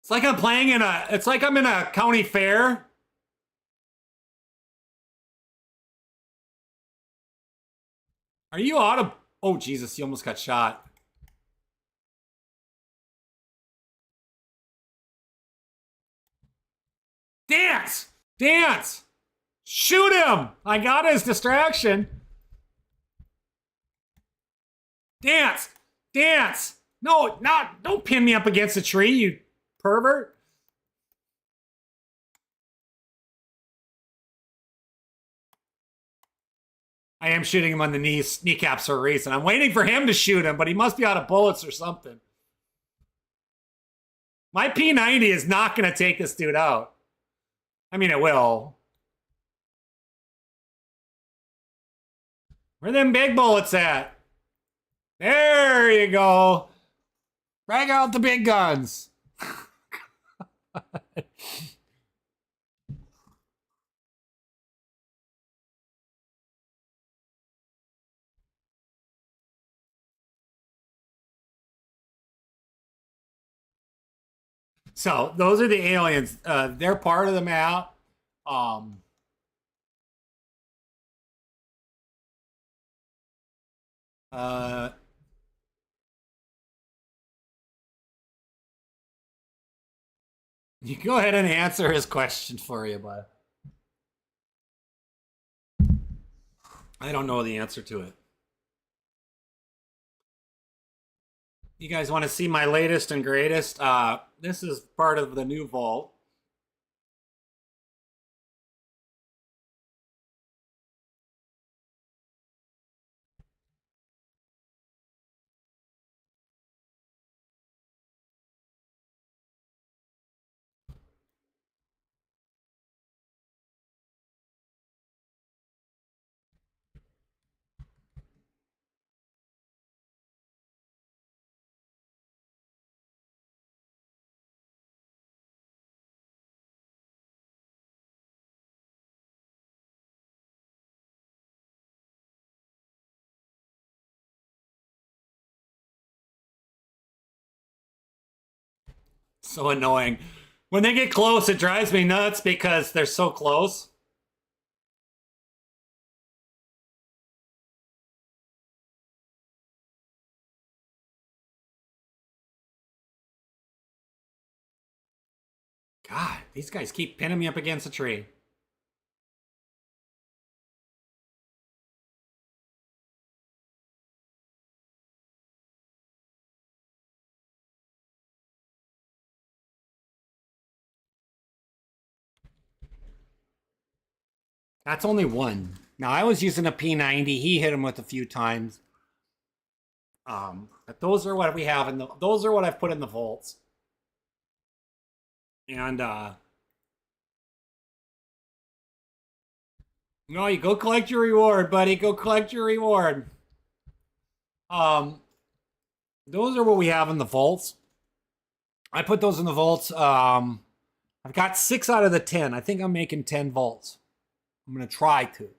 It's like I'm playing in a, it's like I'm in a county fair. Are you out of, oh Jesus, you almost got shot. Dance! Dance! Shoot him! I got his distraction. Dance! Dance! No, not, don't pin me up against a tree, you pervert. I am shooting him on the knees, kneecaps for a reason. I'm waiting for him to shoot him, but he must be out of bullets or something. My P90 is not going to take this dude out. I mean, it will. Where them big bullets at? There you go. Drag out the big guns. So those are the aliens. They're part of the map. You go ahead and answer his question for you, bud. I don't know the answer to it. You guys want to see my latest and greatest? This is part of the new vault. So annoying. When they get close, it drives me nuts because they're so close. God, these guys keep pinning me up against a tree. That's only one. Now, I was using a P90. He hit him with a few times. But those are what we have in the. Those are what I've put in the vaults. And no, you go collect your reward, buddy. Go collect your reward. Um, those are what we have in the vaults. I put those in the vaults. I've got 6 out of the 10. I think I'm making 10 vaults. I'm gonna try to.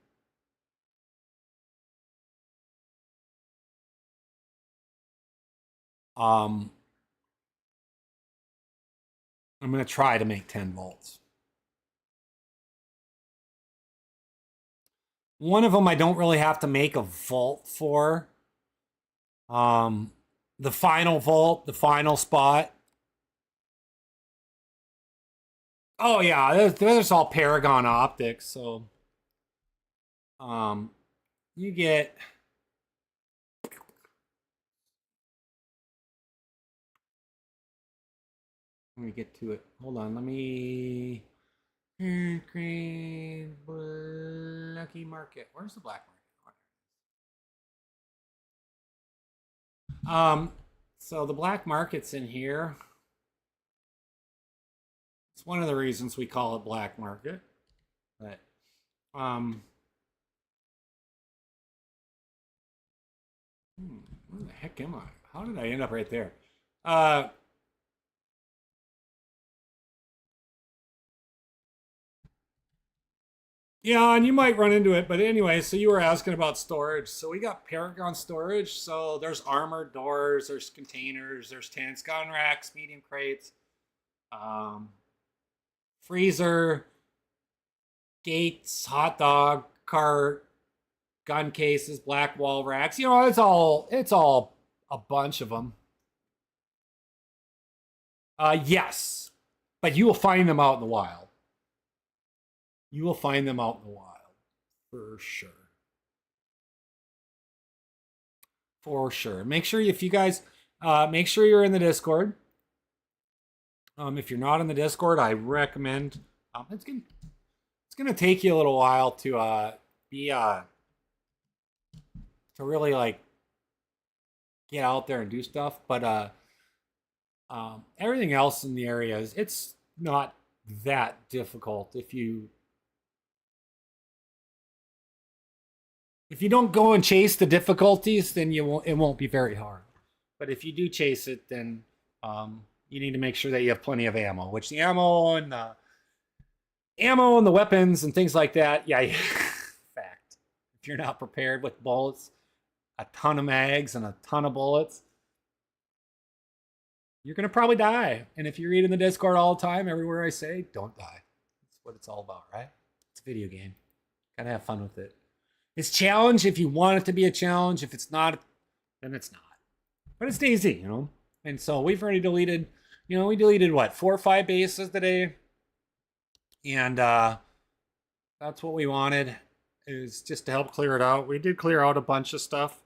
Um, I'm gonna try to make 10 vaults. One of them I don't really have to make a vault for. The final vault, the final spot. Oh yeah, there's all Paragon optics. So, you get. Let me get to it. Hold on. Let me. Green Lucky Market. Where's the black market? So the black market's in here. It's one of the reasons we call it black market. But where the heck am I? How did I end up right there? Yeah, and you might run into it, but anyway, so you were asking about storage. So we got Paragon storage. So there's armored doors, there's containers, there's tents, gun racks, medium crates, freezer, gates, hot dog cart, gun cases, black wall racks. You know, it's all a bunch of them. Yes, but you will find them out in the wild. You will find them out in the wild for sure. For sure. Make sure if you guys make sure you're in the Discord. If you're not in the Discord, I recommend. It's gonna take you a little while to be to really like get out there and do stuff, but everything else in the area it's not that difficult if you don't go and chase the difficulties, then it won't be very hard. But if you do chase it, then you need to make sure that you have plenty of ammo, which the ammo and the weapons and things like that. Yeah, fact. If you're not prepared with bullets, a ton of mags and a ton of bullets, you're gonna probably die. And if you read in the Discord all the time, everywhere I say, don't die. That's what it's all about, right? It's a video game. Gotta have fun with it. It's challenge if you want it to be a challenge. If it's not, then it's not. But it's DayZ, you know. And so we've already deleted, we deleted what, 4 or 5 bases today, and that's what we wanted, is just to help clear it out. We did clear out a bunch of stuff.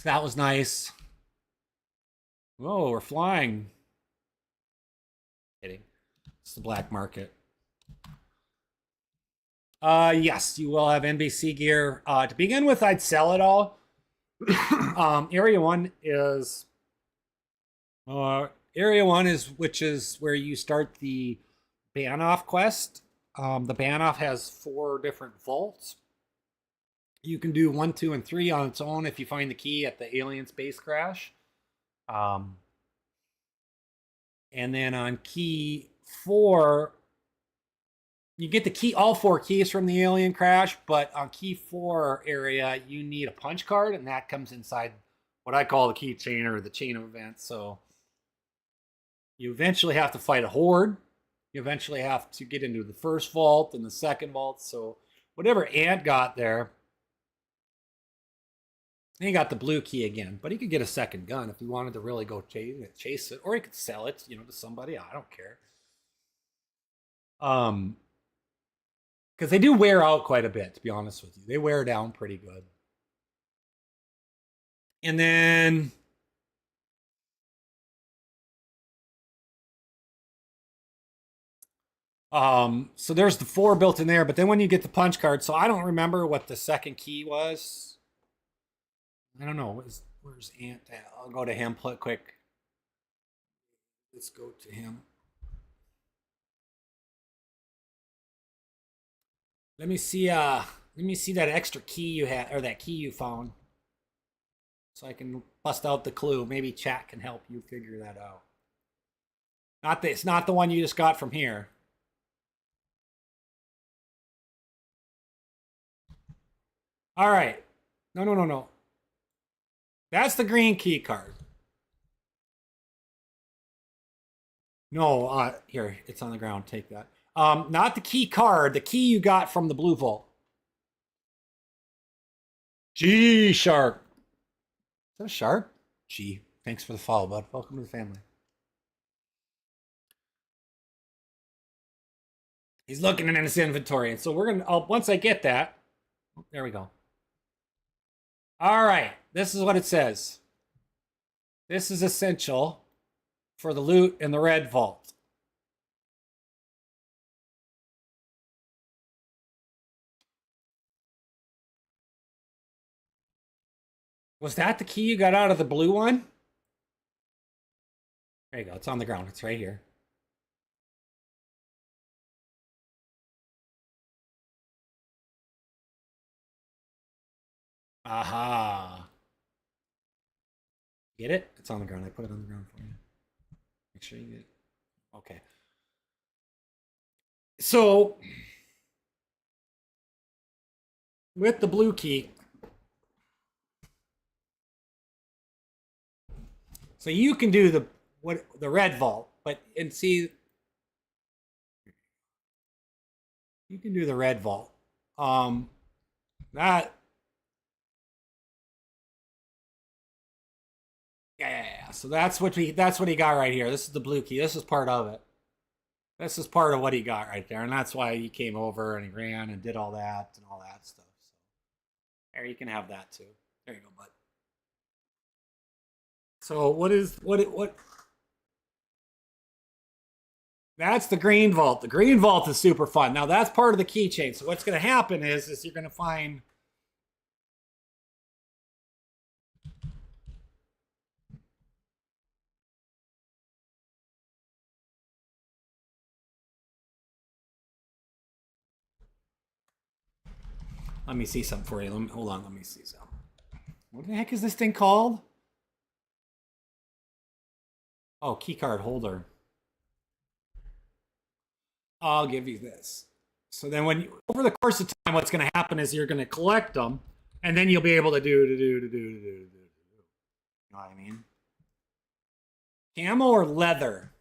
So that was nice. Whoa, we're flying. Kidding. It's the black market. Yes, you will have NBC gear. To begin with, I'd sell it all. Area 1 is which is where you start the Banoff quest. The Banoff has 4 different vaults. You can do 1, 2, and 3 on its own if you find the key at the alien space crash. And then on key 4, you get the key, all 4 keys from the alien crash, but on key 4 area, you need a punch card, and that comes inside what I call the key chain or the chain of events. So you eventually have to fight a horde. You eventually have to get into the first vault and the second vault. So whatever Ant got there, he got the blue key again, but he could get a second gun if he wanted to really go chase it, or he could sell it, to somebody. I don't care. Because they do wear out quite a bit, to be honest with you. They wear down pretty good. And then so there's the 4 built in there, but then when you get the punch card, so I don't remember what the second key was. I don't know. Where's Ant at? I'll go to him quick. Let's go to him. Let me see that extra key you had, or that key you found, so I can bust out the clue. Maybe chat can help you figure that out. It's not the one you just got from here. All right. No. That's the green key card. No, here, it's on the ground. Take that. Not the key card, the key you got from the blue vault. G Shark. Is that a shark? G. Thanks for the follow, bud. Welcome to the family. He's looking in his inventory, and so we're gonna. Once I get that, there we go. All right, this is what it says. This is essential for the loot in the red vault. Was that the key you got out of the blue one? There you go. It's on the ground. It's right here. Aha. Get it? It's on the ground. I put it on the ground for you. Make sure you get it. Okay. So, with the blue key, so you can do the red vault, and see, you can do the red vault. Yeah. So that's what he got right here. This is the blue key. This is part of it. This is part of what he got right there, and that's why he came over and he ran and did all that and all that stuff. So there, you can have that too. There you go, bud. So what? That's the green vault. The green vault is super fun. Now that's part of the keychain. So what's going to happen is you're going to find. Let me see something for you. Hold on. Let me see something. What the heck is this thing called? Oh, keycard holder. I'll give you this. So then over the course of time, what's going to happen is you're going to collect them, and then you'll be able to do. You know what I mean? Camo or leather?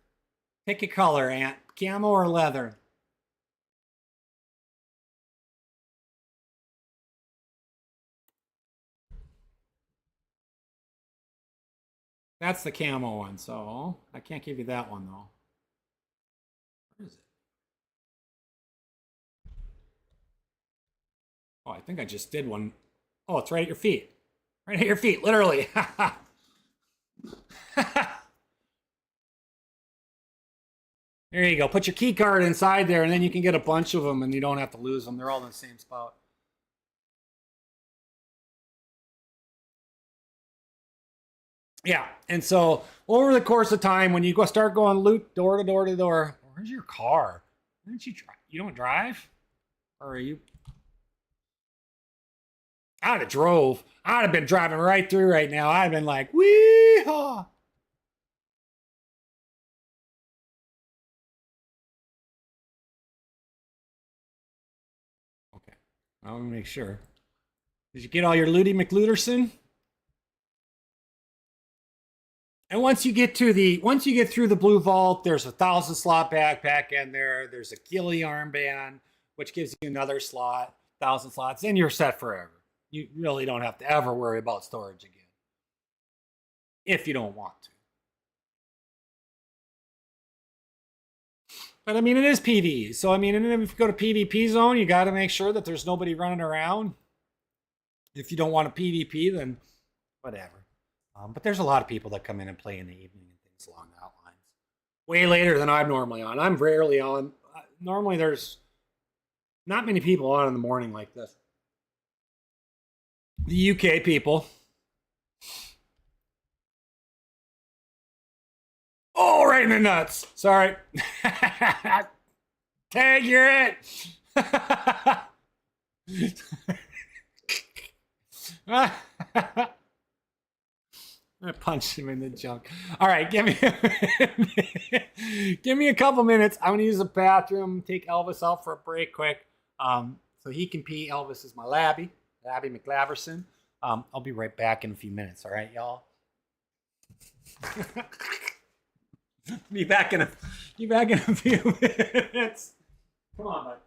Pick a color, Ant. Camo or leather? That's the camo one, so I can't give you that one, though. Where is it? Oh, I think I just did one. Oh, it's right at your feet. Right at your feet, literally. There you go. Put your key card inside there, and then you can get a bunch of them, and you don't have to lose them. They're all in the same spot. Yeah, and so over the course of time, when you go start going loot door to door to door, where's your car? Why don't you try? You don't drive, or are you? I'd have drove. I'd have been driving right through right now. I'd have been like, wee haw. Okay, I want to make sure. Did you get all your looty McLooterson? And once you get through the blue vault, there's a 1,000 slot backpack in there. There's a ghillie armband, which gives you another slot, 1,000 slots, and you're set forever. You really don't have to ever worry about storage again, if you don't want to. But I mean, it is PvE, so I mean, and if you go to PvP zone, you got to make sure that there's nobody running around. If you don't want to PvP, then whatever. But there's a lot of people that come in and play in the evening and things along that lines. Way later than I'm normally on. I'm rarely on. Normally there's not many people on in the morning like this. The UK people. Oh, right in the nuts. Sorry. Tag, you're it. I punched him in the junk. All right, give me a couple minutes. I'm gonna use the bathroom. Take Elvis out for a break, quick, so he can pee. Elvis is my Labby McLaverson. I'll be right back in a few minutes. All right, y'all. Be back in a few minutes. Come on, bud.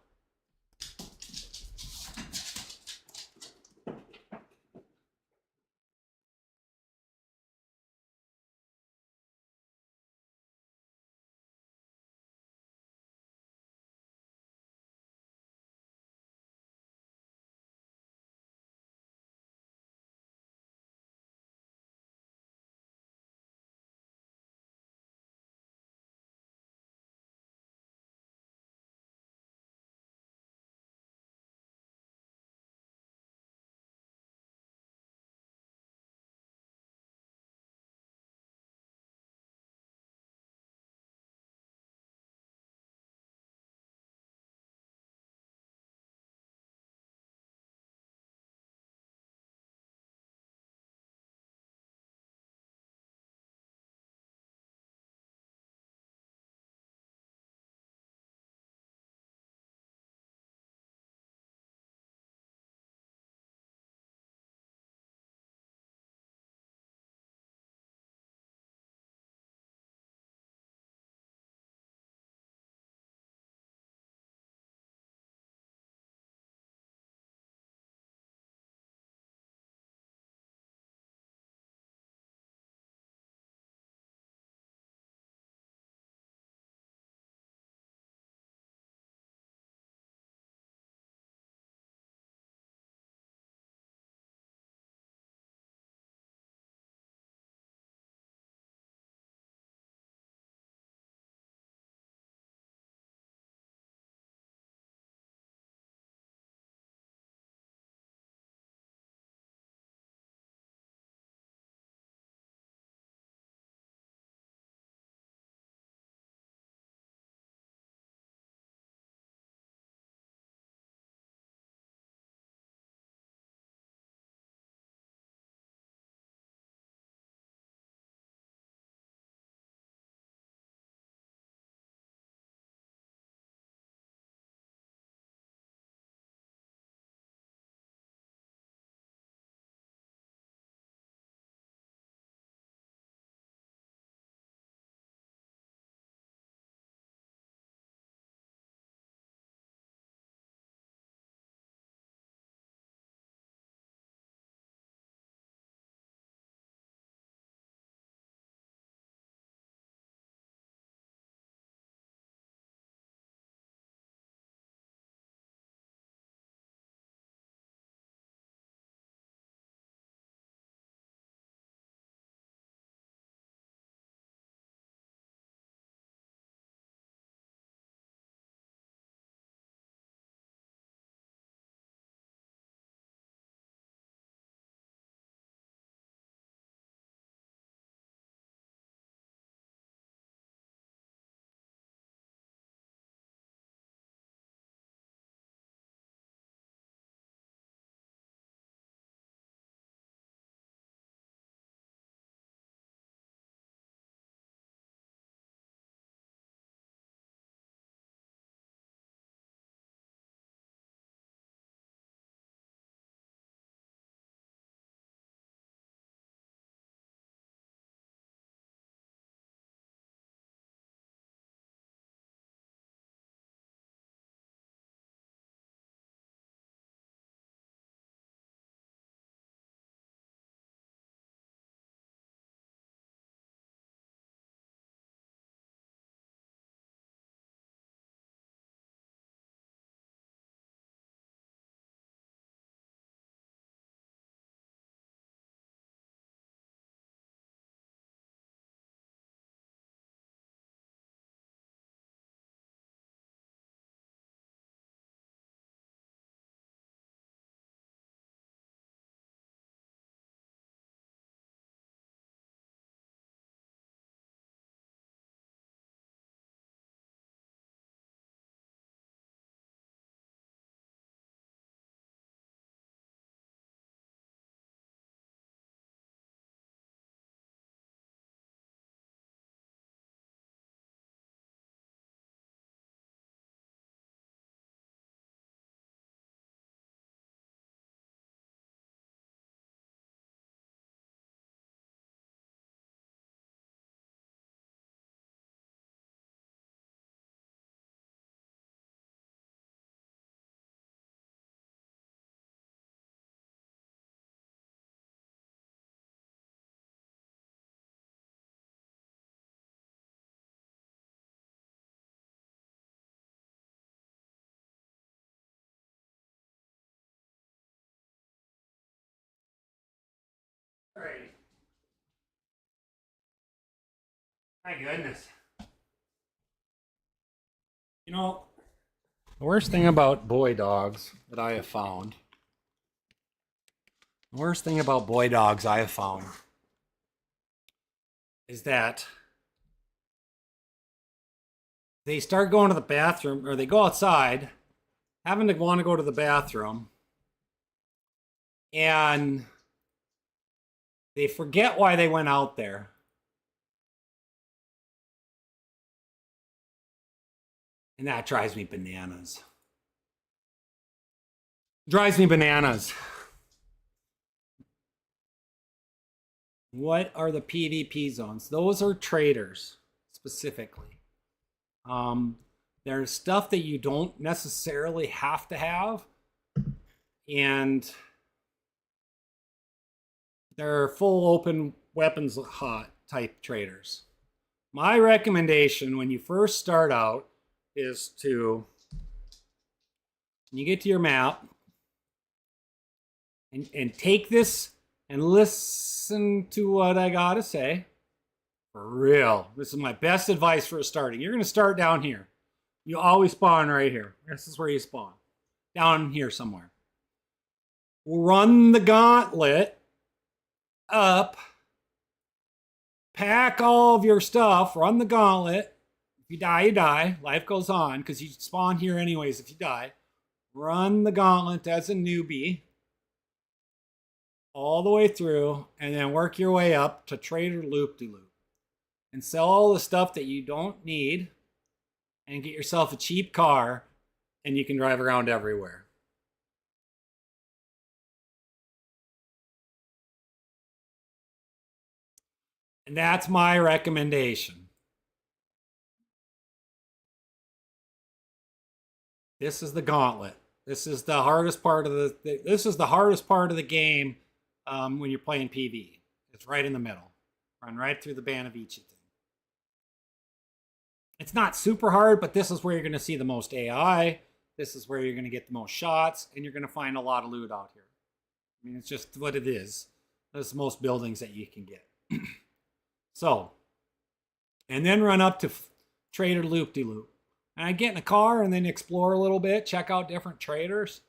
All right. My goodness. You know, the worst thing about boy dogs that I have found, is that they start going to the bathroom, or they go outside, having to want to go to the bathroom, and they forget why they went out there. And that drives me bananas. Drives me bananas. What are the PvP zones? Those are traders, specifically. There's stuff that you don't necessarily have to have. And they're full open weapons hot type traders. My recommendation when you first start out is to, when you get to your map, and take this and listen to what I gotta say. For real. This is my best advice for starting. You're gonna start down here. You always spawn right here. This is where you spawn. Down here somewhere. Run the gauntlet up. Pack all of your stuff. Run the gauntlet. If you die, you die. Life goes on because you spawn here anyways if you die. Run the gauntlet as a newbie all the way through, and then work your way up to Trader Loop-de-Loop and sell all the stuff that you don't need and get yourself a cheap car, and you can drive around everywhere. And that's my recommendation. This is the gauntlet. This is the hardest part of the game when you're playing PvE. It's right in the middle. Run right through the band of each thing. It's not super hard, but this is where you're going to see the most AI. This is where you're going to get the most shots, and you're going to find a lot of loot out here. I mean, it's just what it is. There's most buildings that you can get. So, and then run up to Trader Loop-de-Loop. And I get in a car and then explore a little bit, check out different traders.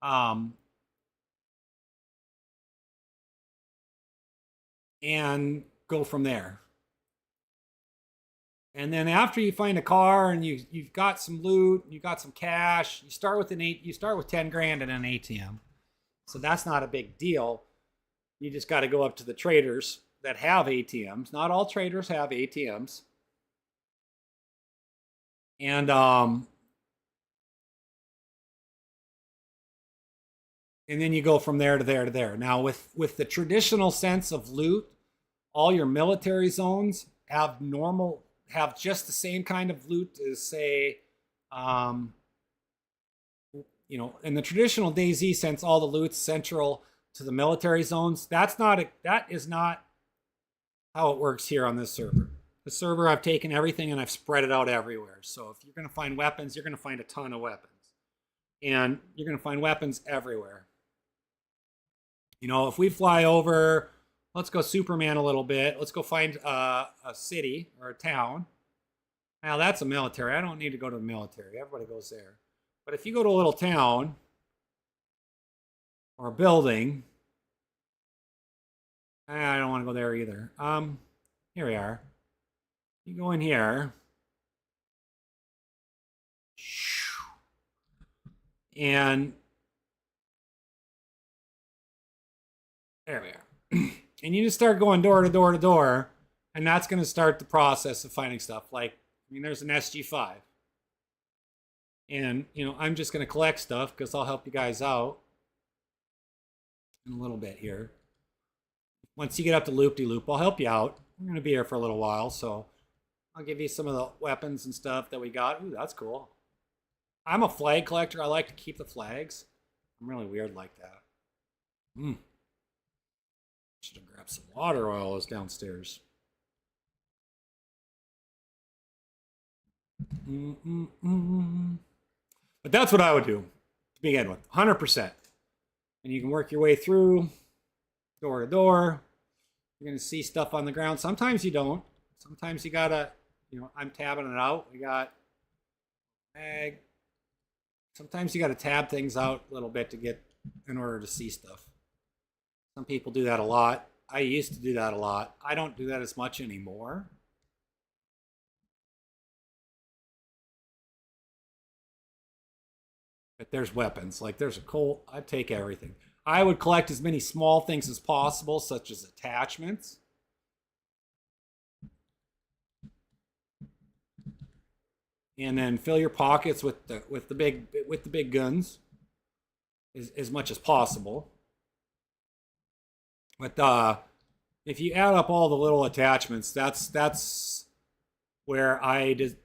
And go from there. And then after you find a car and you've got some loot, you got some cash, you start with 10 grand in an ATM. So that's not a big deal. You just got to go up to the traders that have ATMs. Not all traders have ATMs. And then you go from there to there to there. Now, with the traditional sense of loot, all your military zones have just the same kind of loot as, say, in the traditional DayZ sense, all the loot's central to the military zones. That is not how it works here on this server. The server, I've taken everything and I've spread it out everywhere. So if you're going to find weapons, you're going to find a ton of weapons. And you're going to find weapons everywhere. If we fly over, let's go Superman a little bit. Let's go find a city or a town. Now that's a military. I don't need to go to the military. Everybody goes there. But if you go to a little town or a building, I don't want to go there either. Here we are. You go in here. And there we are. And you just start going door to door to door, and that's going to start the process of finding stuff. There's an SG5. And, I'm just going to collect stuff because I'll help you guys out in a little bit here. Once you get up to Loop-de-Loop, I'll help you out. We're going to be here for a little while, so I'll give you some of the weapons and stuff that we got. Ooh, that's cool. I'm a flag collector. I like to keep the flags. I'm really weird like that. Should have grabbed some water while I was downstairs. But that's what I would do to begin with, 100%. And you can work your way through door to door. You're going to see stuff on the ground. Sometimes you don't. Sometimes you got to, I'm tabbing it out. We got mag. Sometimes you got to tab things out a little bit in order to see stuff. Some people do that a lot. I used to do that a lot. I don't do that as much anymore. But there's weapons. Like there's a Colt. I'd take everything. I would collect as many small things as possible, such as attachments. And then fill your pockets with the big guns as much as possible. But if you add up all the little attachments, that's where I just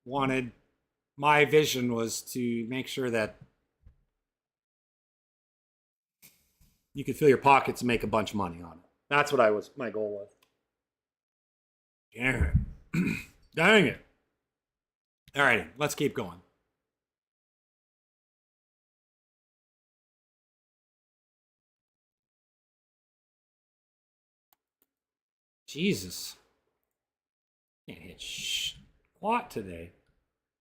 wanted. My vision was to make sure that you could fill your pockets and make a bunch of money on it. That's what my goal was. Dang it. Dang it. All right, let's keep going. Jesus. Can't hit squat today.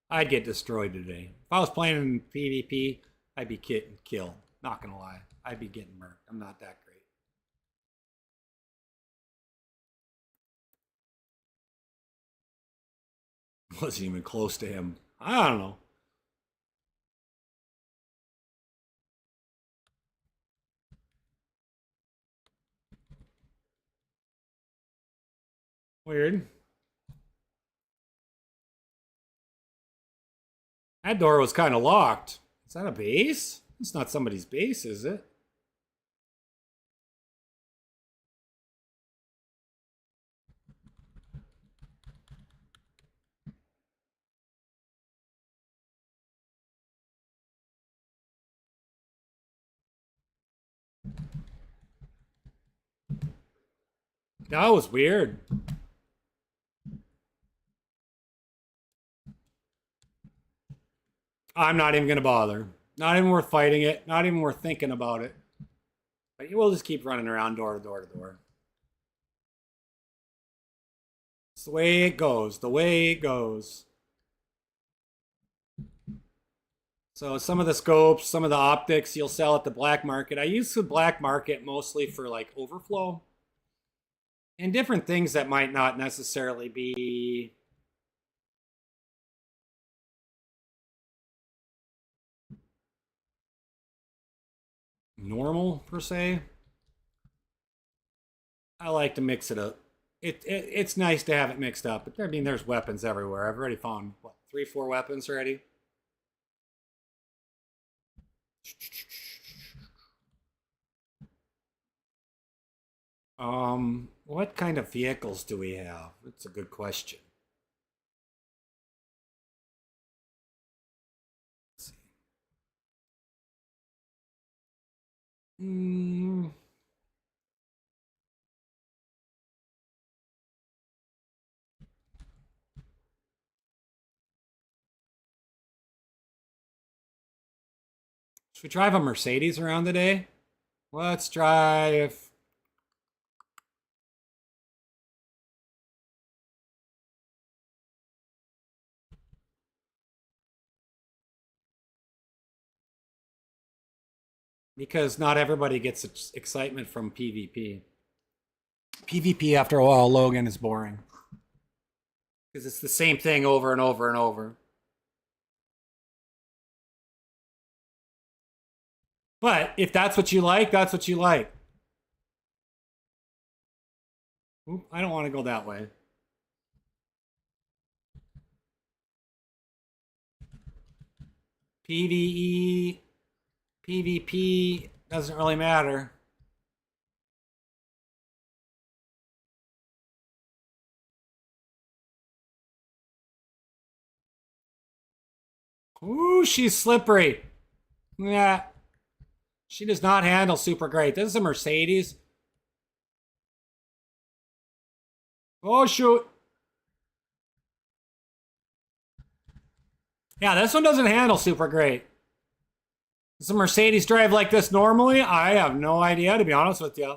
I'd get destroyed today. If I was playing in PvP, I'd be killed. Not gonna lie. I'd be getting murked. I'm not that great. Wasn't even close to him. I don't know. Weird. That door was kind of locked. Is that a base? It's not somebody's base, is it? That was weird. I'm not even going to bother. Not even worth fighting it. Not even worth thinking about it. But we'll just keep running around door to door to door. It's the way it goes. The way it goes. So some of the scopes, some of the optics you'll sell at the black market. I use the black market mostly for like overflow. And different things that might not necessarily be normal per se. I like to mix it up. It's nice to have it mixed up, but I mean there's weapons everywhere. I've already found what, 3-4 weapons already. What kind of vehicles do we have? That's a good question. Let's see. Should we drive a Mercedes around today? Let's drive. Because not everybody gets excitement from PvP. PvP, after a while, Logan, is boring. Because it's the same thing over and over and over. But if that's what you like, that's what you like. Oop, I don't want to go that way. PvE, PvP, doesn't really matter. Ooh, she's slippery. Yeah. She does not handle super great. This is a Mercedes. Oh, shoot. Yeah, this one doesn't handle super great. Does a Mercedes drive like this normally? I have no idea, to be honest with you.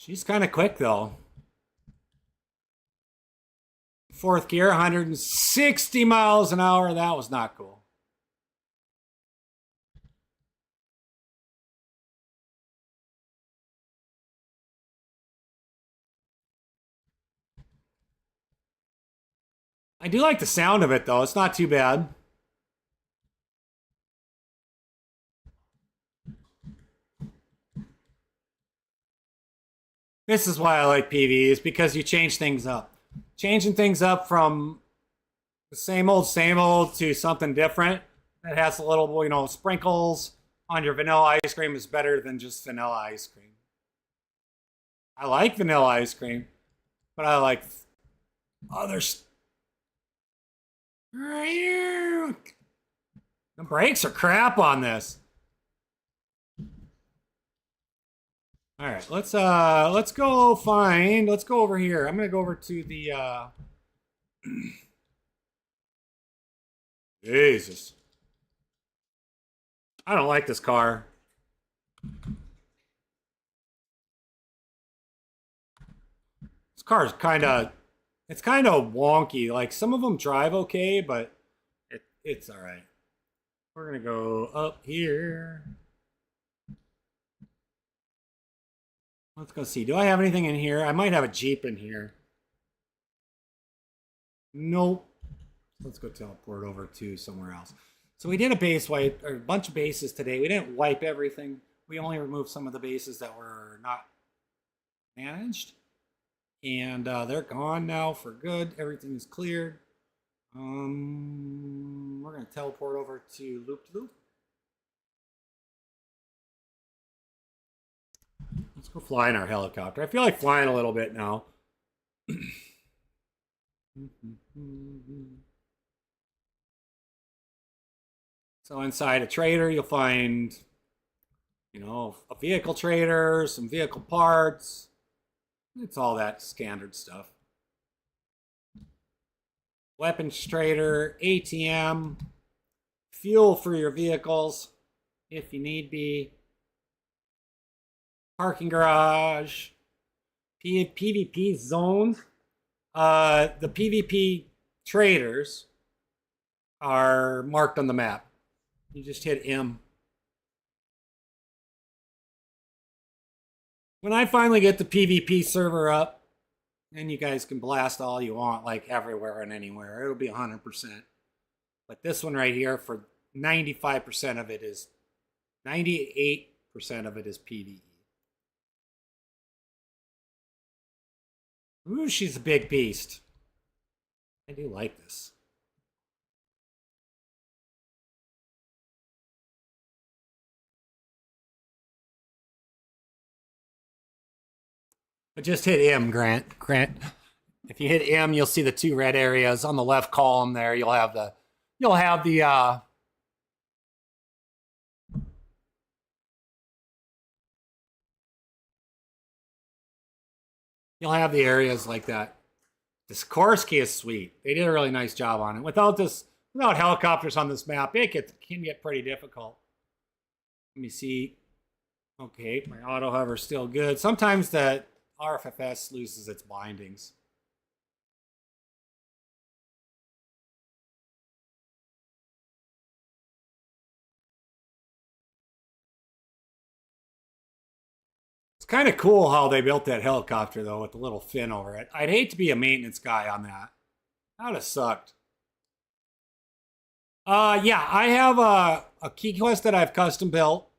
She's kind of quick though. Fourth gear, 160 miles an hour. That was not cool. I do like the sound of it though. It's not too bad. This is why I like PVE, is because you change things up. Changing things up from the same old to something different that has a little, you know, sprinkles on your vanilla ice cream is better than just vanilla ice cream. I like vanilla ice cream, but I like others. The brakes are crap on this. All right, let's go over here. I'm gonna go over to the Jesus. I don't like this car. This car is it's kind of wonky. Like some of them drive okay, but it's all right. We're gonna go up here. Let's go see. Do I have anything in here? I might have a Jeep in here. Nope. Let's go teleport over to somewhere else. So we did a base wipe, or a bunch of bases today. We didn't wipe everything. We only removed some of the bases that were not managed. And they're gone now for good. Everything is cleared. We're going to teleport over to Loop-to-Loop. Let's go fly in our helicopter. I feel like flying a little bit now. So inside a trader, you'll find, you know, a vehicle trader, some vehicle parts. It's all that standard stuff. Weapons trader, ATM, fuel for your vehicles if you need be. Parking garage, PvP zones. The PvP traders are marked on the map. You just hit M. When I finally get the PvP server up, and you guys can blast all you want, like everywhere and anywhere, it'll be 100%. But this one right here, for 95% of it is, 98% of it is PvE. Ooh, she's a big beast. I do like this. But just hit M, Grant. If you hit M, you'll see the two red areas on the left column there. You'll have the areas like that. This Korsky is sweet. They did a really nice job on it. Without helicopters on this map, it can get pretty difficult. Let me see. Okay, my auto hover's still good. Sometimes the RFFS loses its bindings. It's kind of cool how they built that helicopter, though, with the little fin over it. I'd hate to be a maintenance guy on that. That would have sucked. Yeah, I have a key quest that I've custom built.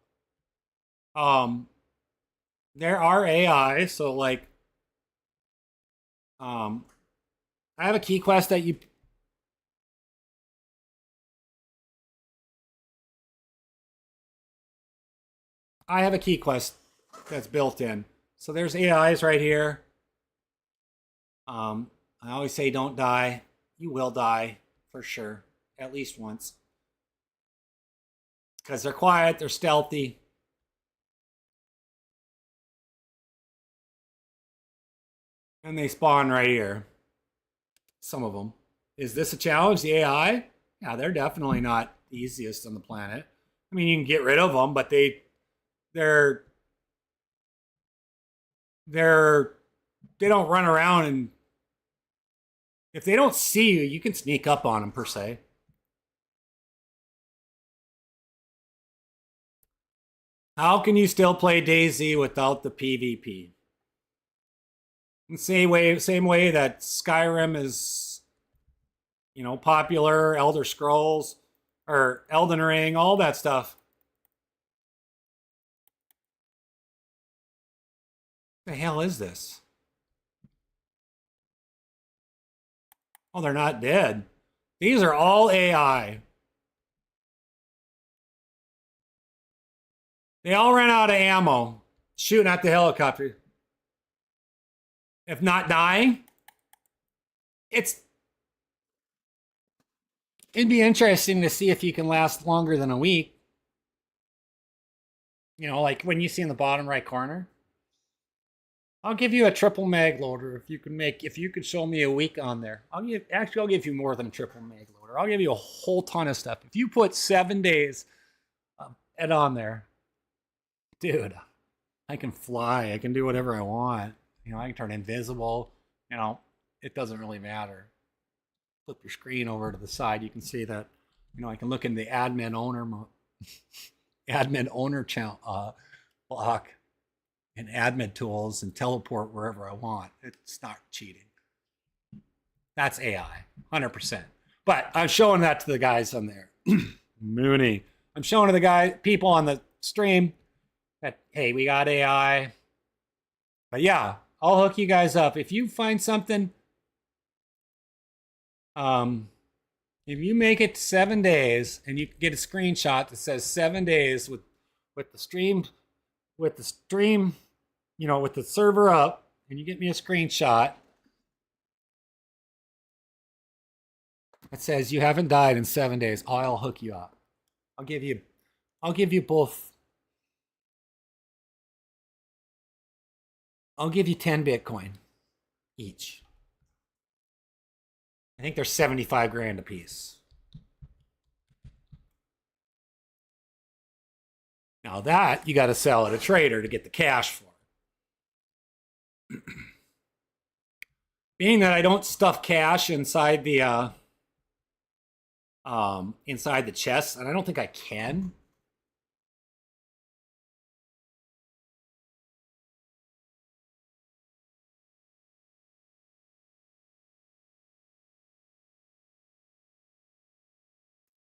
There are AI, so like, I have a key quest that I have a key quest that's built in. So there's AIs right here. I always say don't die. You will die for sure, at least once. Because they're quiet, they're stealthy. And they spawn right here. Some of them. Is this a challenge, the AI? Yeah, they're definitely not the easiest on the planet. I mean, you can get rid of them, but they're they don't run around, and if they don't see you, you can sneak up on them per se. How can you still play DayZ without the PvP? In the same way that Skyrim is, popular, Elder Scrolls, or Elden Ring, all that stuff. What the hell is this? Oh, they're not dead. These are all AI. They all ran out of ammo shooting at the helicopter. If not dying, it'd be interesting to see if you can last longer than a week. Like when you see in the bottom right corner. I'll give you a triple mag loader if you could show me a week on there. I'll give you more than a triple mag loader. I'll give you a whole ton of stuff. If you put 7 days on there, dude, I can fly. I can do whatever I want. I can turn invisible. It doesn't really matter. Flip your screen over to the side. You can see that, I can look in the admin owner channel block and admin tools and teleport wherever I want. It's not cheating. That's AI, 100%. But I'm showing that to the guys on there. Mooney. I'm showing to the people on the stream that, hey, we got AI. But yeah, I'll hook you guys up. If you find something, if you make it 7 days and you get a screenshot that says 7 days with the stream, with the server up, and you get me a screenshot that says you haven't died in 7 days, I'll hook you up. I'll give you both. I'll give you 10 Bitcoin each. I think they're 75 grand a piece. Now that you got to sell at a trader to get the cash for. Being that I don't stuff cash inside the chest, and I don't think I can.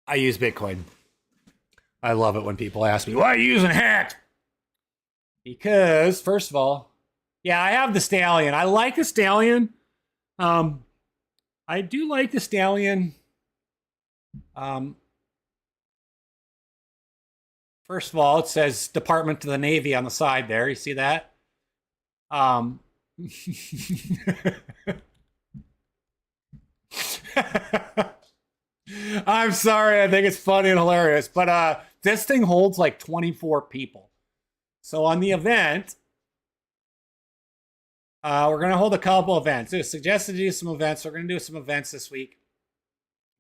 I use Bitcoin. I love it when people ask me, why are you using Hacked? Because, first of all, yeah, I have the Stallion. I like the Stallion. I do like the Stallion. First of all, it says Department of the Navy on the side there. You see that? I'm sorry. I think it's funny and hilarious. But this thing holds like 24 people. So on the event, we're going to hold a couple events. It was suggested to do some events. We're going to do some events this week.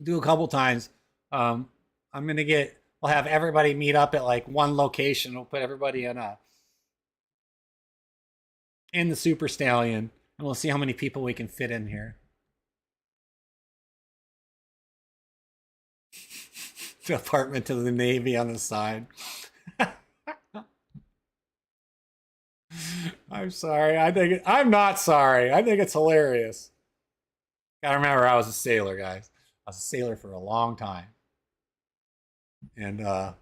Do a couple times. We'll have everybody meet up at like one location. We'll put everybody in the Super Stallion, and we'll see how many people we can fit in here. Department of the Navy on the side. I'm sorry. I'm not sorry. I think it's hilarious. Gotta remember, I was a sailor, guys. I was a sailor for a long time. And I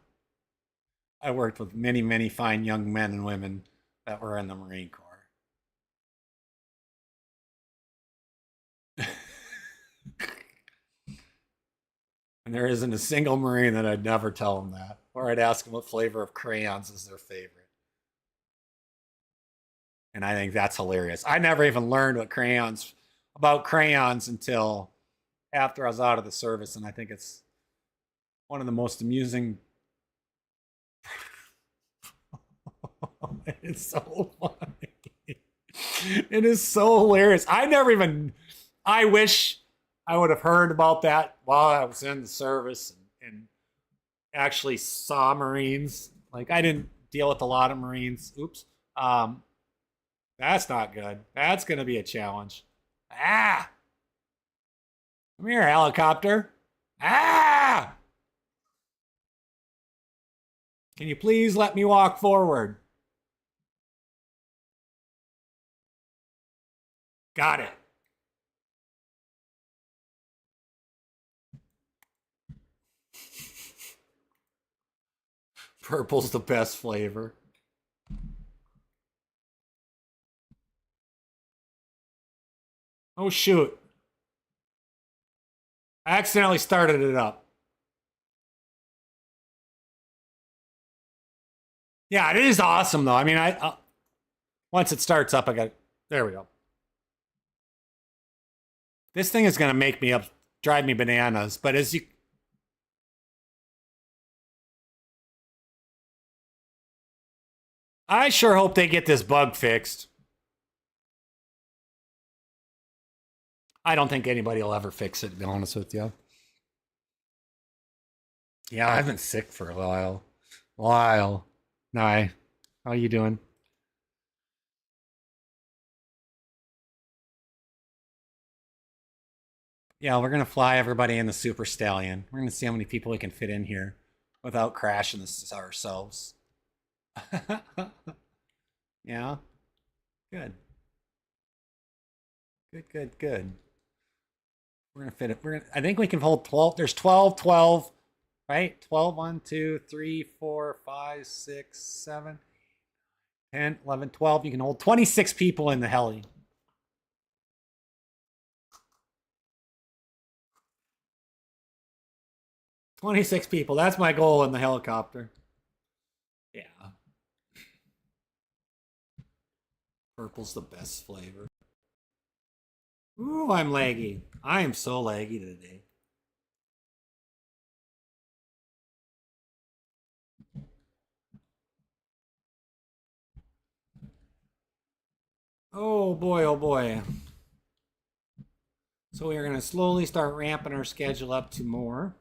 worked with many, many fine young men and women that were in the Marine Corps. And there isn't a single Marine that I'd never tell them that. Or I'd ask them what flavor of crayons is their favorite. And I think that's hilarious. I never even learned about crayons until after I was out of the service. And I think it's one of the most amusing. It's so funny. It is so hilarious. I wish I would have heard about that while I was in the service and actually saw Marines. Like, I didn't deal with a lot of Marines. Oops. That's not good. That's going to be a challenge. Ah! Come here, helicopter. Ah! Can you please let me walk forward? Got it. Purple's the best flavor. Oh, shoot. I accidentally started it up. Yeah, it is awesome, though. I mean, once it starts up, I got... There we go. This thing is going to make me drive me bananas. But as you... I sure hope they get this bug fixed. I don't think anybody will ever fix it, to be honest with you. Yeah, I've been sick for a while. Hi. How you doing? Yeah, we're going to fly everybody in the Super Stallion. We're going to see how many people we can fit in here without crashing this ourselves. Yeah. Good. Good. We're going to fit it. I think we can hold 12. There's 12, right? 12, 1, 2, 3, 4, 5, 6, 7, 10, 11, 12. You can hold 26 people in the heli. "26 people. That's my goal in the helicopter." Yeah. Purple's the best flavor. Ooh, I'm laggy. I am so laggy today. Oh boy, oh boy. So we're going to slowly start ramping our schedule up to more.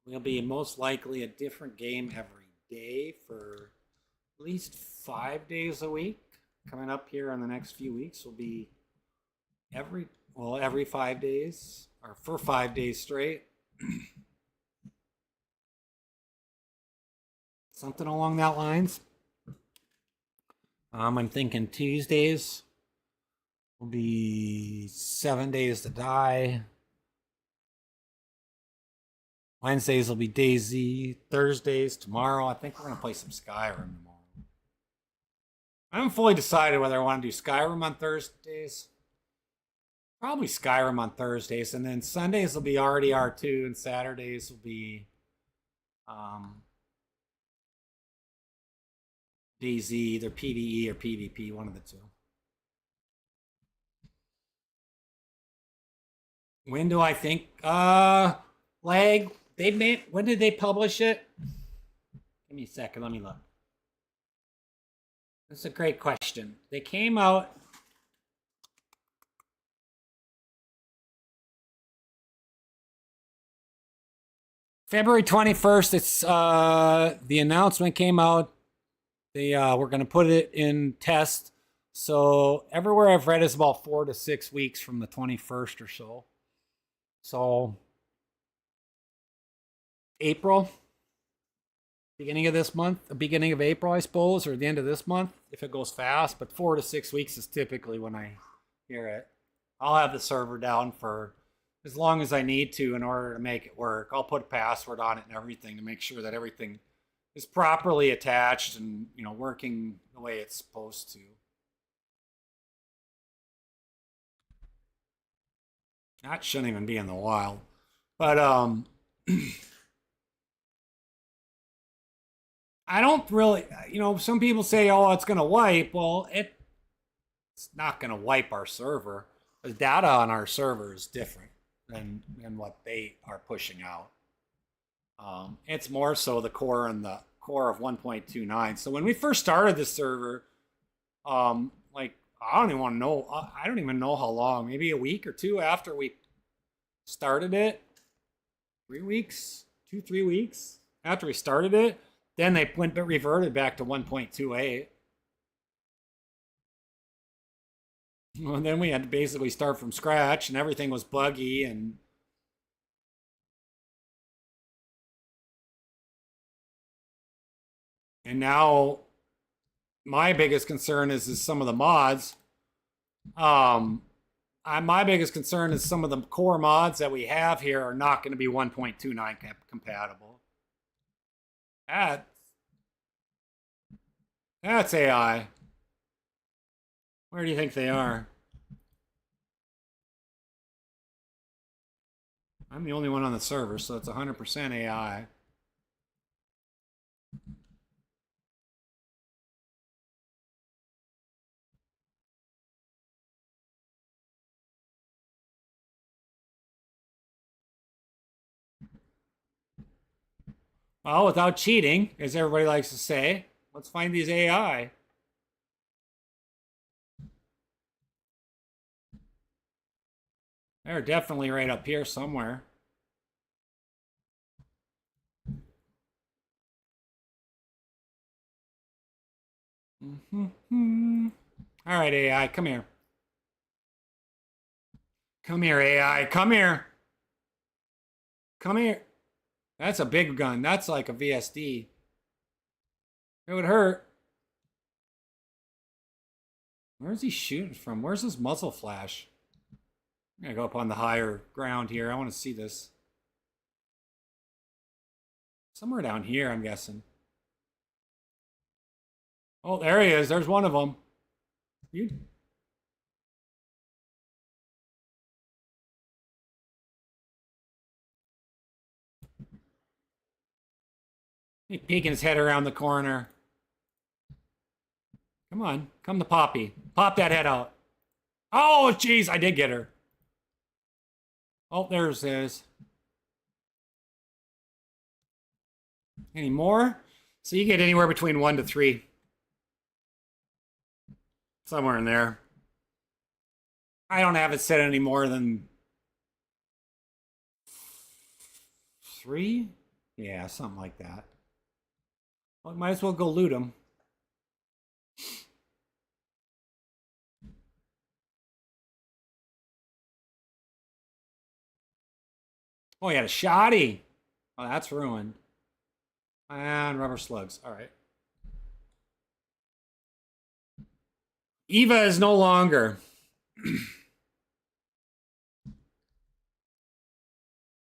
We'll be most likely a different game every day for at least 5 days a week. Coming up here in the next few weeks will be every 5 days, or for 5 days straight. Something along that lines. I'm thinking Tuesdays will be 7 days to die. Wednesdays will be DayZ. Thursdays, tomorrow, I think we're going to play some Skyrim tomorrow. I haven't fully decided whether I want to do Skyrim on Thursdays. Probably Skyrim on Thursdays. And then Sundays will be RDR2 and Saturdays will be DayZ, either PVE or PvP, one of the two. When do I think? Lag. When did they publish it? Give me a second. Let me look. That's a great question. They came out. February 21st. It's the announcement came out. They were going to put it in test. So everywhere I've read is about 4 to 6 weeks from the 21st or so. So April, beginning of this month, the beginning of April, I suppose, or the end of this month, if it goes fast. But 4 to 6 weeks is typically when I hear it. I'll have the server down for as long as I need to in order to make it work. I'll put a password on it and everything to make sure that everything is properly attached and, you know, working the way it's supposed to. That shouldn't even be in the wild. But I don't really, you know, some people say, oh, it's going to wipe. Well, it's not going to wipe our server. The data on our server is different than what they are pushing out. It's more so the core and the core of 1.29. So when we first started the server, like, I don't even want to know. I don't even know how long. Maybe a week or two after we started it. 3 weeks, 2-3 weeks after we started it. Then they reverted back to 1.28. Well, and then we had to basically start from scratch, and everything was buggy, and now my biggest concern is some of the mods. My biggest concern is some of the core mods that we have here are not going to be 1.29 compatible. That's AI. Where do you think they are? I'm the only one on the server, so it's 100% AI. Well, without cheating, as everybody likes to say, let's find these AI. They're definitely right up here somewhere. All right, AI, come here. Come here, AI, come here. Come here. That's a big gun. That's like a VSD. It would hurt. Where's he shooting from? Where's his muzzle flash? I'm gonna go up on the higher ground here. I want to see this. Somewhere down here, I'm guessing. Oh, there he is. There's one of them. You. He's peeking his head around the corner. Come on. Come to Poppy. Pop that head out. Oh, jeez. I did get her. Oh, there's his. Any more? So you get anywhere between 1 to 3. Somewhere in there. I don't have it set any more than 3? Yeah, something like that. Well, might as well go loot them. Oh, he had a shotty. Oh, that's ruined. And rubber slugs. All right. Eva is no longer.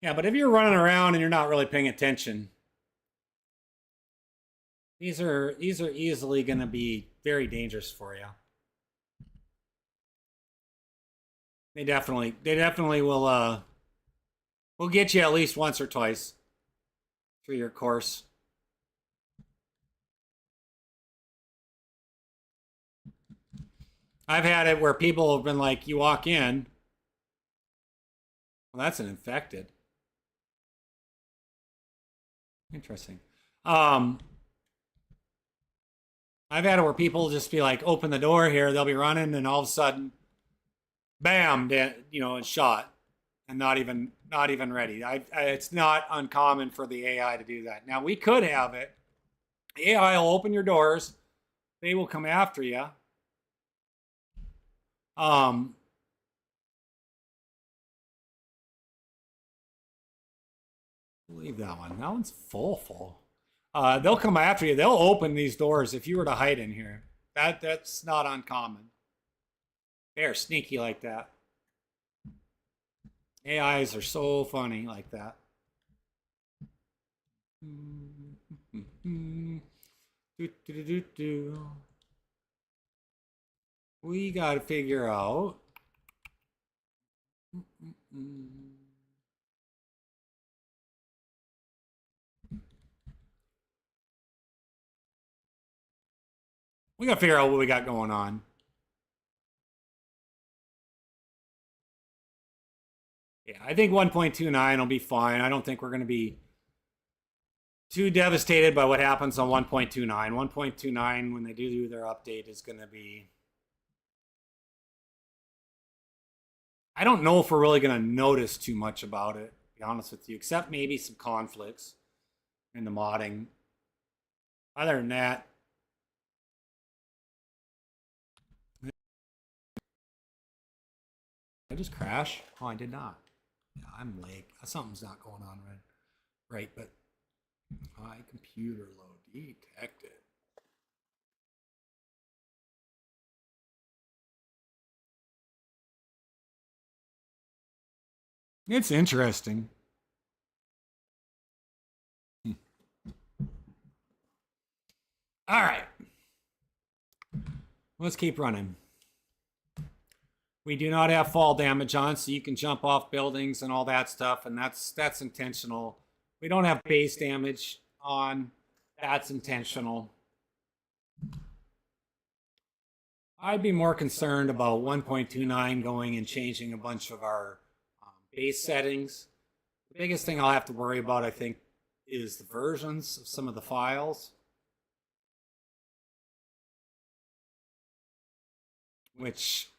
Yeah, but if you're running around and you're not really paying attention, these are easily going to be very dangerous for you. They definitely will get you at least once or twice through your course. I've had it where people have been like, you walk in, well, that's an infected. Interesting. I've had it where people just be like, open the door here, they'll be running, and all of a sudden, bam, it's shot, and not even ready. It's not uncommon for the AI to do that. Now we could have it. The AI will open your doors, they will come after you. Leave that one. That one's full. They'll come after you. They'll open these doors if you were to hide in here. That's not uncommon. They're sneaky like that. AIs are so funny like that. We got to figure out. We got to figure out what we got going on. Yeah, I think 1.29 will be fine. I don't think we're going to be too devastated by what happens on 1.29. 1.29, when they do their update, is going to be... I don't know if we're really going to notice too much about it, to be honest with you, except maybe some conflicts in the modding. Other than that, I just crash? Oh, I did not. Yeah, I'm late. Something's not going on right, but high computer load detected. It's interesting. All right. Let's keep running. We do not have fall damage on, so you can jump off buildings and all that stuff, and that's intentional. We don't have base damage on. That's intentional. I'd be more concerned about 1.29 going and changing a bunch of our base settings. The biggest thing I'll have to worry about, I think, is the versions of some of the files. Which,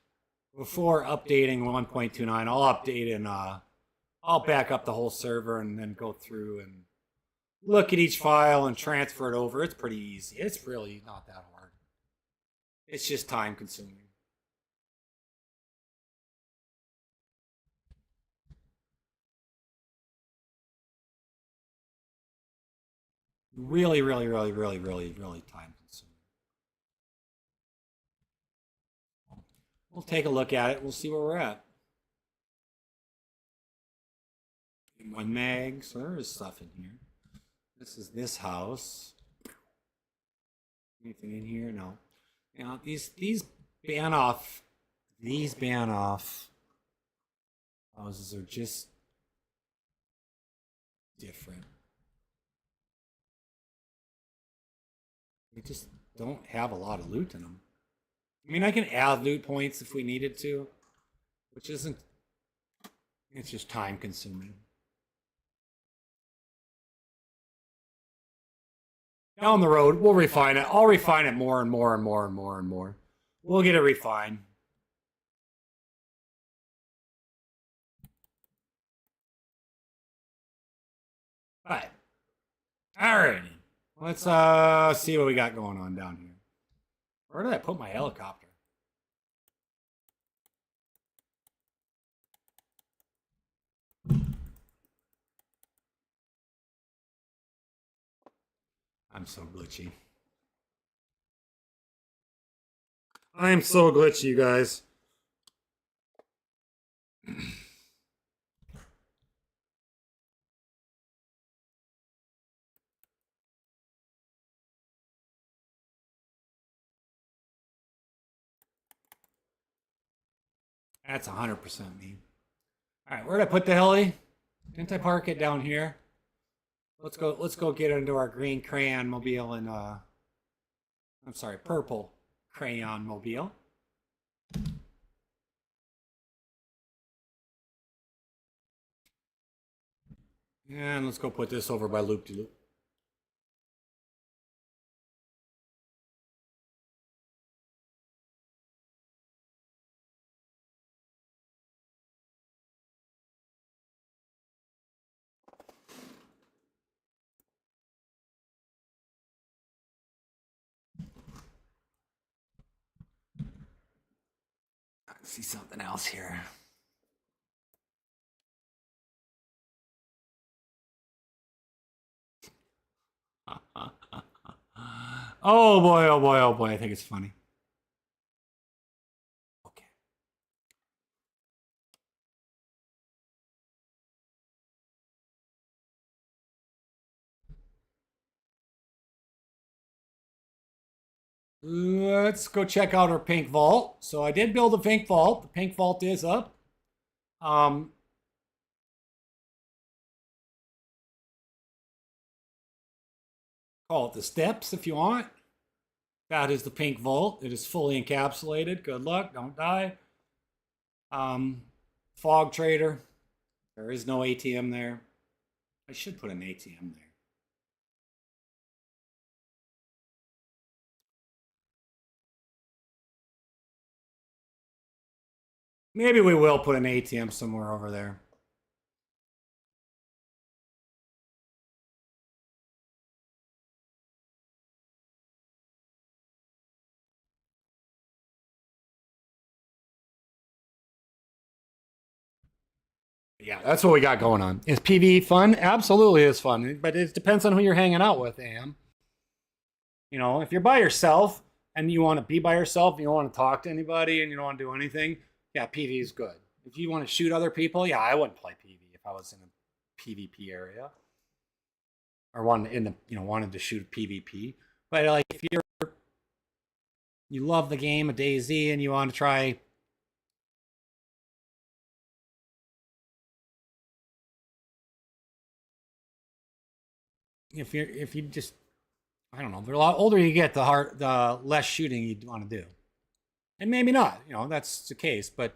before updating 1.29, I'll update and I'll back up the whole server and then go through and look at each file and transfer it over. It's pretty easy. It's really not that hard. It's just time consuming. Really time consuming. We'll take a look at it. We'll see where we're at. One mag, so there is stuff in here. This is this house. Anything in here? No. You know, these ban off houses are just different. We just don't have a lot of loot in them. I mean, I can add loot points if we needed to, which isn't, it's just time consuming. Down the road, we'll refine it. I'll refine it more and more and more and more and more. We'll get it refined. All right. All right. Let's see what we got going on down here. Where did I put my helicopter? I'm so glitchy. I'm so glitchy, you guys. That's 100% me. All right, where'd I put the heli? Didn't I park it down here? Let's go get into our green crayon mobile and I'm sorry, purple crayon mobile. And let's go put this over by loop-de-loop. I see something else here. Oh boy, oh boy, oh boy, I think it's funny. Okay. Let's go check out our pink vault. So I did build a pink vault. The pink vault is up. Call it the steps if you want. That is the pink vault. It is fully encapsulated. Good luck. Don't die. Fog trader. There is no ATM there. I should put an ATM there. Maybe we will put an ATM somewhere over there. Yeah, that's what we got going on. Is PvE fun? Absolutely is fun, but it depends on who you're hanging out with, Am. You know, if you're by yourself and you want to be by yourself, and you don't want to talk to anybody and you don't want to do anything, yeah, PvE is good. If you want to shoot other people, yeah, I wouldn't play PvE if I was in a PvP area or wanted to shoot PvP. But like if you love the game of DayZ and you want to try if you just I don't know, the lot older you get, the less shooting you want to do. And maybe not, you know, that's the case, but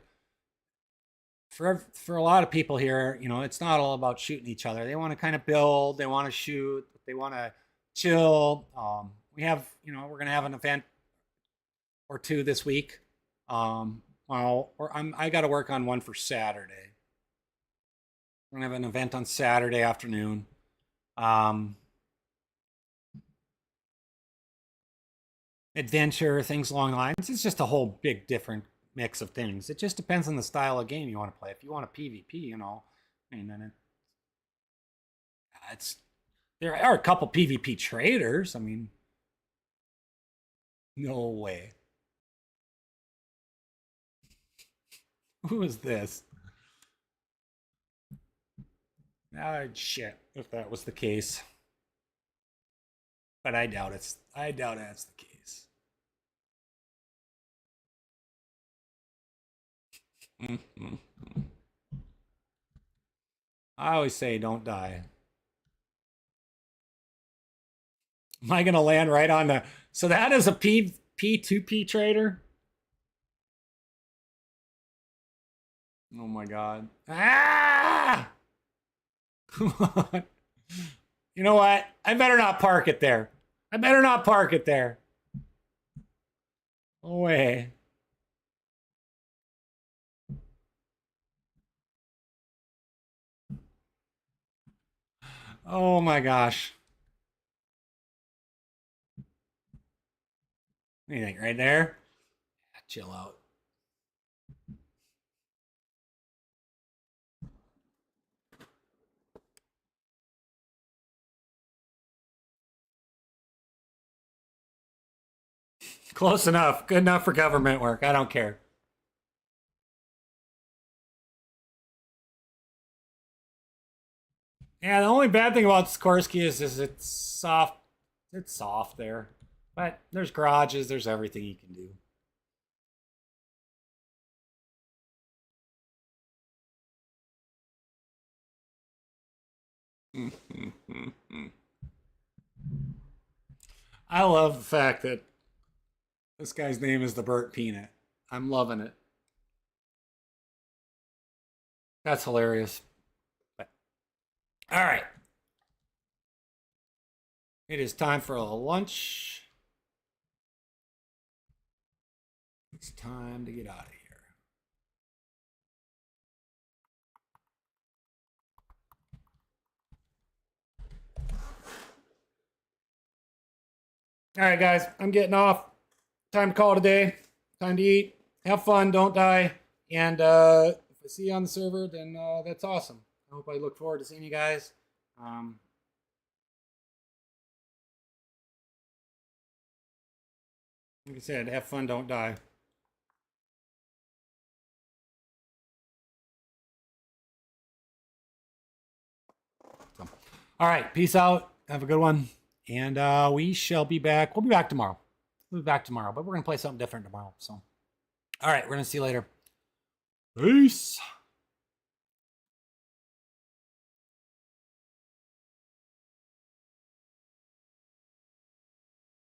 for a lot of people here, you know, it's not all about shooting each other. They want to kind of build, they want to shoot, they want to chill. We have, you know, we're going to have an event or two this week. I got to work on one for Saturday. We're going to have an event on Saturday afternoon. Adventure, things along the lines. It's just a whole big different mix of things. It just depends on the style of game you want to play. If you want a PvP, you know, I mean, then there are a couple PvP traders. I mean, no way. Who is this? Shit, if that was the case. But I doubt that's the case. I always say don't die. Am I gonna land right on the so that is a P2P trader? Oh my god. Ah! Come on. You know what? I better not park it there. I better not park it there. No way. Oh my gosh. What do you think? Right there? Yeah, chill out. Close enough. Good enough for government work. I don't care. Yeah, the only bad thing about Skorsky is it's soft. It's soft there. But there's garages, there's everything you can do. I love the fact that this guy's name is the Burt Peanut. I'm loving it. That's hilarious. But, all right. It is time for a lunch. It's time to get out of here. All right, guys, I'm getting off. Time to call it a day. Time to eat. Have fun. Don't die. And if I see you on the server, then that's awesome. I hope I look forward to seeing you guys. Like I said, have fun. Don't die. So, all right. Peace out. Have a good one. And we shall be back. We'll be back tomorrow. We'll be back tomorrow, but we're going to play something different tomorrow. So, all right. We're going to see you later. Peace.